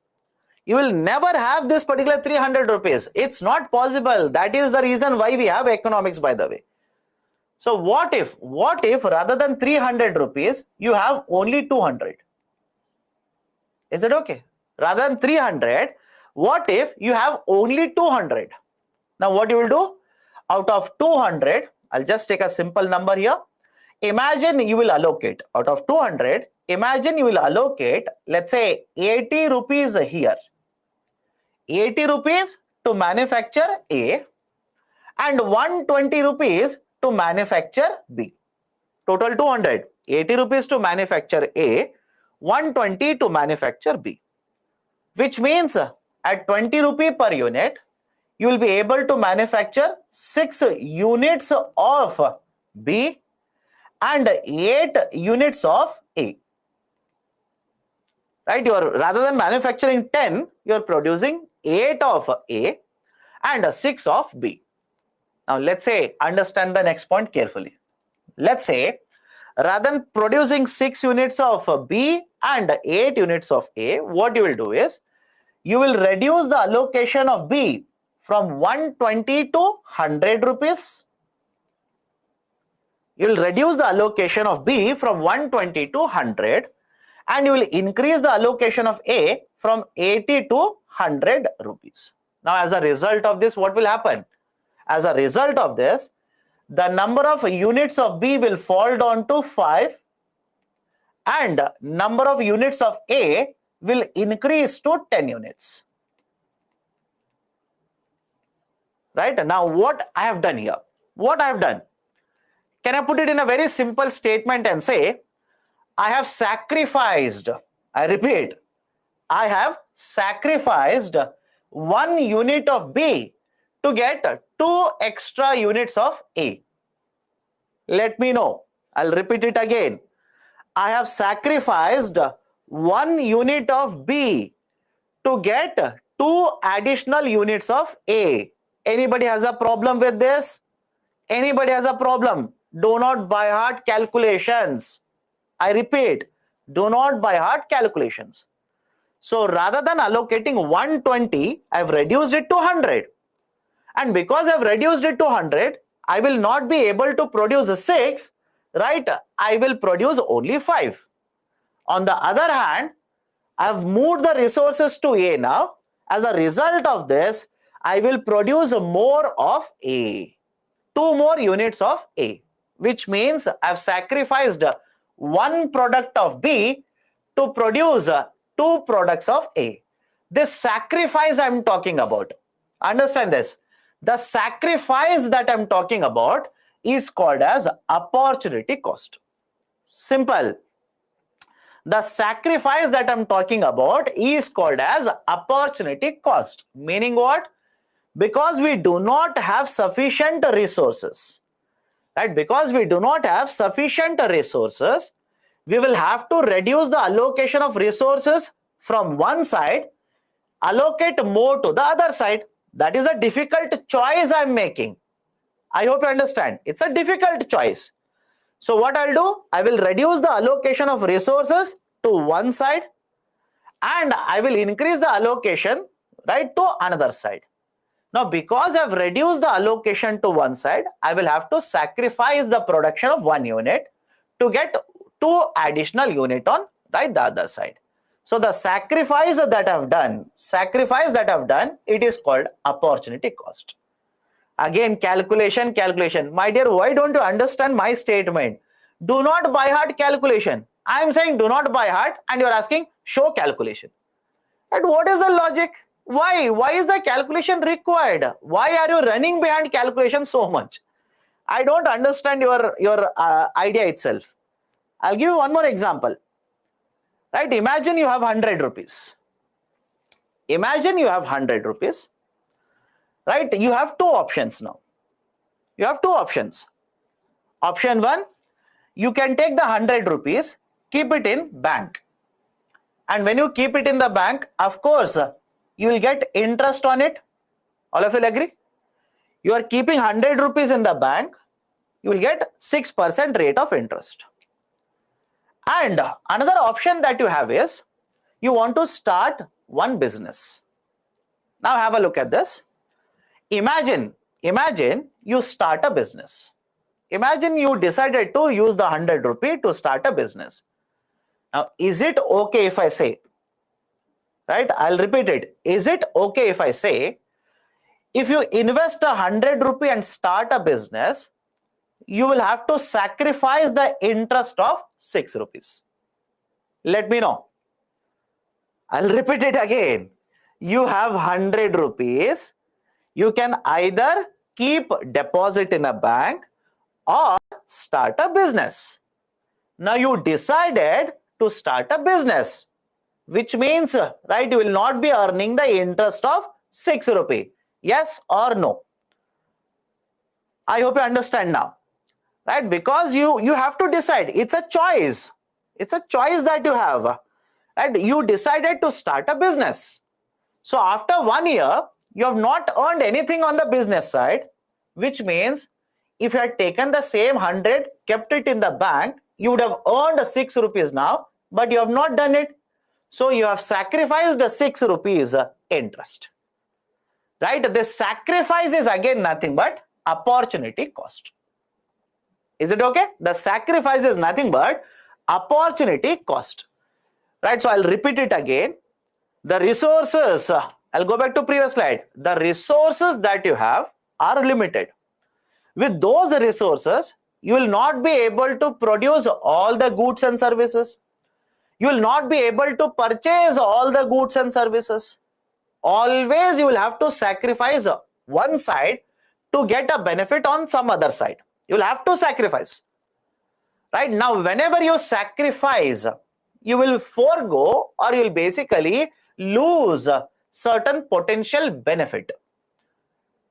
You will never have this particular 300 rupees. It's not possible. That is the reason why we have economics, by the way. So what if rather than 300 rupees, you have only 200? Is it okay? Rather than 300, what if you have only 200? Now what you will do? Out of 200, I'll just take a simple number here. Imagine you will allocate out of 200, imagine you will allocate, let's say 80 rupees here. 80 rupees to manufacture A and 120 rupees to manufacture B. Total 200. 80 rupees to manufacture A, 120 to manufacture B. Which means at 20 rupee per unit, you will be able to manufacture 6 units of B and 8 units of A. Right? Rather than manufacturing 10, you are producing 8 of A and 6 of B. Now let's say, understand the next point carefully. Let's say, rather than producing 6 units of B and 8 units of A, what you will do is, you will reduce the allocation of B from 120 to 100 rupees. You will reduce the allocation of B from 120 to 100 and you will increase the allocation of A from 80 to 100 rupees. Now as a result of this, what will happen? As a result of this, the number of units of B will fall down to 5 and number of units of A will increase to 10 units. Right? Now what I have done here? What I have done? Can I put it in a very simple statement and say, I have sacrificed, I repeat, I have sacrificed 1 unit of B to get 2 extra units of A. Let me know. I'll repeat it again. I have sacrificed 1 unit of B to get 2 additional units of A. Anybody has a problem with this? Anybody has a problem? Do not by heart calculations. I repeat, do not by heart calculations. So rather than allocating 120, I've reduced it to 100. And because I've reduced it to 100, I will not be able to produce 6, right? I will produce only 5. On the other hand, I've moved the resources to A now. As a result of this, I will produce more of A. 2 more units of A, which means I've sacrificed 1 product of B to produce 2 products of A. This sacrifice I'm talking about, understand this, the sacrifice that I'm talking about is called as opportunity cost. Simple. The sacrifice that I'm talking about is called as opportunity cost. Meaning what? Because we do not have sufficient resources, right? Because we do not have sufficient resources, we will have to reduce the allocation of resources from one side, allocate more to the other side. That is a difficult choice I'm making. I hope you understand. It's a difficult choice. So what I'll do, I will reduce the allocation of resources to one side and I will increase the allocation, right, to another side. Now, because I've reduced the allocation to one side, I will have to sacrifice the production of 1 unit to get 2 additional units on, right, the other side. So the sacrifice that I've done, it is called opportunity cost. Again, calculation. My dear, why don't you understand my statement? Do not by heart calculation. I am saying do not by heart and you are asking show calculation. And what is the logic? Why? Why is the calculation required? Why are you running behind calculation so much? I don't understand your idea itself. I'll give you one more example. Right? Imagine you have 100 rupees. Imagine you have 100 rupees. Right? You have 2 options now. You have 2 options. Option 1, you can take the 100 rupees, keep it in bank. And when you keep it in the bank, of course, you will get interest on it. All of you will agree? You are keeping 100 rupees in the bank, you will get 6% rate of interest. And another option that you have is, you want to start one business. Now have a look at this. Imagine you start a business. Imagine you decided to use the 100 rupee to start a business. Now, is it okay if I say, right? I'll repeat it. Is it okay if I say, if you invest 100 rupee and start a business, you will have to sacrifice the interest of 6 rupees? Let me know. I'll repeat it again. You have 100 rupees. You can either keep deposit in a bank or start a business. Now you decided to start a business, which means, right, you will not be earning the interest of 6 rupee. Yes or no? I hope you understand now, right? Because you have to decide. It's a choice. It's a choice that you have, right? You decided to start a business. So after 1 year, you have not earned anything on the business side, which means if you had taken the same 100, kept it in the bank, you would have earned 6 rupees now, but you have not done it. So you have sacrificed the 6 rupees interest, right? This sacrifice is again nothing but opportunity cost. Is it okay? The sacrifice is nothing but opportunity cost, right? So I'll repeat it again. The resources, I'll go back to previous slide. The resources that you have are limited. With those resources, you will not be able to produce all the goods and services. You will not be able to purchase all the goods and services. Always you will have to sacrifice one side to get a benefit on some other side. You will have to sacrifice. Right? Now, whenever you sacrifice, you will forego or you will basically lose certain potential benefit.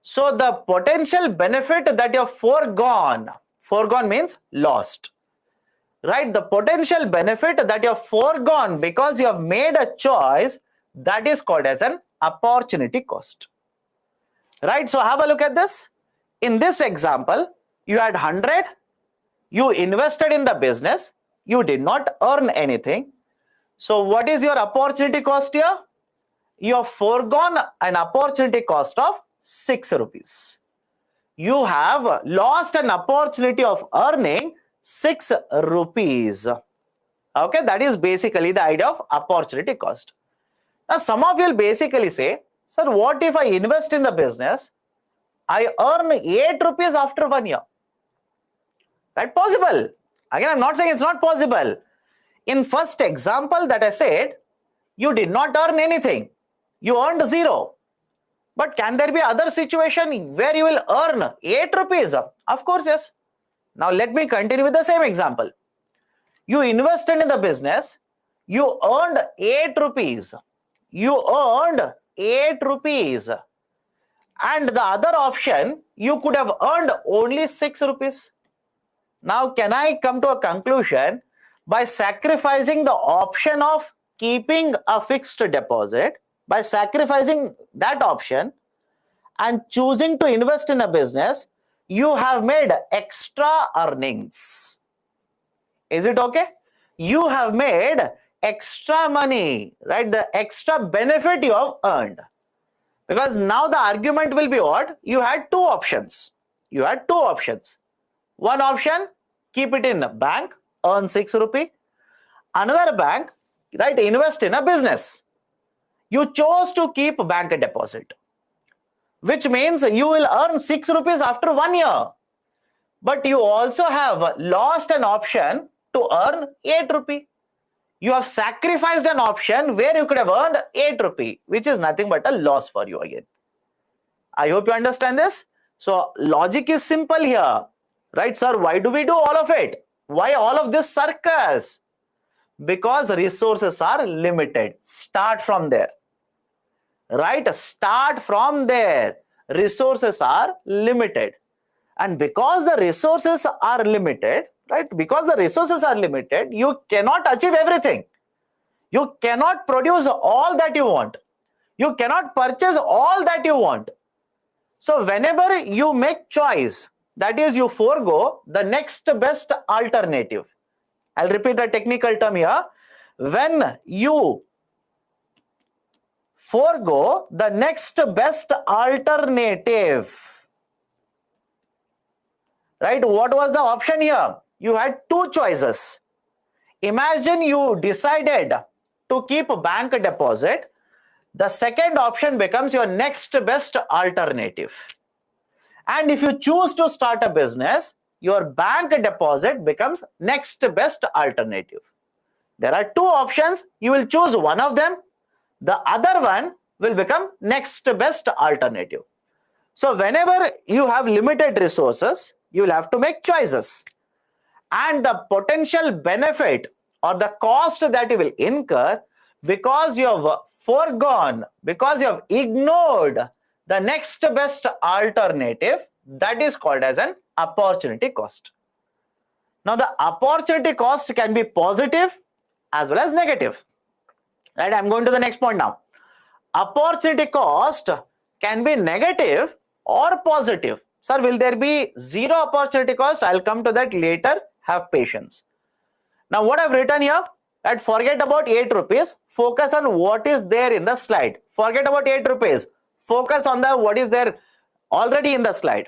So the potential benefit that you have foregone means lost, right? The potential benefit that you have foregone because you have made a choice, that is called as an opportunity cost, right? So have a look at this. In this example, you had 100, you invested in the business, you did not earn anything. So what is your opportunity cost here? You have foregone an opportunity cost of 6 rupees. You have lost an opportunity of earning 6 rupees. Okay, that is basically the idea of opportunity cost. Now, some of you will basically say, sir, what if I invest in the business? I earn 8 rupees after 1 year. Right? Possible. Again, I'm not saying it's not possible. In first example that I said, you did not earn anything. You earned 0. But can there be other situation where you will earn 8 rupees? Of course, yes. Now let me continue with the same example. You invested in the business, you earned 8 rupees. You earned 8 rupees. And the other option, you could have earned only 6 rupees. Now, can I come to a conclusion? By sacrificing the option of keeping a fixed deposit, by sacrificing that option and choosing to invest in a business, you have made extra earnings. Is it okay? You have made extra money, right? The extra benefit you have earned. Because now the argument will be what? You had two options. You had two options. One option, keep it in a bank, earn 6 rupee. Another bank, right, invest in a business. You chose to keep bank deposit, which means you will earn 6 rupees after 1 year. But you also have lost an option to earn 8 rupee. You have sacrificed an option where you could have earned 8 rupee, which is nothing but a loss for you again. I hope you understand this. So logic is simple here, right, sir? Why do we do all of it? Why all of this circus? Because resources are limited. Start from there, right? Start from there. Resources are limited. And because the resources are limited, right? Because the resources are limited, you cannot achieve everything. You cannot produce all that you want. You cannot purchase all that you want. So whenever you make choice, that is, you forego the next best alternative. I'll repeat the technical term here. When you forego the next best alternative, right? What was the option here? You had two choices. Imagine you decided to keep bank deposit, the second option becomes your next best alternative. And if you choose to start a business, your bank deposit becomes next best alternative. There are two options. You will choose one of them. The other one will become next best alternative. So whenever you have limited resources, you will have to make choices. And the potential benefit or the cost that you will incur because you have foregone, because you have ignored the next best alternative, that is called as an opportunity cost. Now the opportunity cost can be positive as well as negative. Right? I'm going to the next point now. Opportunity cost can be negative or positive. Sir, will there be zero opportunity cost? I'll come to that later. Have patience. Now what I've written here, that forget about 8 rupees, focus on what is there in the slide. Forget about 8 rupees, focus on the what is there already in the slide.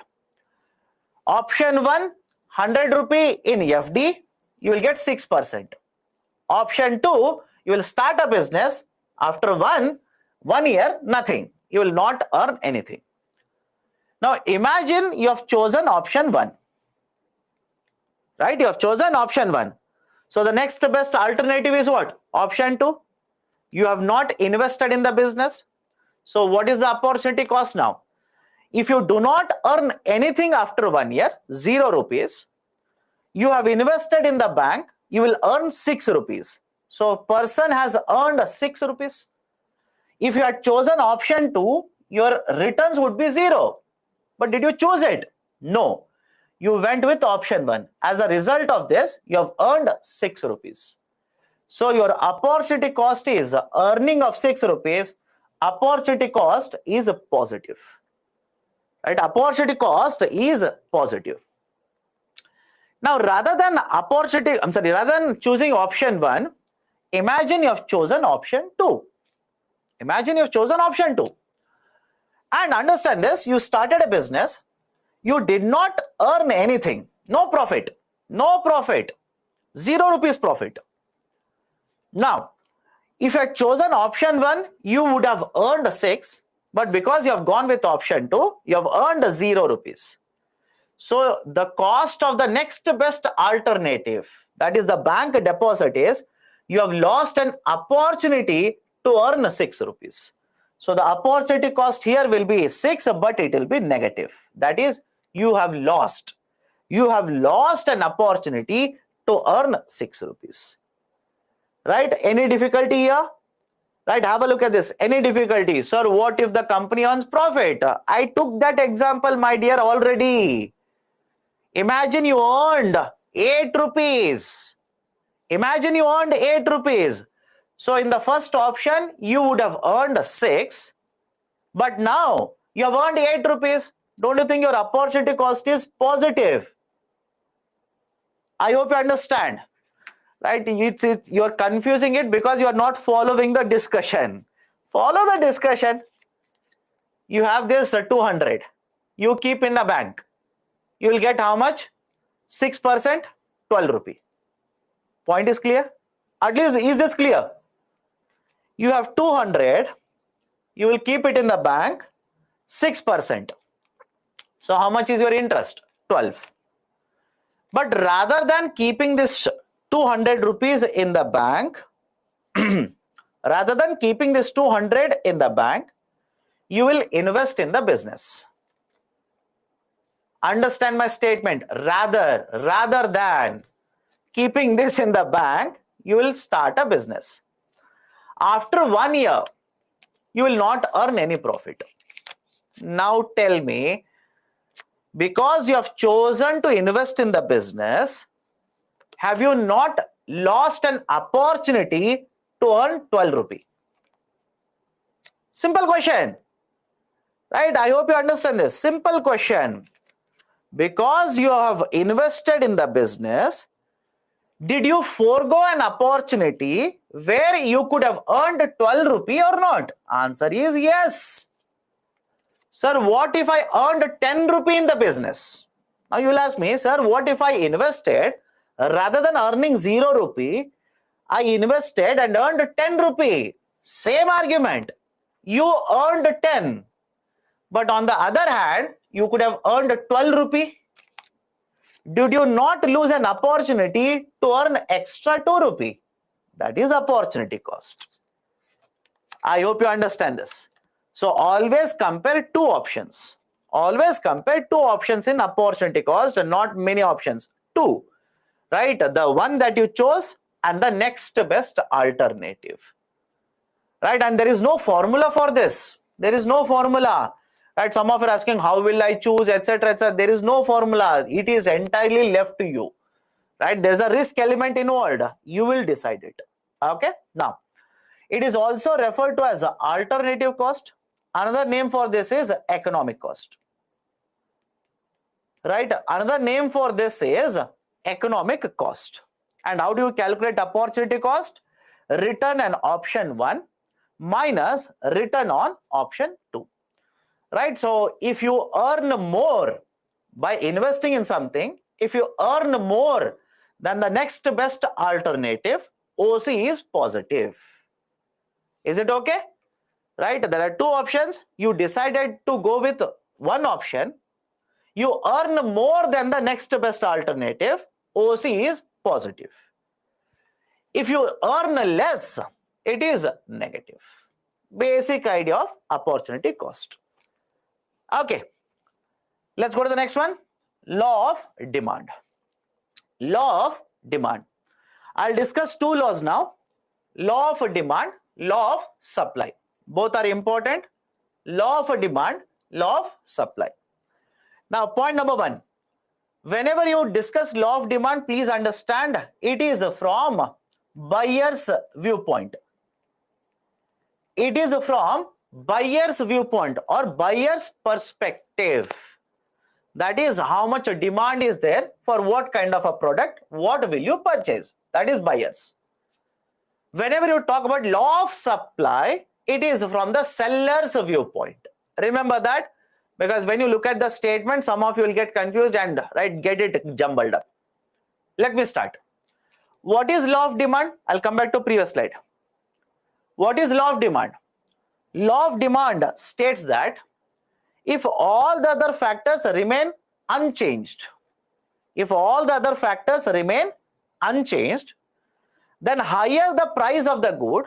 Option 1, 100 rupee in FD, you will get 6%. Option 2, you will start a business, after one year, nothing. You will not earn anything. Now imagine you have chosen option 1. Right? You have chosen option 1. So the next best alternative is what? Option 2. You have not invested in the business. So what is the opportunity cost now? If you do not earn anything after 1 year, 0 rupees, you have invested in the bank, you will earn 6 rupees. So person has earned 6 rupees. If you had chosen option 2, your returns would be 0. But did you choose it? No. You went with option 1. As a result of this, you have earned 6 rupees. So your opportunity cost is earning of 6 rupees. Opportunity cost is positive. Right? Opportunity cost is positive. Now rather than choosing option 1, imagine you have chosen option 2. Imagine you have chosen option 2. And understand this, you started a business. You did not earn anything, no profit, 0 rupees profit. Now, if you had chosen option 1, you would have earned 6, but because you have gone with option 2, you have earned 0 rupees. So the cost of the next best alternative, that is the bank deposit, is you have lost an opportunity to earn 6 rupees. So the opportunity cost here will be 6, but it will be negative. That is, you have lost an opportunity to earn 6 rupees. Right? Any difficulty here? Right? Have a look at this. Any difficulty? Sir, what if the company earns profit? I took that example, my dear, already. Imagine you earned 8 rupees. Imagine you earned 8 rupees. So in the first option, you would have earned 6. But now you have earned 8 rupees. Don't you think your opportunity cost is positive? I hope you understand. Right? You're confusing it because you are not following the discussion. Follow the discussion. You have this 200. You keep in the bank. You will get how much? 6%, 12 rupee. Point is clear? At least, is this clear? You have 200. You will keep it in the bank, 6%. So how much is your interest? 12. But rather than keeping this 200 rupees in the bank, rather than keeping this 200 in the bank, you will invest in the business. Understand my statement. Rather than keeping this in the bank, you will start a business. After 1 year, you will not earn any profit. Now tell me, because you have chosen to invest in the business, have you not lost an opportunity to earn 12 rupee? Simple question. Right? I hope you understand this. Simple question. Because you have invested in the business, did you forego an opportunity where you could have earned 12 rupee or not? Answer is yes. Sir, what if I earned 10 rupee in the business? Now you will ask me, sir, what if I invested rather than earning 0 rupee, I invested and earned 10 rupee? Same argument. you earned 10. But on the other hand, you could have earned 12 rupee. Did you not lose an opportunity to earn extra 2 rupee? That is opportunity cost. I hope you understand this. So always compare two options. Always compare two options in opportunity cost and not many options. Two, right? The one that you chose and the next best alternative. Right? And there is no formula for this. There is no formula. Right? Some of you are asking, how will I choose, etc., etc. There is no formula. It is entirely left to you. Right? There is a risk element involved. You will decide it. Okay? Now, it is also referred to as alternative cost. Another name for this is economic cost. Right? Another name for this is economic cost. And how do you calculate opportunity cost? Return on option 1 minus return on option 2. Right? So if you earn more by investing in something, if you earn more than the next best alternative, OC is positive. Is it okay? Right? There are two options. You decided to go with one option. You earn more than the next best alternative. OC is positive. If you earn less, it is negative. Basic idea of opportunity cost. Okay. Let's go to the next one. Law of demand. Law of demand. I'll discuss two laws now. Law of demand, law of supply. Both are important. Law of demand, law of supply. Now, point number one. Whenever you discuss law of demand, please understand it is from buyer's viewpoint. It is from buyer's viewpoint or buyer's perspective. That is how much demand is there for what kind of a product, what will you purchase. That is buyers. Whenever you talk about law of supply, it is from the seller's viewpoint. Remember that, because when you look at the statement, some of you will get confused and get it jumbled up. Let me start. What is law of demand? I'll come back to previous slide. What is law of demand? Law of demand states that if all the other factors remain unchanged, if all the other factors remain unchanged, then higher the price of the good,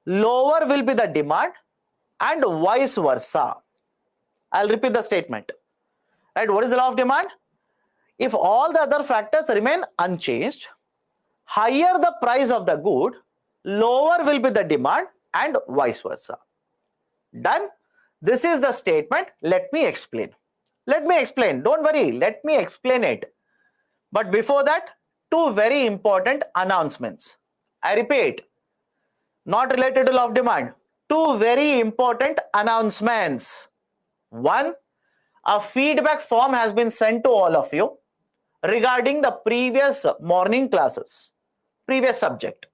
lower will be the demand, and vice versa. I'll repeat the statement. Right? What is the law of demand? If all the other factors remain unchanged, higher the price of the good, lower will be the demand, and vice versa. Done? This is the statement. Let me explain. Let me explain. Don't worry. Let me explain it. But before that, two very important announcements. I repeat, not related to law of demand. Two very important announcements. One, a feedback form has been sent to all of you regarding the previous morning classes, previous subject.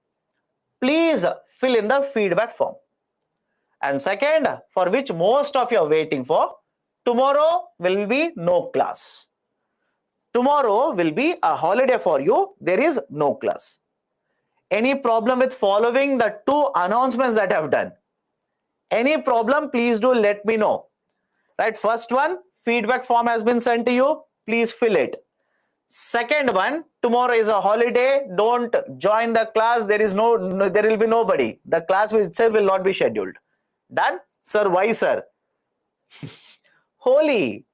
Please fill in the feedback form. And second, for which most of you are waiting for, tomorrow will be no class. Tomorrow will be a holiday for you. There is no class. Any problem with following the two announcements that I have done? Any problem, please do let me know. Right, first one, feedback form has been sent to you. Please fill it. Second one, tomorrow is a holiday. Don't join the class. There will be nobody. The class itself will not be scheduled. Done? Sir, why, sir? Holy.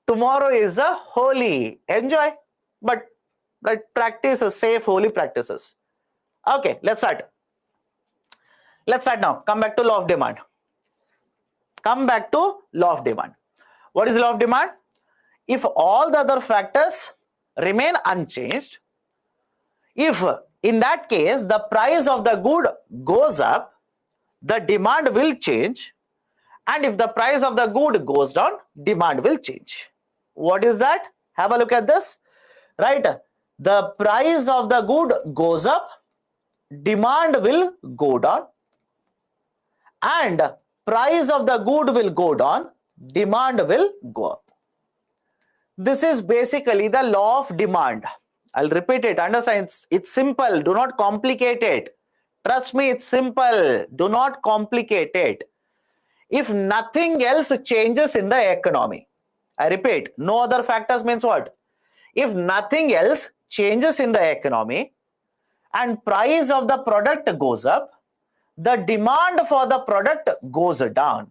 Tomorrow is a holy. Enjoy. But practice safe, holy practices. Okay, let's start. Let's start now. Come back to law of demand. Come back to law of demand. What is law of demand? If all the other factors remain unchanged, if in that case the price of the good goes up, the demand will change, and if the price of the good goes down, demand will change. What is that? Have a look at this. Right? The price of the good goes up, demand will go down, and price of the good will go down, demand will go up. This is basically the law of demand. I'll repeat it. Understand? It's simple. Do not complicate it. Trust me, it's simple. Do not complicate it. if nothing else changes in the economy. I repeat, no other factors means what? If nothing else changes in the economy and price of the product goes up, the demand for the product goes down.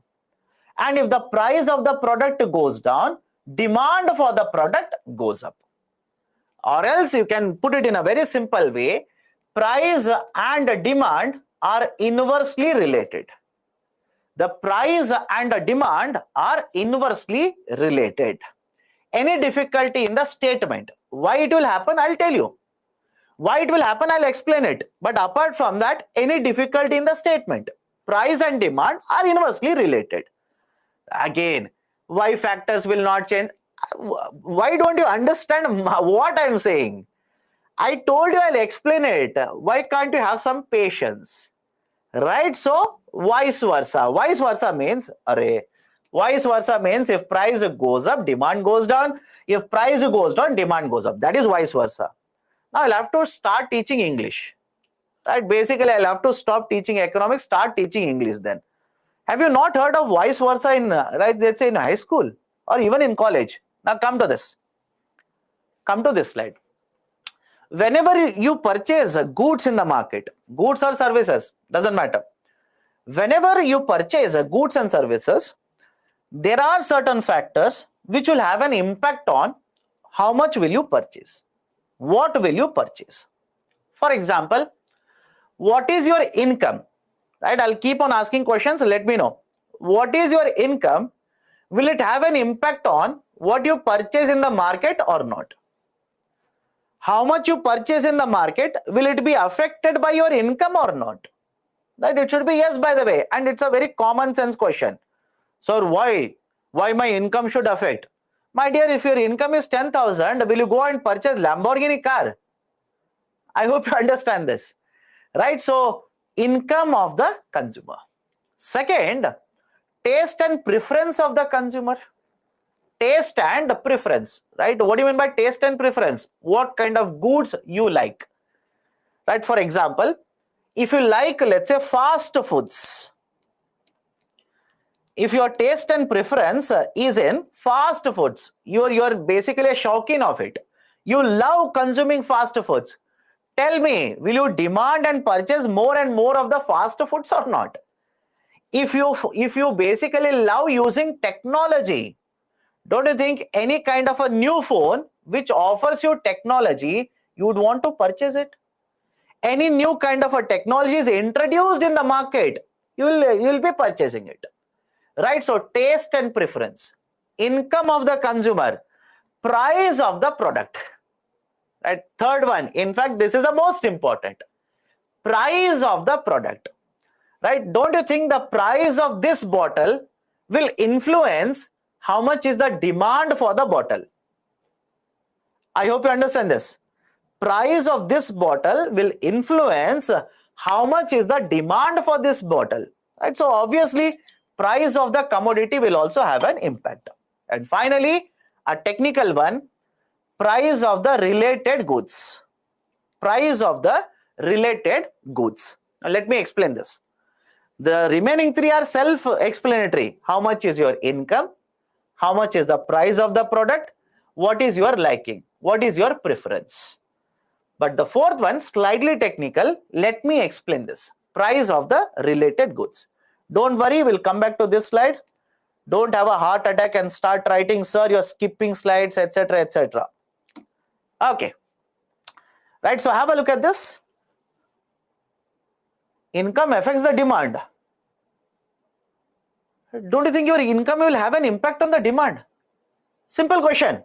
And if the price of the product goes down, demand for the product goes up. Or else you can put it in a very simple way, price and demand are inversely related. The price and demand are inversely related. Any difficulty in the statement? Why it will happen? I'll tell you. Why it will happen? I'll explain it. But apart from that, any difficulty in the statement? Price and demand are inversely related. Again, why factors will not change? Why don't you understand what I'm saying? I told you I'll explain it. Why can't you have some patience? Right? So, vice versa. Vice versa means, vice versa means if price goes up, demand goes down. If price goes down, demand goes up. That is vice versa. Now, I'll have to start teaching English. Right? Basically, I'll have to stop teaching economics, start teaching English then. Have you not heard of vice versa in, right, let's say in high school or even in college? Now, come to this. Come to this slide. Whenever you purchase goods in the market, goods or services, doesn't matter. Whenever you purchase goods and services, there are certain factors which will have an impact on how much will you purchase. What will you purchase? For example, what is your income? Right? I'll keep on asking questions. Let me know. What is your income? Will it have an impact on what you purchase in the market or not? How much you purchase in the market, will it be affected by your income or not? That it should be yes, by the way. And it's a very common sense question. So why? Why my income should affect? My dear, if your income is 10,000, will you go and purchase Lamborghini car? I hope you understand this. Right? So, income of the consumer. Second, taste and preference of the consumer. Taste and preference, right? What do you mean by taste and preference? What kind of goods you like, right? For example, if you like, let's say, fast foods, if your taste and preference is in fast foods, you're basically a shaukin of it. You love consuming fast foods. Tell me, will you demand and purchase more and more of the fast foods or not? If you basically love using technology, don't you think any kind of a new phone which offers you technology, you would want to purchase it? Any new kind of a technology is introduced in the market, you'll be purchasing it. Right? So, taste and preference, income of the consumer, price of the product. Right? Third one, in fact, this is the most important. Price of the product. Right? Don't you think the price of this bottle will influence how much is the demand for the bottle? I hope you understand this. Price of this bottle will influence how much is the demand for this bottle. Right? So obviously, price of the commodity will also have an impact. And finally, a technical one, price of the related goods. Price of the related goods. Now let me explain this. The remaining three are self-explanatory. How much is your income? How much is the price of the product? What is your liking? What is your preference? But the fourth one, slightly technical. Let me explain this. Price of the related goods. Don't worry, we'll come back to this slide. Don't have a heart attack and start writing, sir, you're skipping slides, etc., etc. Okay. Right, so have a look at this. Income affects the demand. Don't you think your income will have an impact on the demand? Simple question.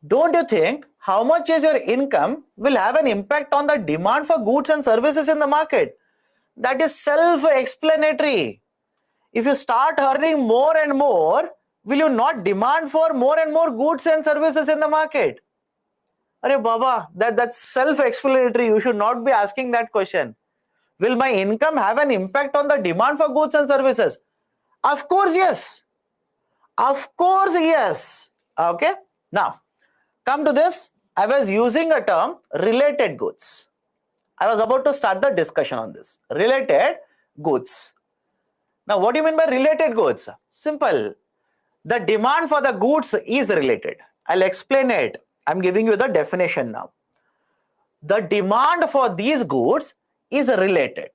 Don't you think how much is your income will have an impact on the demand for goods and services in the market? That is self-explanatory. If you start earning more and more, will you not demand for more and more goods and services in the market? Arey Baba, that's self-explanatory. You should not be asking that question. Will my income have an impact on the demand for goods and services? Of course, yes. Of course, yes. Okay. Now, come to this. I was using a term, related goods. I was about to start the discussion on this. Related goods. Now, what do you mean by related goods? Simple. The demand for the goods is related. I'll explain it. I'm giving you the definition now. The demand for these goods is related,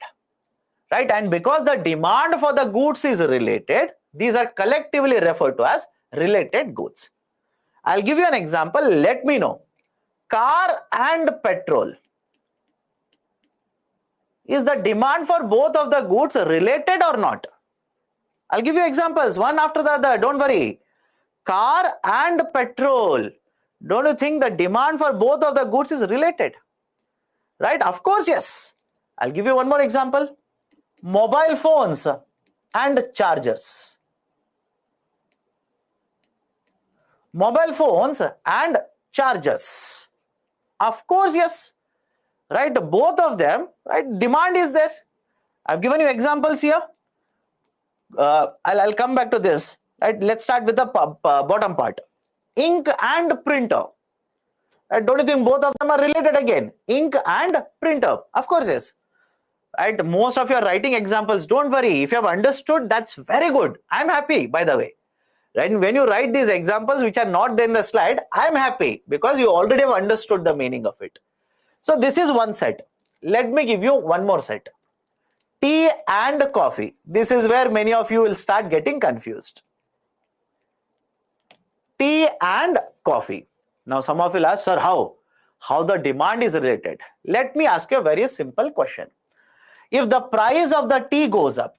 right? And because the demand for the goods is related, these are collectively referred to as related goods. I'll give you an example. Let me know. Car and petrol. Is the demand for both of the goods related or not? I'll give you examples one after the other. Don't worry. Car and petrol. Don't you think the demand for both of the goods is related? Right? Of course, yes. I'll give you one more example. Mobile phones and chargers. Mobile phones and chargers. Of course, yes. Right? Both of them, right? Demand is there. I've given you examples here. I'll come back to this. Right? Let's start with the bottom part. Ink and printer. Right? Don't you think both of them are related again? Ink and printer. Of course, yes. Right? Most of your writing examples, don't worry. If you have understood, that's very good. I'm happy, by the way. Right? And when you write these examples which are not there in the slide, I'm happy because you already have understood the meaning of it. So this is one set. Let me give you one more set. Tea and coffee. This is where many of you will start getting confused. Tea and coffee. Now some of you will ask, sir, how? How the demand is related? Let me ask you a very simple question. If the price of the tea goes up,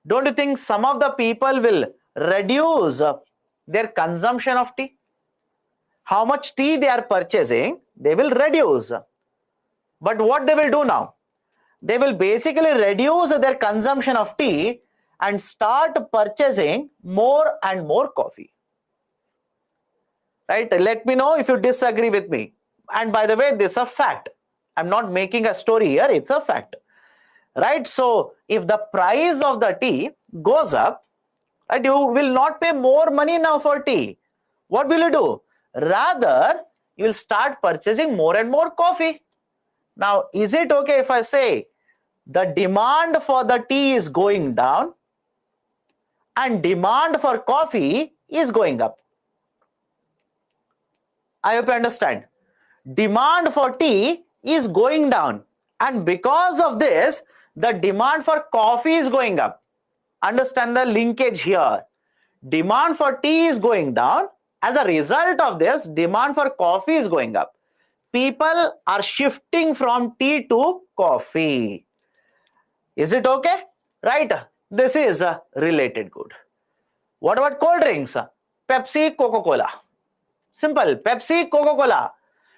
don't you think some of the people will reduce their consumption of tea? How much tea they are purchasing, they will reduce. But what they will do now? They will basically reduce their consumption of tea and start purchasing more and more coffee. Right? Let me know if you disagree with me. And by the way, this is a fact. I'm not making a story here, it's a fact. Right? So, if the price of the tea goes up, right, you will not pay more money now for tea. What will you do? Rather, you will start purchasing more and more coffee. Now, is it okay if I say the demand for the tea is going down and demand for coffee is going up? I hope you understand. Demand for tea is going down, and because of this, the demand for coffee is going up. Understand the linkage here. Demand for tea is going down. As a result of this, demand for coffee is going up. People are shifting from tea to coffee. Is it okay? Right? This is a related good. What about cold drinks? Pepsi, Coca-Cola. Simple. Pepsi, Coca-Cola.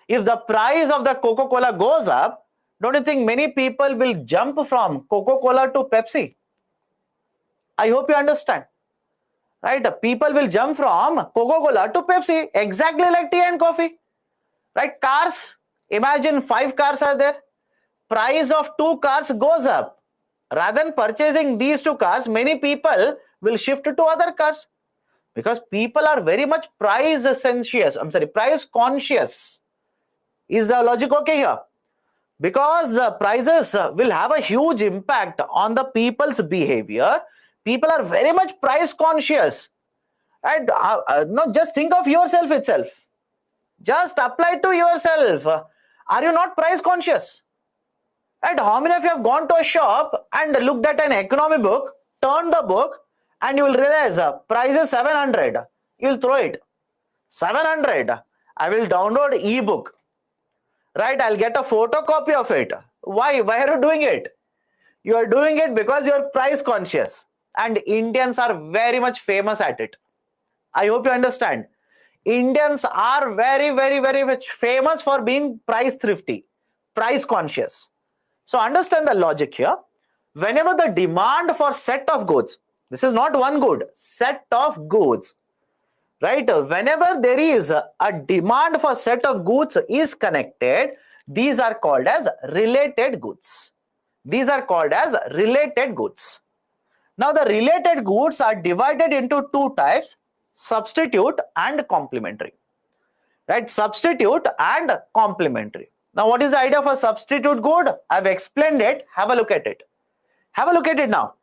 If the price of the Coca-Cola goes up, don't you think many people will jump from Coca-Cola to Pepsi? I hope you understand. Right? People will jump from Coca-Cola to Pepsi, exactly like tea and coffee. Right? Cars, imagine 5 cars are there. Price of 2 cars goes up. Rather than purchasing these 2 cars, many people will shift to other cars. Because people are very much price conscious. Is the logic okay here? Because prices will have a huge impact on the people's behavior. People are very much price conscious. And no, just think of yourself itself. Just apply to yourself. Are you not price conscious? Right? How many of you have gone to a shop and looked at an economy book, turned the book, and you will realize price is 700. You will throw it. 700. I will download ebook. Right? I'll get a photocopy of it. Why? Why are you doing it? You are doing it because you are price conscious. And Indians are very much famous at it. I hope you understand. Indians are very, very, very much famous for being price thrifty, price conscious. So understand the logic here. Whenever the demand for set of goods, this is not one good, set of goods, right? Whenever there is a demand for set of goods is connected, these are called as related goods. These are called as related goods. Now the related goods are divided into 2 types, substitute and complementary. Right? Substitute and complementary. Now, what is the idea of a substitute good? I've explained it. Have a look at it. Have a look at it now.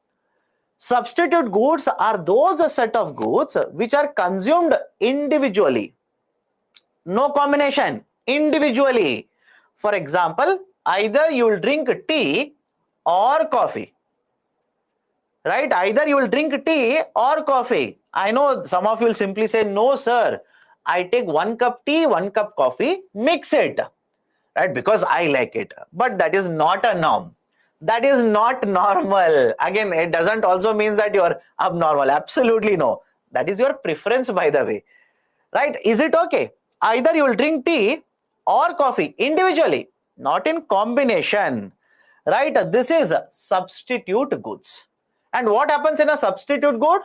Substitute goods are those set of goods which are consumed individually. No combination, individually. For example, either you will drink tea or coffee. Right? Either you will drink tea or coffee. I know some of you will simply say, no, sir. I take 1 cup tea, 1 cup coffee, mix it. Right? Because I like it. But that is not a norm. That is not normal. Again, it doesn't also mean that you are abnormal. Absolutely no. That is your preference, by the way. Right? Is it okay? Either you will drink tea or coffee individually, not in combination. Right? This is substitute goods. And what happens in a substitute good?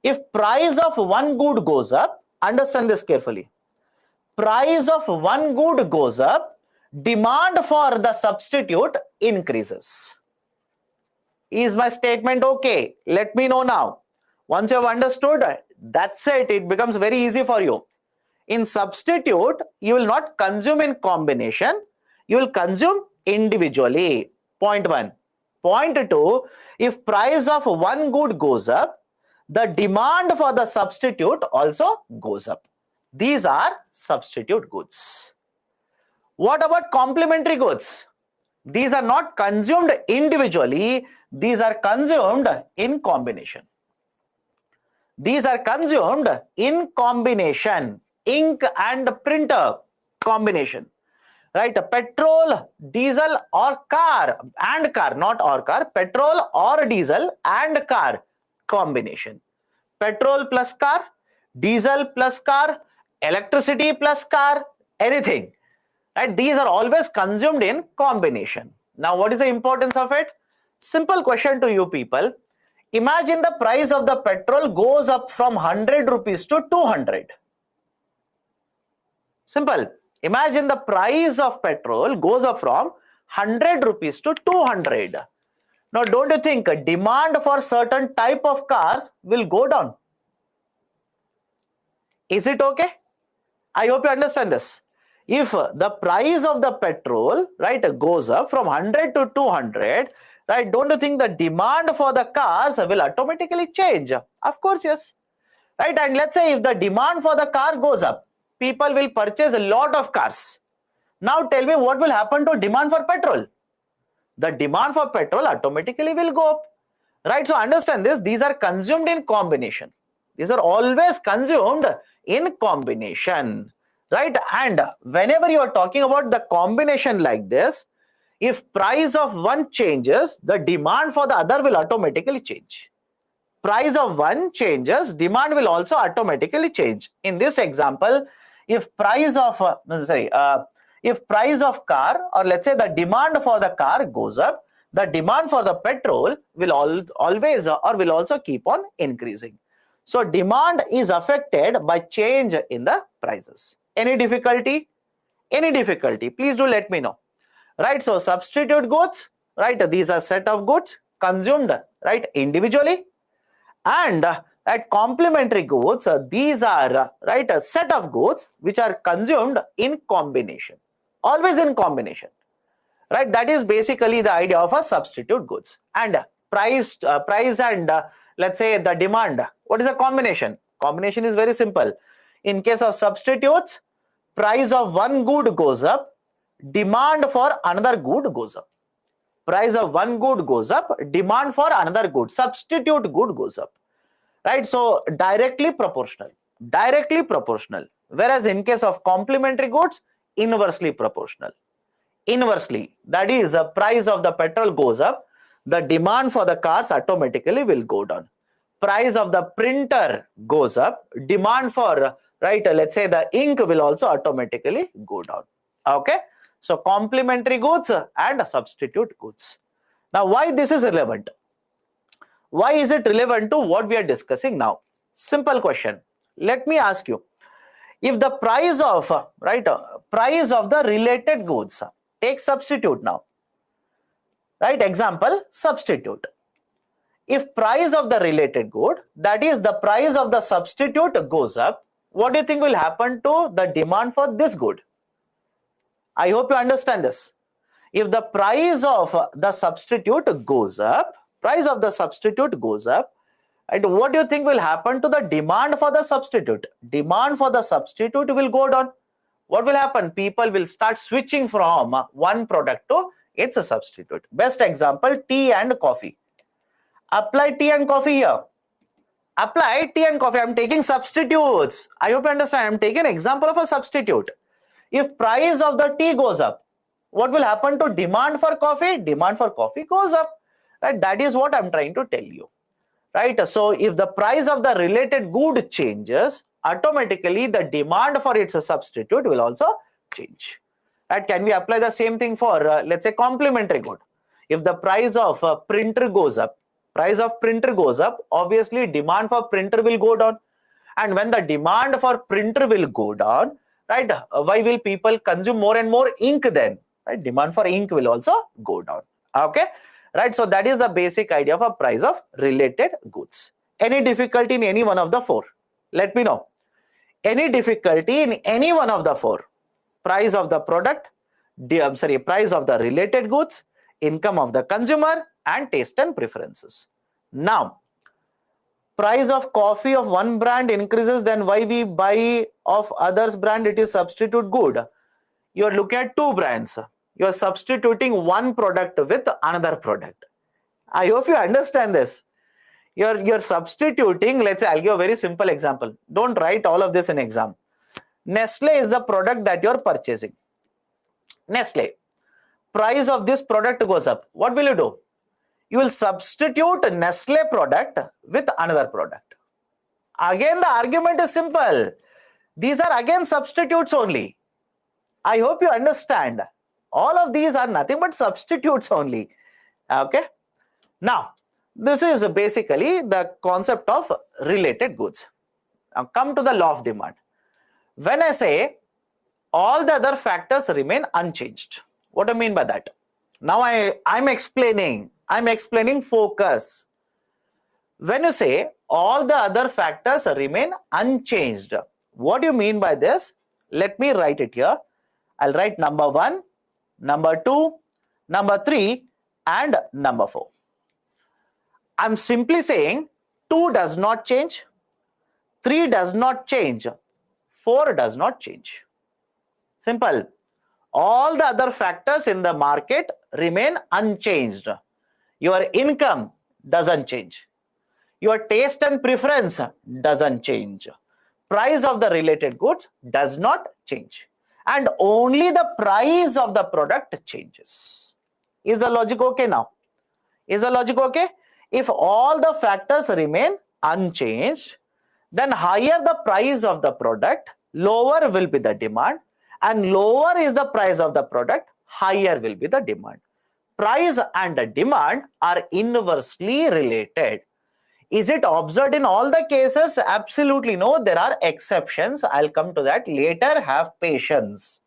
If price of one good goes up, understand this carefully. Price of one good goes up, demand for the substitute increases. Is my statement okay? Let me know now. Once you have understood, that's it. It becomes very easy for you. In substitute, you will not consume in combination. You will consume individually. Point 1. Point 2, if price of one good goes up, the demand for the substitute also goes up. These are substitute goods. What about complementary goods? These are not consumed individually. These are consumed in combination. These are consumed in combination. Ink and printer combination. Right? Petrol, diesel or car, and car, not or car, petrol or diesel and car combination. Petrol plus car, diesel plus car, electricity plus car, anything. Right? These are always consumed in combination. Now, what is the importance of it? Simple question to you people. Imagine the price of the petrol goes up from 100 rupees to 200. Simple. Imagine the price of petrol goes up from 100 rupees to 200. Now, don't you think demand for certain type of cars will go down? Is it okay? I hope you understand this. If the price of the petrol, right, goes up from 100 to 200, right, don't you think the demand for the cars will automatically change? Of course, yes. Right, and let's say if the demand for the car goes up, people will purchase a lot of cars. Now tell me what will happen to demand for petrol? The demand for petrol automatically will go up. Right, so understand this, these are consumed in combination. These are always consumed in combination. Right, and whenever you are talking about the combination like this, if price of one changes, the demand for the other will automatically change. Price of one changes, demand will also automatically change. In this example, if price of if price of car, or let's say the demand for the car goes up, the demand for the petrol will always or will also keep on increasing. So demand is affected by change in the prices. Any difficulty? Any difficulty? Please do let me know. Right, so substitute goods, right, these are set of goods consumed, right, individually. And at complementary goods, these are, right, a set of goods which are consumed in combination, always in combination. Right, that is basically the idea of a substitute goods. And price and let's say the demand. What is a combination? Combination is very simple. In case of substitutes, price of one good goes up, demand for another good goes up. Price of one good goes up, demand for another good, substitute good goes up. Right, so directly proportional. Directly proportional. Whereas in case of complementary goods, inversely proportional. Inversely, that is, the price of the petrol goes up, the demand for the cars automatically will go down. Price of the printer goes up, demand for, right, let's say the ink will also automatically go down. Okay, so complementary goods and substitute goods. Now, why this is relevant? Why is it relevant to what we are discussing now? Simple question. Let me ask you, if the price of, right, price of the related goods, take substitute now. Right, example, substitute. If price of the related good, that is the price of the substitute goes up, what do you think will happen to the demand for this good? I hope you understand this. If the price of the substitute goes up, and what do you think will happen to the demand for the substitute? Demand for the substitute will go down. What will happen? People will start switching from one product to its a substitute. Best example, tea and coffee. Apply tea and coffee here. Apply tea and coffee. I'm taking substitutes. I hope you understand. I'm taking an example of a substitute. If price of the tea goes up, what will happen to demand for coffee? Demand for coffee goes up. Right? That is what I'm trying to tell you. Right? So if the price of the related good changes, automatically the demand for its substitute will also change. Right? Can we apply the same thing for let's say complementary good? If the price of printer goes up, obviously demand for printer will go down. And when the demand for printer will go down, right, why will people consume more and more ink then? Right? Demand for ink will also go down. Okay, right? So that is the basic idea of a price of related goods. Any difficulty in any one of the four? Let me know. Any difficulty in any one of the four? Price of the product, price of the related goods, income of the consumer, and taste and preferences. Now, price of coffee of one brand increases, then why we buy of others brand? It is substitute good. You are looking at two brands. You are substituting one product with another product. I hope you understand this. You're substituting, let's say, I'll give a very simple example. Don't write all of this in exam. Nestle is the product that you're purchasing. Nestle. Price of this product goes up. What will you do? You will substitute Nestle product with another product. Again, the argument is simple. These are again substitutes only. I hope you understand. All of these are nothing but substitutes only. Okay. Now, this is basically the concept of related goods. Now, come to the law of demand. When I say all the other factors remain unchanged, what do I mean by that? Now I'm explaining focus. When you say all the other factors remain unchanged, what do you mean by this? Let me write it here. I'll write number 1, number 2, number 3, and number 4. I'm simply saying 2 does not change, 3 does not change, 4 does not change. Simple. All the other factors in the market remain unchanged. Your income doesn't change. Your taste and preference doesn't change. Price of the related goods does not change. And only the price of the product changes. Is the logic okay now? Is the logic okay? If all the factors remain unchanged, then higher the price of the product, lower will be the demand, and lower is the price of the product, higher will be the demand. Price and demand are inversely related. Is it observed in all the cases? Absolutely no. There are exceptions. I'll come to that later. Have patience.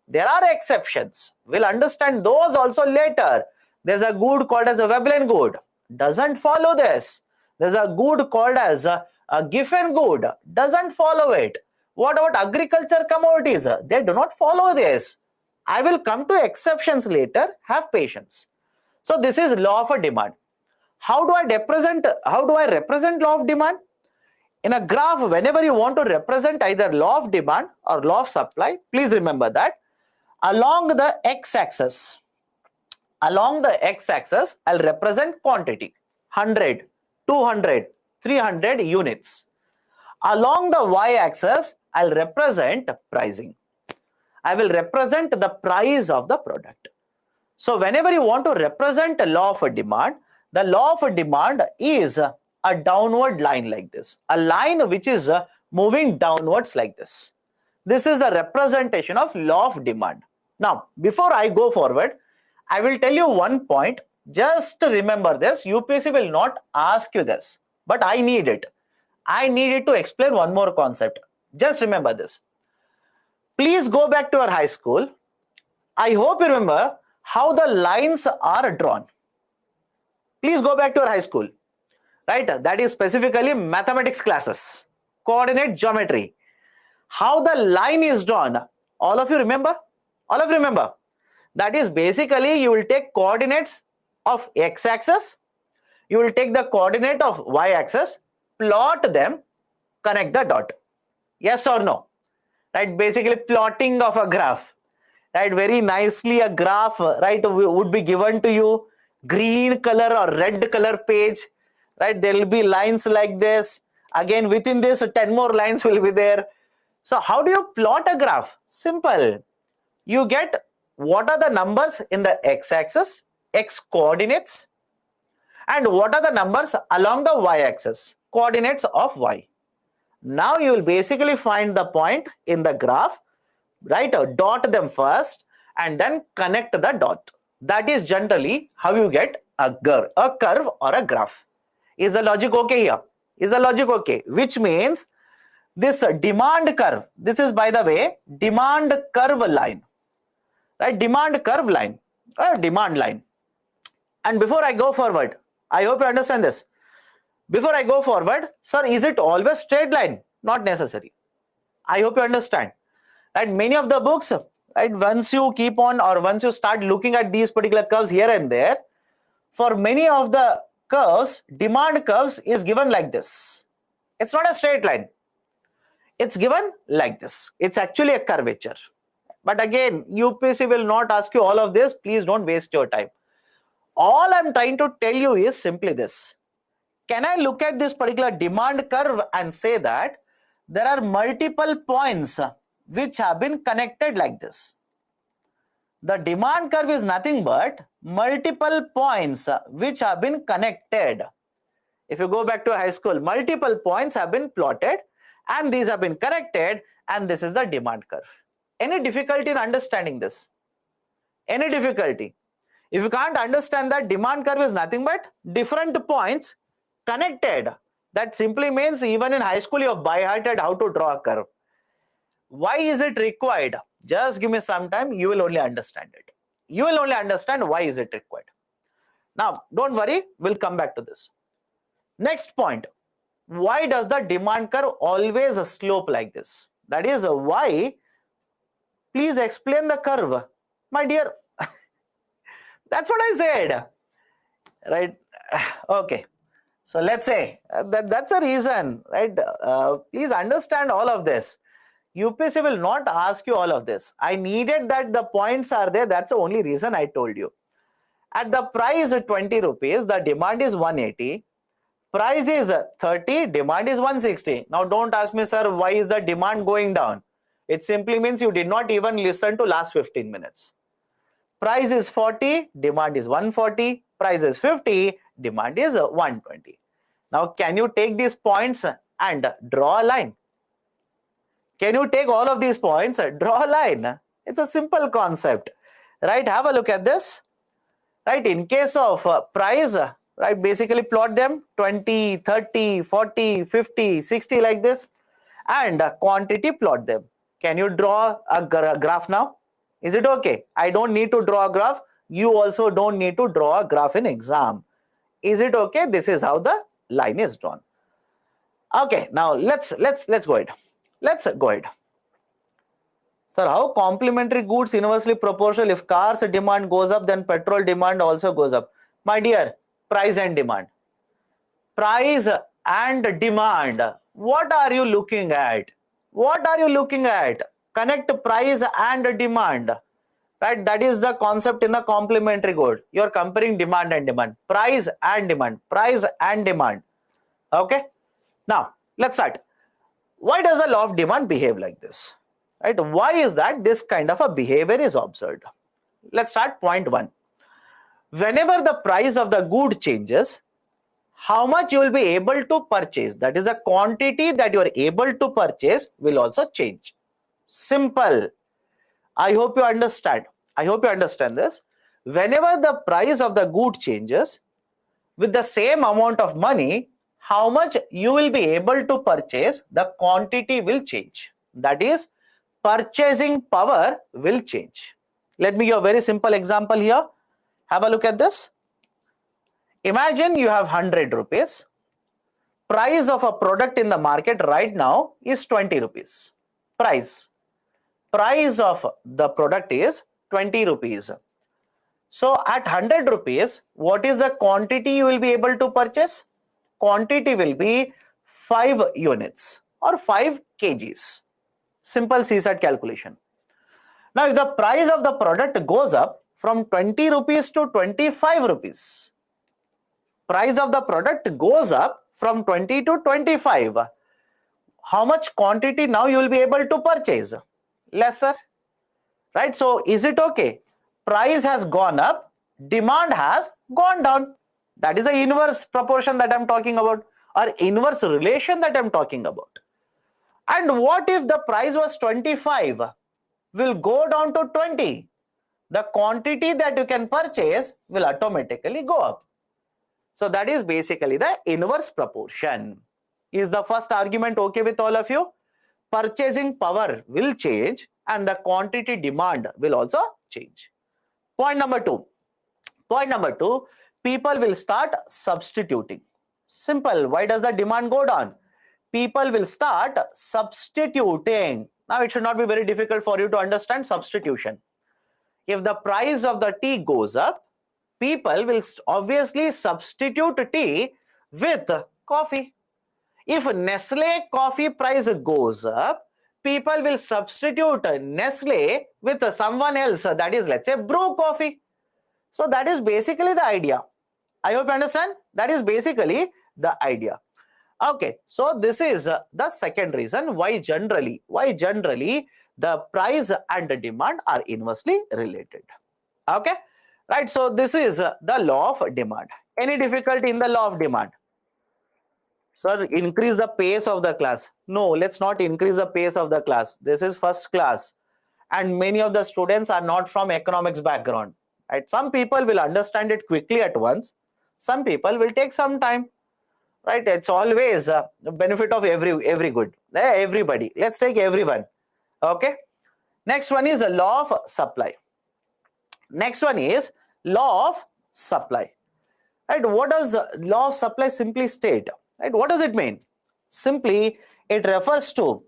There are exceptions. We'll understand those also later. There's a good called as a Veblen good. Doesn't follow this. There's a good called as a Giffen good. Doesn't follow it. What about agriculture commodities? They do not follow this. I will come to exceptions later. Have patience. So this is law of a demand. How do I represent law of demand? In a graph, whenever you want to represent either law of demand or law of supply, please remember that along the x-axis, I'll represent quantity, 100, 200, 300 units. Along the y-axis, I'll represent pricing. I will represent the price of the product. So whenever you want to represent a law of a demand, the law of a demand is a downward line like this, a line which is moving downwards like this. This is the representation of law of demand. Now, before I go forward, I will tell you one point. Just remember this. UPSC will not ask you this, but I need it. I need it to explain one more concept. Just remember this. Please go back to your high school. I hope you remember how the lines are drawn. Please go back to your high school, right? That is specifically mathematics classes, coordinate geometry. How the line is drawn, all of you remember? All of you remember? That is basically you will take coordinates of x-axis, you will take the coordinate of y-axis, plot them, connect the dot. Yes or no? Right? Basically plotting of a graph. Right? Very nicely a graph, right, would be given to you, green color or red color page. Right? There will be lines like this. Again, within this 10 more lines will be there. So how do you plot a graph? Simple. You get what are the numbers in the x-axis, x coordinates, and what are the numbers along the y-axis, coordinates of y. Now you will basically find the point in the graph, right? Dot them first and then connect the dot. That is generally how you get a curve or a graph. Is the logic okay here? Is the logic okay? Which means this demand curve, this is, by the way, demand curve line, right? Demand curve line or demand line. And before I go forward, I hope you understand this. Before I go forward, sir, is it always straight line? Not necessary. I hope you understand. Right? Many of the books, right, once you keep on or once you start looking at these particular curves here and there, for many of the curves, demand curves is given like this. It's not a straight line. It's given like this. It's actually a curvature. But again, UPSC will not ask you all of this. Please don't waste your time. All I'm trying to tell you is simply this. Can I look at this particular demand curve and say that there are multiple points which have been connected like this? The demand curve is nothing but multiple points which have been connected. If you go back to high school, multiple points have been plotted and these have been connected, and this is the demand curve. Any difficulty in understanding this? Any difficulty? If you can't understand that demand curve is nothing but different points connected, that simply means even in high school you have by-hearted how to draw a curve. Why is it required? Just give me some time, you will only understand it. You will only understand why is it required. Now, don't worry, we'll come back to this. Next point, why does the demand curve always slope like this? That is why, please explain the curve. My dear, that's what I said, right? Okay. So let's say that's a reason, right? Please understand all of this. UPSC will not ask you all of this. I needed that the points are there. That's the only reason I told you. At the price 20 rupees, the demand is 180. Price is 30, demand is 160. Now don't ask me, sir, why is the demand going down? It simply means you did not even listen to last 15 minutes. Price is 40, demand is 140. Price is 50, demand is 120. Now can you take these points and draw a line? Can you take all of these points, draw a line? It's a simple concept, right? Have a look at this, right? In case of price, right, basically plot them 20, 30, 40, 50, 60 like this, and quantity plot them. Can you draw a graph now? Is it okay? I don't need to draw a graph. You also don't need to draw a graph in exam. Is it okay? This is how the line is drawn. Okay, now let's go ahead. Let's go ahead. Sir, how complementary goods inversely proportional? If cars demand goes up, then petrol demand also goes up. My dear, price and demand. Price and demand. What are you looking at? What are you looking at? Connect price and demand. Right? That is the concept in the complementary good. You are comparing demand and demand. Price and demand. Price and demand. Okay? Now, let's start. Why does the law of demand behave like this? Right? Why is that this kind of a behavior is observed? Let's start point one. Whenever the price of the good changes, how much you will be able to purchase, that is a quantity that you are able to purchase, will also change. Simple. I hope you understand. I hope you understand this. Whenever the price of the good changes, with the same amount of money, how much you will be able to purchase, the quantity will change. That is, purchasing power will change. Let me give a very simple example here. Have a look at this. Imagine you have 100 rupees. Price of a product in the market right now is 20 rupees. Price. price of the product is 20 rupees. So at 100 rupees, what is the quantity you will be able to purchase? Quantity will be 5 units or 5 kgs. Simple CSAT calculation. Now, if the price of the product goes up from 20 rupees to 25 rupees, price of the product goes up from 20 to 25, how much quantity now you will be able to purchase? Lesser, right? So is it okay? Price has gone up, demand has gone down. That is the inverse proportion that I'm talking about, or inverse relation that I'm talking about. And what if the price was 25? Will go down to 20. The quantity that you can purchase will automatically go up. So that is basically the inverse proportion. Is the first argument okay with all of you? Purchasing power will change and the quantity demand will also change. Point number two. Point number two, people will start substituting. Simple. Why does the demand go down? People will start substituting. Now it should not be very difficult for you to understand substitution. If the price of the tea goes up, people will obviously substitute tea with coffee. If Nestle coffee price goes up, people will substitute Nestle with someone else, that is, let's say, brew coffee. So that is basically the idea. I hope you understand. That is basically the idea. Okay, so this is the second reason why generally the price and the demand are inversely related. Okay, right? So this is the law of demand. Any difficulty in the law of demand? Sir, increase the pace of the class. No, let's not increase the pace of the class. This is first class, and many of the students are not from economics background. Right? Some people will understand it quickly at once. Some people will take some time. Right? It's always the benefit of every good. Everybody. Let's take everyone. Okay. Next one is the law of supply. Next one is law of supply. Right? What does law of supply simply state? Right? What does it mean? Simply, it refers to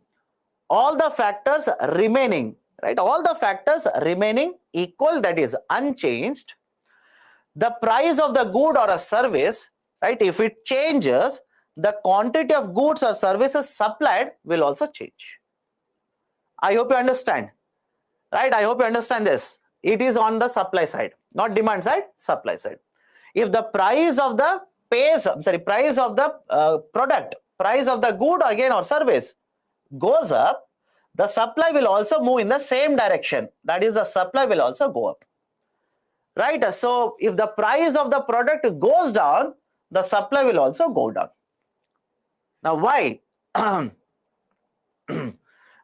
all the factors remaining. Right? All the factors remaining equal, that is unchanged. The price of the good or a service, right, if it changes, the quantity of goods or services supplied will also change. I hope you understand. Right? I hope you understand this. It is on the supply side, not demand side, supply side. If the price of the price of the product, price of the good again or service goes up, the supply will also move in the same direction. That is, the supply will also go up. Right? So if the price of the product goes down, the supply will also go down. Now why?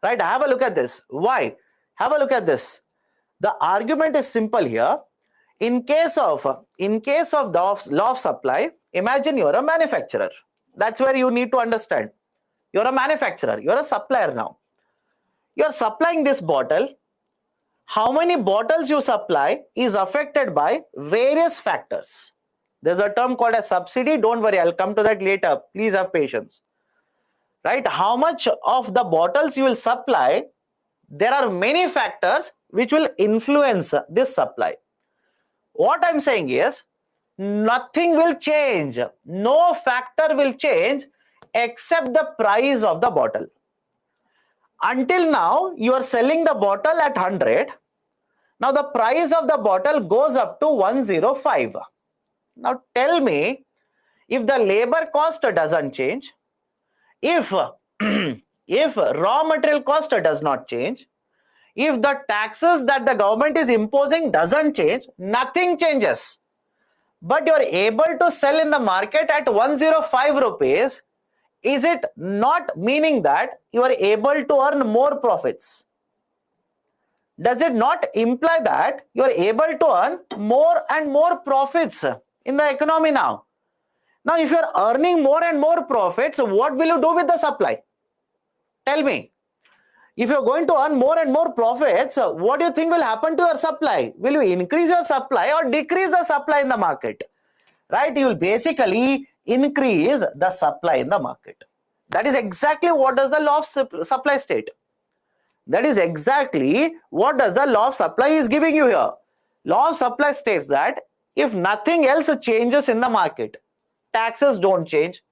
Right? Have a look at this. Why? Have a look at this. The argument is simple here. In case of the law of supply, imagine you're a manufacturer. That's where you need to understand. You're a manufacturer. You're a supplier now. You're supplying this bottle. How many bottles you supply is affected by various factors. There's a term called a subsidy. Don't worry, I'll come to that later. Please have patience. Right? How much of the bottles you will supply, there are many factors which will influence this supply. What I'm saying is, nothing will change. No factor will change except the price of the bottle. Until now, you are selling the bottle at 100. Now the price of the bottle goes up to 105. Now tell me, if the labor cost doesn't change, if raw material cost does not change, if the taxes that the government is imposing doesn't change, nothing changes. But you are able to sell in the market at 105 rupees. Is it not meaning that you are able to earn more profits? Does it not imply that you are able to earn more and more profits in the economy now? Now, if you are earning more and more profits, what will you do with the supply? Tell me. If you are going to earn more and more profits, what do you think will happen to your supply? Will you increase your supply or decrease the supply in the market? Right? You will basically increase the supply in the market. That is exactly what does the law of supply state. That is exactly what does the law of supply is giving you here. Law of supply states that if nothing else changes in the market, taxes don't change,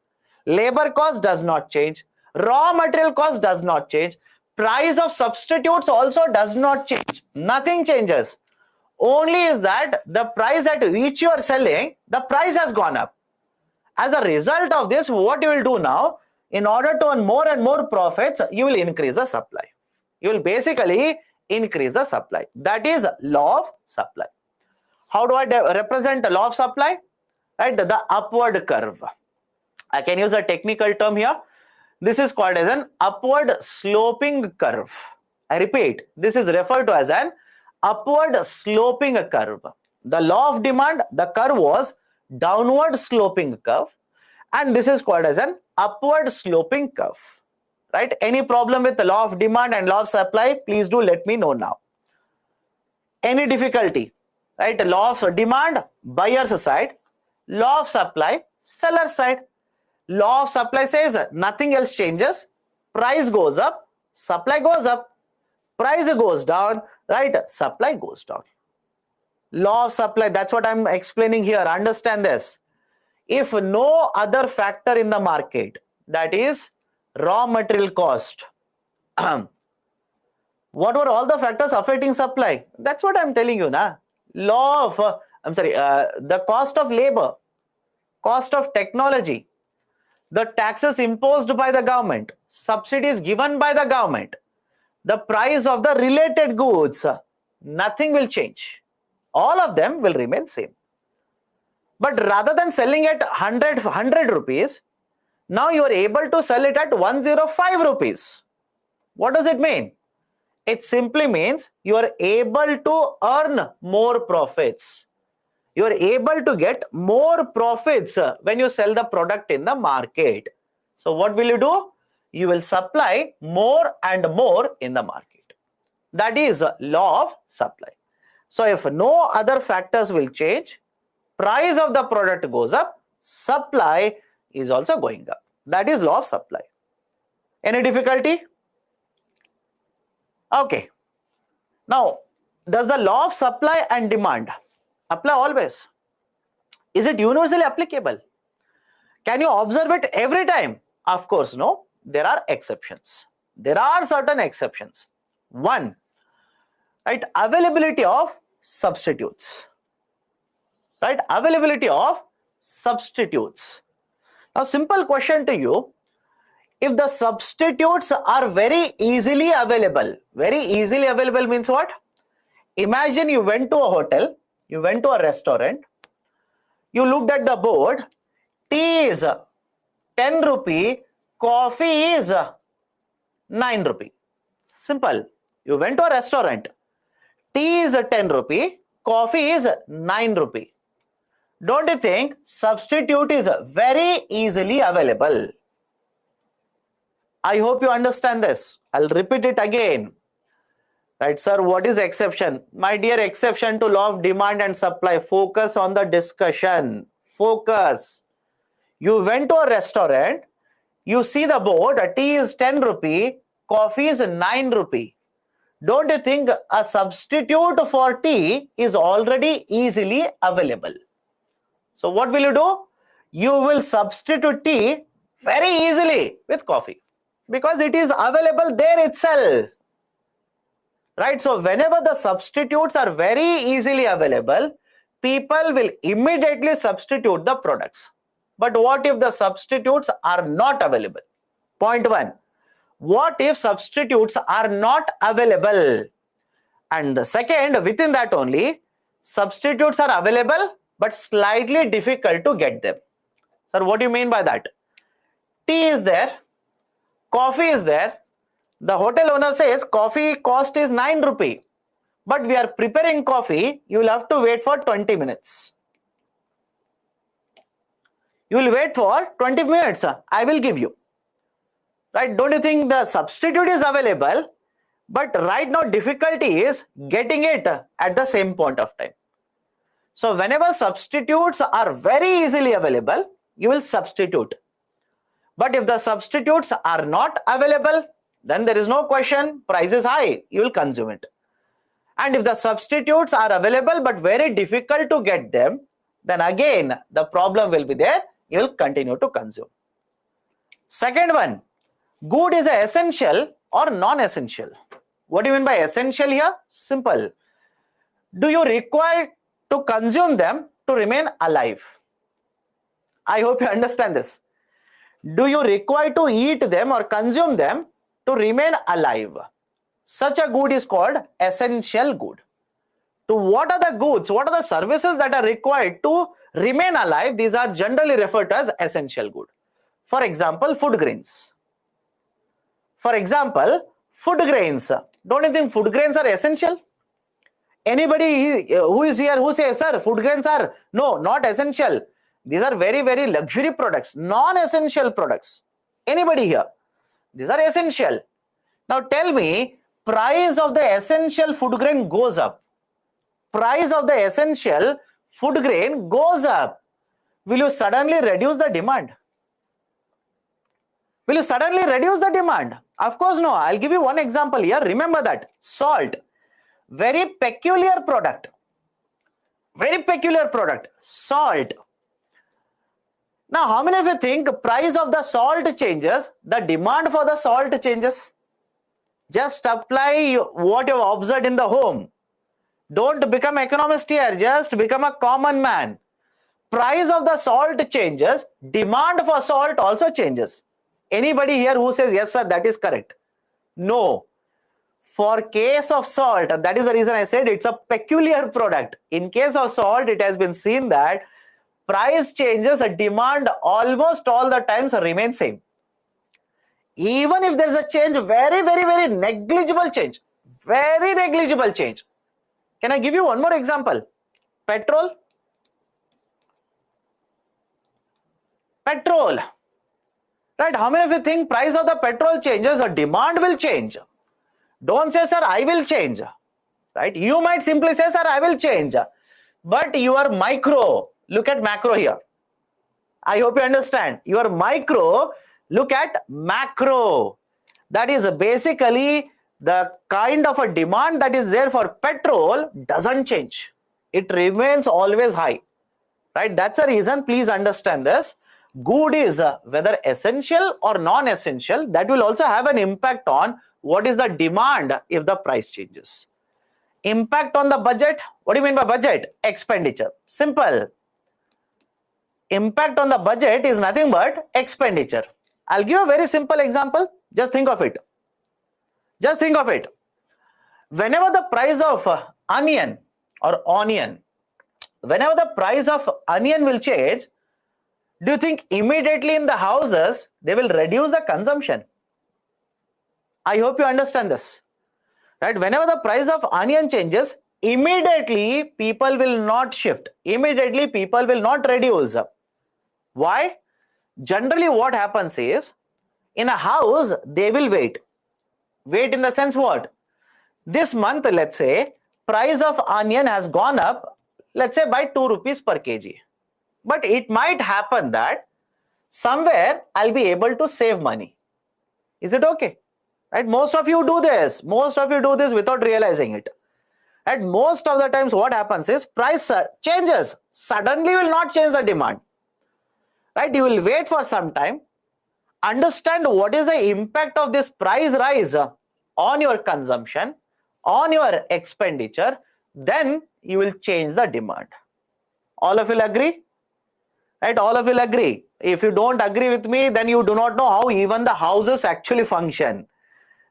labor cost does not change, raw material cost does not change, price of substitutes also does not change, nothing changes. Only is that the price at which you are selling, the price has gone up. As a result of this, what you will do now, in order to earn more and more profits, you will increase the supply. You will basically increase the supply. That is law of supply. How do I represent the law of supply? Right, the upward curve. I can use a technical term here. This is called as an upward sloping curve. I repeat, this is referred to as an upward sloping curve. The law of demand, the curve was downward sloping curve, and this is called as an upward sloping curve. Right? Any problem with the law of demand and law of supply, please do let me know now. Any difficulty? Right? Law of demand, buyer's side. Law of supply, seller side. Law of supply says nothing else changes. Price goes up, supply goes up. Price goes down, right? Supply goes down. Law of supply, that's what I'm explaining here. Understand this. If no other factor in the market, that is raw material cost, what were all the factors affecting supply? That's what I'm telling you now. Law of, the cost of labor, cost of technology, the taxes imposed by the government, subsidies given by the government, the price of the related goods, nothing will change. All of them will remain same. But rather than selling at 100 rupees, now you are able to sell it at 105 rupees. What does it mean? It simply means you are able to earn more profits. You are able to get more profits when you sell the product in the market. So what will you do? You will supply more and more in the market. That is law of supply. So if no other factors will change, price of the product goes up, supply is also going up. That is law of supply. Any difficulty? Okay. Now, does the law of supply and demand apply always? Is it universally applicable? Can you observe it every time? Of course, no. There are exceptions. There are certain exceptions. One, right, availability of substitutes. Right, availability of substitutes. Now, simple question to you. If the substitutes are very easily available means what? Imagine you went to a hotel, you went to a restaurant, you looked at the board, tea is 10 rupee, coffee is 9 rupee. Simple. You went to a restaurant, tea is 10 rupee, coffee is 9 rupee. Don't you think substitute is very easily available? I hope you understand this. I'll repeat it again. Right, sir, what is exception? My dear, exception to law of demand and supply. Focus on the discussion. Focus. You went to a restaurant, you see the board, tea is 10 rupee, coffee is 9 rupee. Don't you think a substitute for tea is already easily available? So what will you do? You will substitute tea very easily with coffee because it is available there itself. Right? So whenever the substitutes are very easily available, people will immediately substitute the products. But what if the substitutes are not available? Point one. What if substitutes are not available? And the second, within that only, substitutes are available but slightly difficult to get them. Sir, what do you mean by that? Tea is there, coffee is there. The hotel owner says coffee cost is 9 rupee. But we are preparing coffee, you will have to wait for 20 minutes. You will wait for 20 minutes, I will give you. Right? Don't you think the substitute is available? But right now difficulty is getting it at the same point of time. So whenever substitutes are very easily available, you will substitute. But if the substitutes are not available, then there is no question, price is high, you will consume it. And if the substitutes are available but very difficult to get them, then again the problem will be there, you will continue to consume. Second one, good is essential or non-essential. What do you mean by essential here? Simple. Do you require to consume them to remain alive? I hope you understand this. Do you require to eat them or consume them to remain alive? Such a good is called essential good. To what are the goods, what are the services that are required to remain alive? These are generally referred to as essential good. For example, food grains. For example, food grains. Don't you think food grains are essential? Anybody who is here who says, sir, food grains are, no, not essential. These are very, very luxury products, non-essential products. Anybody here? These are essential. Now tell me, price of the essential food grain goes up. Price of the essential food grain goes up. Will you suddenly reduce the demand? Will you suddenly reduce the demand? Of course no. I'll give you one example here. Remember that salt, very peculiar product. Very peculiar product, salt. Now, how many of you think price of the salt changes, the demand for the salt changes? Just apply what you have observed in the home. Don't become economist here, just become a common man. Price of the salt changes, demand for salt also changes. Anybody here who says, yes sir, that is correct? No. For case of salt, and that is the reason I said it's a peculiar product. In case of salt, it has been seen that price changes, demand almost all the times remain same. Even if there is a change, very, very, very negligible change. Very negligible change. Can I give you one more example? Petrol. Petrol. Right? How many of you think price of the petrol changes or demand will change? Don't say, sir, I will change. Right? You might simply say, sir, I will change. But you are micro. Look at macro here. I hope you understand. Your micro, look at macro. That is basically the kind of a demand that is there for petrol doesn't change. It remains always high. Right? That's the reason. Please understand this. Good is whether essential or non-essential. That will also have an impact on what is the demand if the price changes. Impact on the budget. What do you mean by budget? Expenditure. Simple. Impact on the budget is nothing but expenditure. I'll give a very simple example. Just think of it. Just think of it. Whenever the price of onion or onion, whenever the price of onion will change, do you think immediately in the houses they will reduce the consumption? I hope you understand this. Right? Whenever the price of onion changes, immediately people will not shift. Immediately people will not reduce. Why? Generally what happens is, in a house they will wait. Wait in the sense what? This month, let's say, price of onion has gone up, let's say by 2 rupees per kg. But it might happen that somewhere I'll be able to save money. Is it okay? Right? Most of you do this. Most of you do this without realizing it. And most of the times what happens is price changes. Suddenly will not change the demand. Right? You will wait for some time. Understand what is the impact of this price rise on your consumption, on your expenditure. Then you will change the demand. All of you will agree? Right? All of you will agree. If you don't agree with me, then you do not know how even the houses actually function.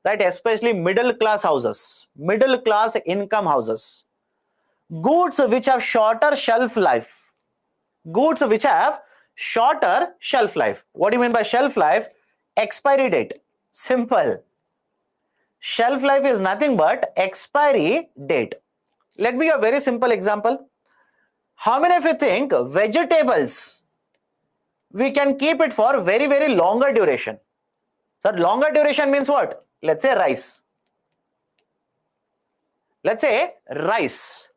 Right? Especially middle class houses, middle class income houses. Goods which have shorter shelf life. Goods which have shorter shelf life. What do you mean by shelf life? Expiry date. Simple. Shelf life is nothing but expiry date. Let me give a very simple example. How many of you think vegetables, we can keep it for very, very longer duration? So longer duration means what? Let's say rice. Let's say rice.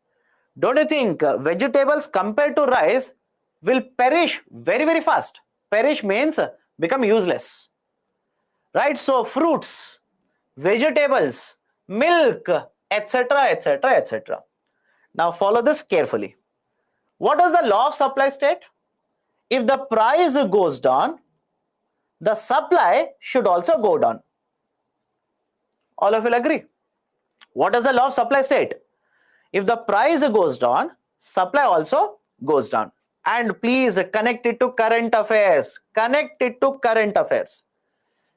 Don't you think vegetables compared to rice will perish very, very fast? Perish means become useless. Right? So fruits. vegetables, milk, etc., etc., etc. Now follow this carefully. What does the law of supply state? If the price goes down, the supply should also go down. All of you will agree. What does the law of supply state? If the price goes down, supply also goes down. And please connect it to current affairs. Connect it to current affairs.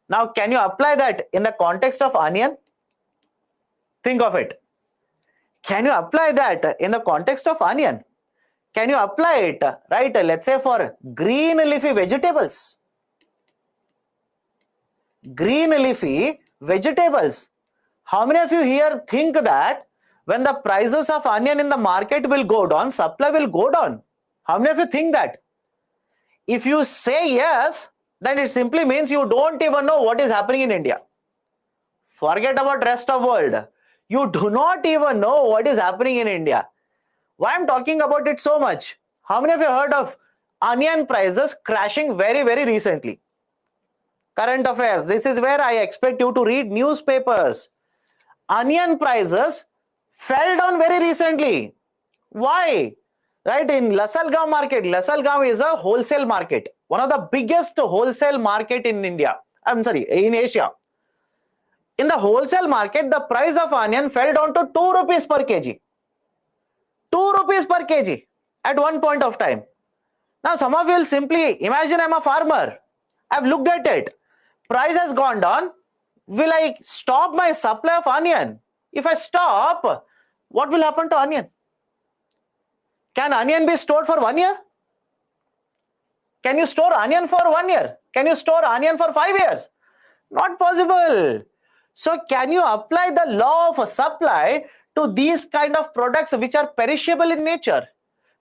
Now, can you apply that in the context of onion? Think of it. Can you apply that in the context of onion? Can you apply it, right, let's say for green leafy vegetables? Green leafy vegetables. How many of you here think that when the prices of onion in the market will go down, supply will go down? How many of you think that? If you say yes, then it simply means you don't even know what is happening in India. Forget about rest of world. You do not even know what is happening in India. Why I'm talking about it so much? How many of you heard of onion prices crashing very, very recently? Current affairs. This is where I expect you to read newspapers. Onion prices fell down very recently. Why? Right, in Lasalgaon market. Lasalgaon is a wholesale market. One of the biggest wholesale market in India. I'm sorry, in Asia. In the wholesale market, the price of onion fell down to 2 rupees per kg. 2 rupees per kg at one point of time. Now, some of you will simply imagine I'm a farmer. I've looked at it. Price has gone down. Will I stop my supply of onion? If I stop, what will happen to onion? Can onion be stored for 1 year? Can you store onion for 1 year? Can you store onion for 5 years? Not possible. So can you apply the law of supply to these kind of products which are perishable in nature,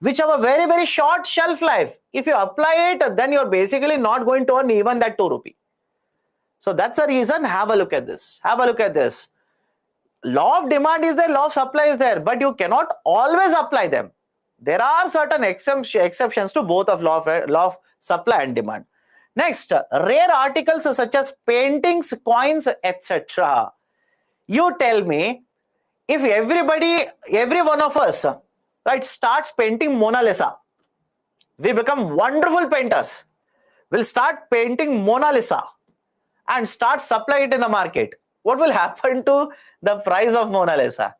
which have a very, very short shelf life? If you apply it, then you're basically not going to earn even that 2 rupee. So that's the reason. Have a look at this. Have a look at this. Law of demand is there, law of supply is there, but you cannot always apply them. There are certain exceptions to both of law of supply and demand. Next, rare articles such as paintings, coins, etc. You tell me, if every one of us, right, starts painting Mona Lisa, we become wonderful painters. We'll start painting Mona Lisa and start supplying it in the market. What will happen to the price of Mona Lisa?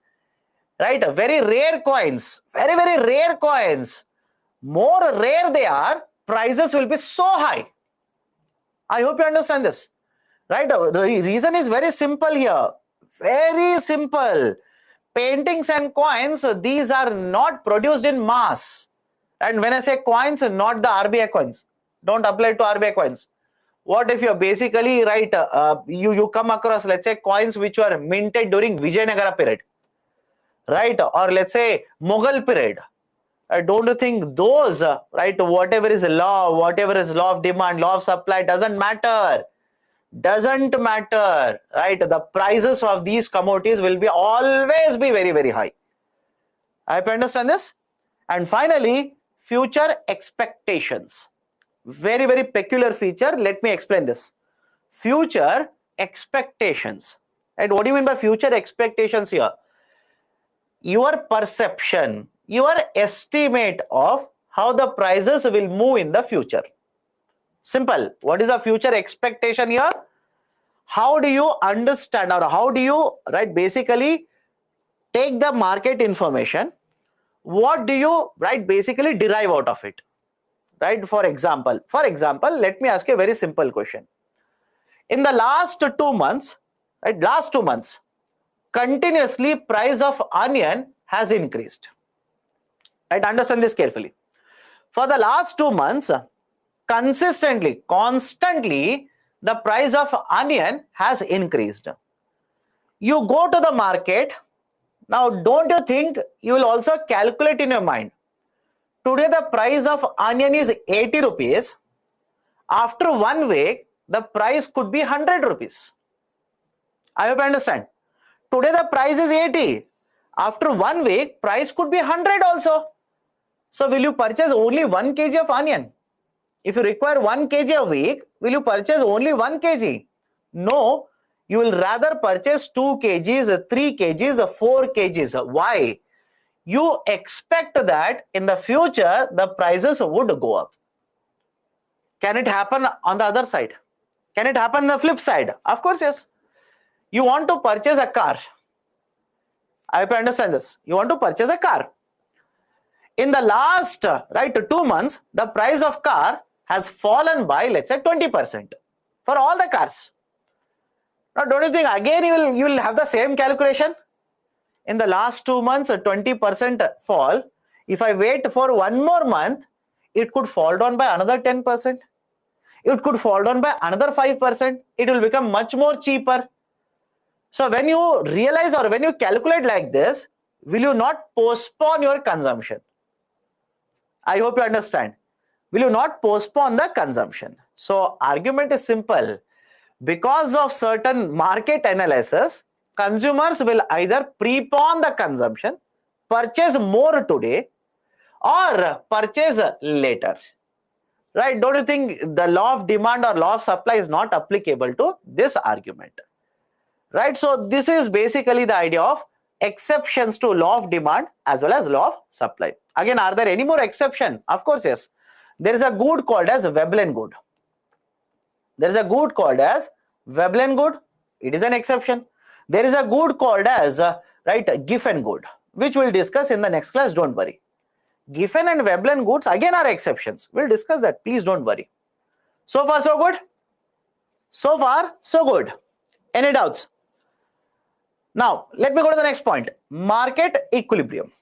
Right, very rare coins, very, very rare coins. More rare they are, prices will be so high. I hope you understand this. Right, the reason is very simple here. Very simple. Paintings and coins, these are not produced in mass. And when I say coins, not the RBI coins. Don't apply it to RBI coins. What if you're basically, right, you come across, let's say, coins which were minted during Vijayanagara period, right, or let's say Mughal period. Don't you think those, right, whatever is law of demand, law of supply, doesn't matter. Doesn't matter, right? The prices of these commodities will be always be very, very high. I hope you understand this. And finally, future expectations. Very, very peculiar feature. Let me explain this. Future expectations. Right? What do you mean by future expectations here? Your perception, your estimate of how the prices will move in the future. Simple. What is the future expectation here? How do you understand, or how do you, right, basically take the market information? What do you, right, basically derive out of it? Right? For example, let me ask you a very simple question. In the last 2 months, right, continuously price of onion has increased. Right? Understand this carefully. For the last 2 months, constantly, the price of onion has increased. You go to the market. Now, don't you think you will also calculate in your mind? Today, the price of onion is 80 rupees. After 1 week, the price could be 100 rupees. I hope you understand. Today, the price is 80. After 1 week, price could be 100 also. So, will you purchase only 1 kg of onion? If you require 1 kg a week, will you purchase only 1 kg? No, You will rather purchase 2 kgs, 3 kgs, 4 kgs. Why? You expect that in the future the prices would go up. Can it happen on the other side? Can it happen on the flip side? Of course, yes. You want to purchase a car. I hope you understand this. You want to purchase a car. In the last 2 months, the price of car has fallen by, let's say, 20% for all the cars. Now, don't you think again you will have the same calculation? In the last 2 months, a 20% fall. If I wait for 1 more month, it could fall down by another 10%. It could fall down by another 5%. It will become much more cheaper. So when you realize or when you calculate like this, will you not postpone your consumption? I hope you understand. Will you not postpone the consumption? So argument is simple. Because of certain market analysis, consumers will either prepone the consumption, purchase more today, or purchase later. Right? Don't you think the law of demand or law of supply is not applicable to this argument? Right? So this is basically the idea of exceptions to law of demand as well as law of supply. Again, are there any more exception? Of course, yes. There is a good called as Veblen good. There is a good called as Veblen good. It is an exception. There is a good called as Giffen good, which we'll discuss in the next class. Don't worry. Giffen and Veblen goods again are exceptions. We'll discuss that. Please don't worry. So far, so good. So far, so good. Any doubts? Now, let me go to the next point. Market equilibrium.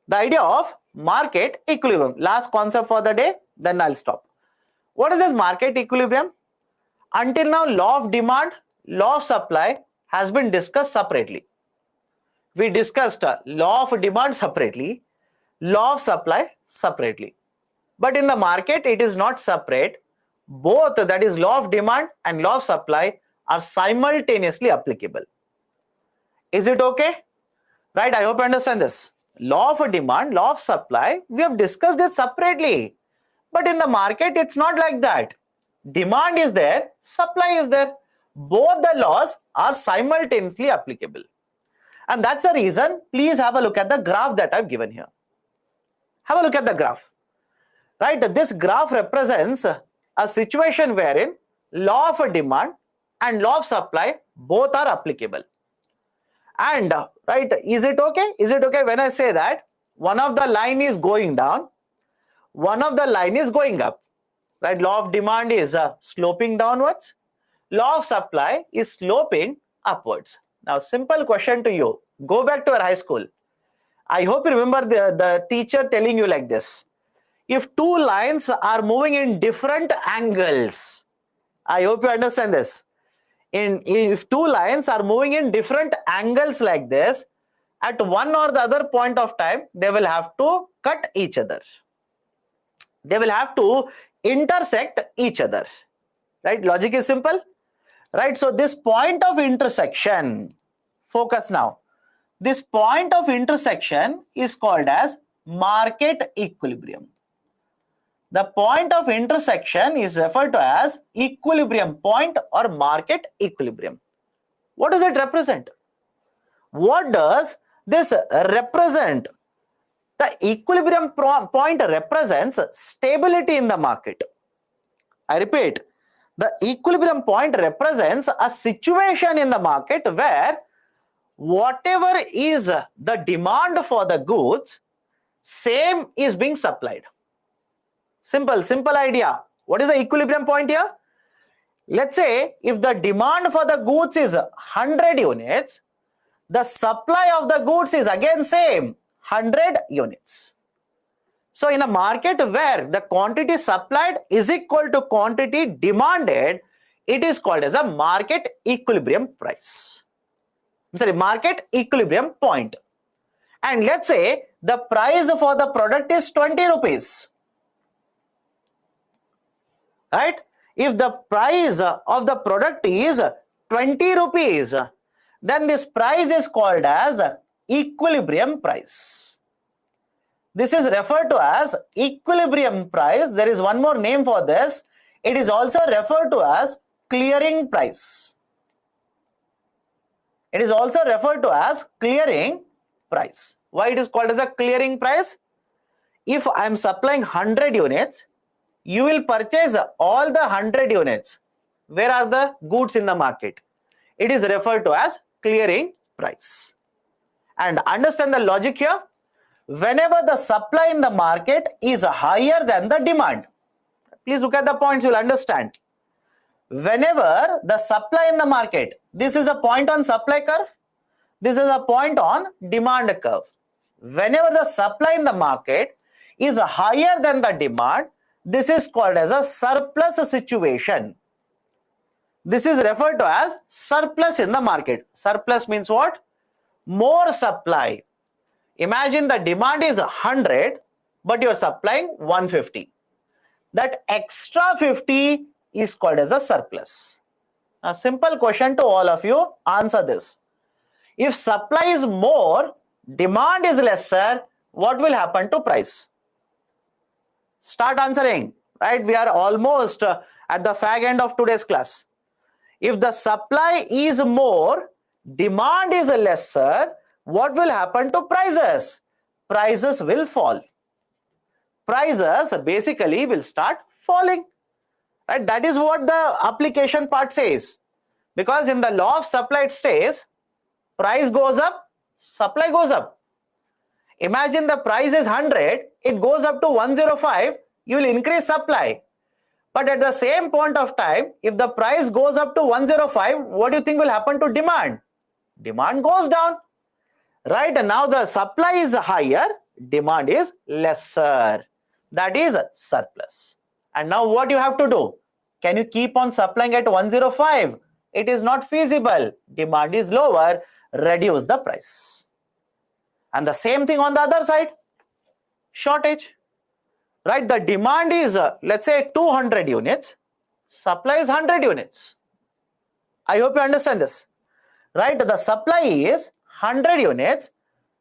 The idea of market equilibrium. Last concept for the day, then I'll stop. What is this market equilibrium? Until now, law of demand, law of supply has been discussed separately. We discussed law of demand separately, law of supply separately. But in the market, it is not separate. Both, that is law of demand and law of supply, are simultaneously applicable. Is it okay? Right, I hope you understand this. Law of demand, law of supply, we have discussed it separately. But in the market, it's not like that. Demand is there, supply is there. Both the laws are simultaneously applicable. And that's the reason, please have a look at the graph that I've given here. Have a look at the graph. Right, this graph represents a situation wherein law of demand and law of supply both are applicable. And right, is it okay? Is it okay when I say that one of the line is going down, one of the line is going up? Right, law of demand is sloping downwards, law of supply is sloping upwards. Now, simple question to you. Go back to your high school. I hope you remember the teacher telling you like this. If two lines are moving in different angles, I hope you understand this. If two lines are moving in different angles like this, at one or the other point of time, they will have to cut each other. They will have to intersect each other. Right? Logic is simple. Right? So this point of intersection, focus now. This point of intersection is called as market equilibrium. The point of intersection is referred to as equilibrium point or market equilibrium. What does it represent? What does this represent? The equilibrium point represents stability in the market. I repeat, the equilibrium point represents a situation in the market where whatever is the demand for the goods, same is being supplied. Simple idea. What is the equilibrium point here? Let's say if the demand for the goods is 100 units, the supply of the goods is again same, 100 units. So in a market where the quantity supplied is equal to quantity demanded, it is called as a market equilibrium price. Market equilibrium point. And let's say the price for the product is 20 rupees. Right? If the price of the product is 20 rupees, then this price is called as equilibrium price. This is referred to as equilibrium price. There is one more name for this. It is also referred to as clearing price. It is also referred to as clearing price. Why it is called as a clearing price? If I am supplying 100 units, you will purchase all the 100 units. Where are the goods in the market? It is referred to as clearing price. And understand the logic here. Whenever the supply in the market is higher than the demand, please look at the points, you will understand. Whenever the supply in the market, this is a point on supply curve, this is a point on demand curve. Whenever the supply in the market is higher than the demand, this is called as a surplus situation. This is referred to as surplus in the market. Surplus means what? More supply. Imagine the demand is 100, but you are supplying 150. That extra 50 is called as a surplus. A simple question to all of you, answer this. If supply is more, demand is lesser, what will happen to price? Start answering, right? We are almost at the fag end of today's class. If the supply is more, demand is lesser, what will happen to prices? Prices will fall. Prices basically will start falling. Right? That is what the application part says. Because in the law of supply it says, price goes up, supply goes up. Imagine the price is 100, it goes up to 105, you will increase supply. But at the same point of time, if the price goes up to 105, what do you think will happen to demand? Demand goes down. Right? And now the supply is higher, demand is lesser. That is surplus. And now what you have to do? Can you keep on supplying at 105? It is not feasible. Demand is lower, reduce the price. And the same thing on the other side, shortage. Right? The demand is, let's say 200 units, supply is 100 units. I hope you understand this. Right? The supply is 100 units,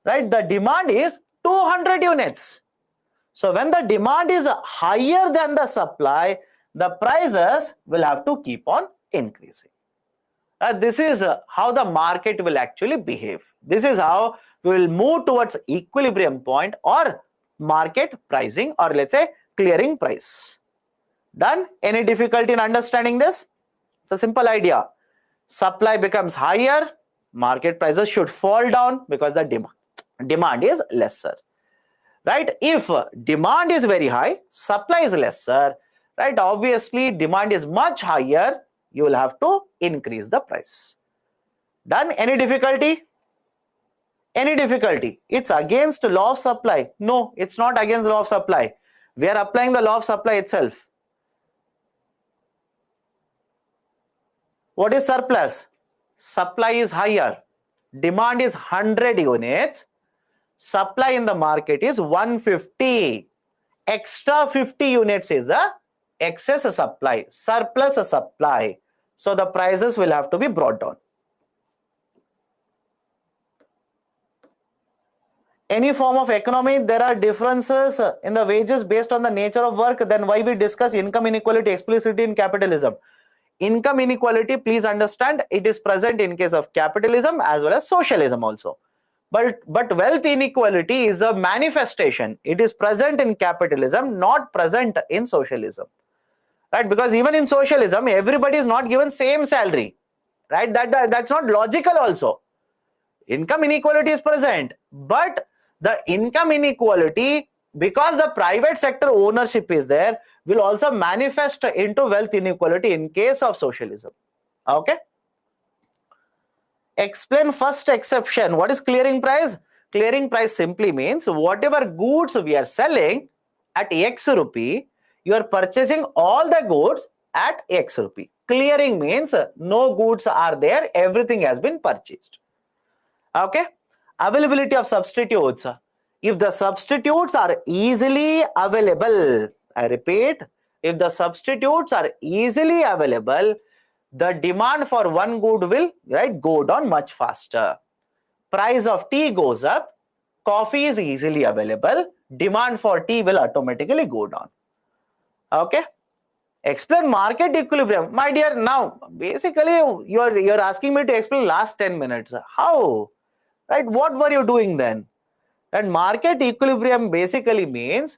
right? The demand is 200 units. So when the demand is higher than the supply, the prices will have to keep on increasing. This is how the market will actually behave. This is how we will move towards equilibrium point or market pricing, or let's say clearing price. Done? Any difficulty in understanding this? It's a simple idea. Supply becomes higher, market prices should fall down because the demand is lesser. Right? If demand is very high, supply is lesser, right? Obviously, demand is much higher, you will have to increase the price. Done? Any difficulty? Any difficulty? It's against law of supply. No, it's not against law of supply. We are applying the law of supply itself. What is surplus? Supply is higher. Demand is 100 units. Supply in the market is 150. Extra 50 units is a excess supply, surplus supply. So the prices will have to be brought down. Any form of economy, there are differences in the wages based on the nature of work. Then why we discuss income inequality explicitly in capitalism? Income inequality, please understand, it is present in case of capitalism as well as socialism also. But wealth inequality is a manifestation. It is present in capitalism, not present in socialism. Right? Because even in socialism, everybody is not given same salary. Right? That's not logical also. Income inequality is present, but the income inequality, because the private sector ownership is there, will also manifest into wealth inequality in case of socialism. Okay? Explain first exception. What is clearing price? Clearing price simply means whatever goods we are selling at X rupee, you are purchasing all the goods at X rupee. Clearing means no goods are there, everything has been purchased. Okay? Availability of substitutes. If the substitutes are easily available, I repeat, if the substitutes are easily available, the demand for one good will go down much faster. Price of tea goes up, coffee is easily available, demand for tea will automatically go down. Okay? Explain market equilibrium. My dear, now basically you're asking me to explain last 10 minutes. How? Right? What were you doing then? And market equilibrium basically means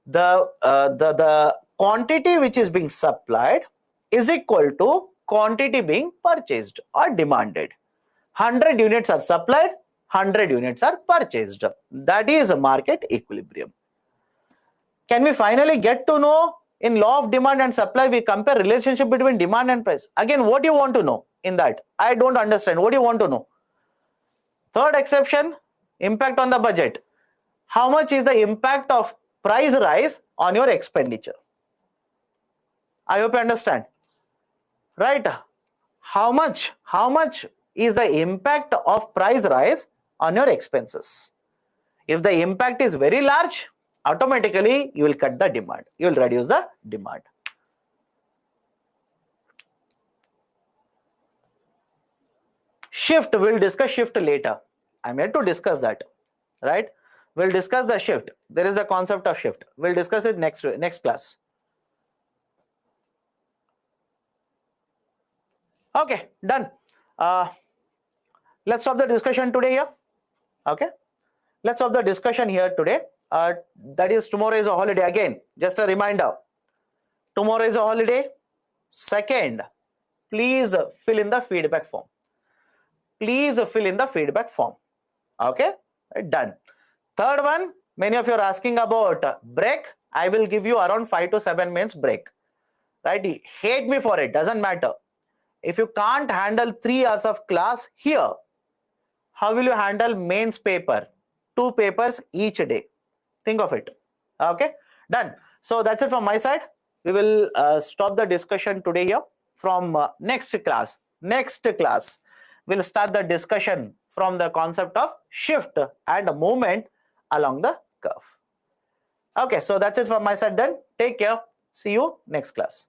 the quantity which is being supplied is equal to quantity being purchased or demanded. 100 units are supplied, 100 units are purchased. That is a market equilibrium. Can we finally get to know in law of demand and supply we compare relationship between demand and price? Again, what do you want to know in that? I don't understand. What do you want to know? Third exception, impact on the budget. How much is the impact of price rise on your expenditure? I hope you understand. Right? How much is the impact of price rise on your expenses? If the impact is very large, automatically you will cut the demand. You will reduce the demand. Shift, we'll discuss shift later. I'm here to discuss that. Right? We'll discuss the shift. There is the concept of shift. We'll discuss it next class. Okay, done. Let's stop the discussion today here. Okay, let's stop the discussion here today. That is, tomorrow is a holiday. Again, just a reminder, tomorrow is a holiday. Second, please fill in the feedback form. Please fill in the feedback form. Okay, done. Third one, many of you are asking about break. I will give you around 5 to 7 minutes break. Right? Hate me for it, doesn't matter. If you can't handle 3 hours of class here, how will you handle mains paper? 2 papers each day. Think of it. Okay, done. So that's it from my side. We will stop the discussion today here. From next class, we'll start the discussion from the concept of shift and movement along the curve. Okay, so that's it from my side then. Take care. See you next class.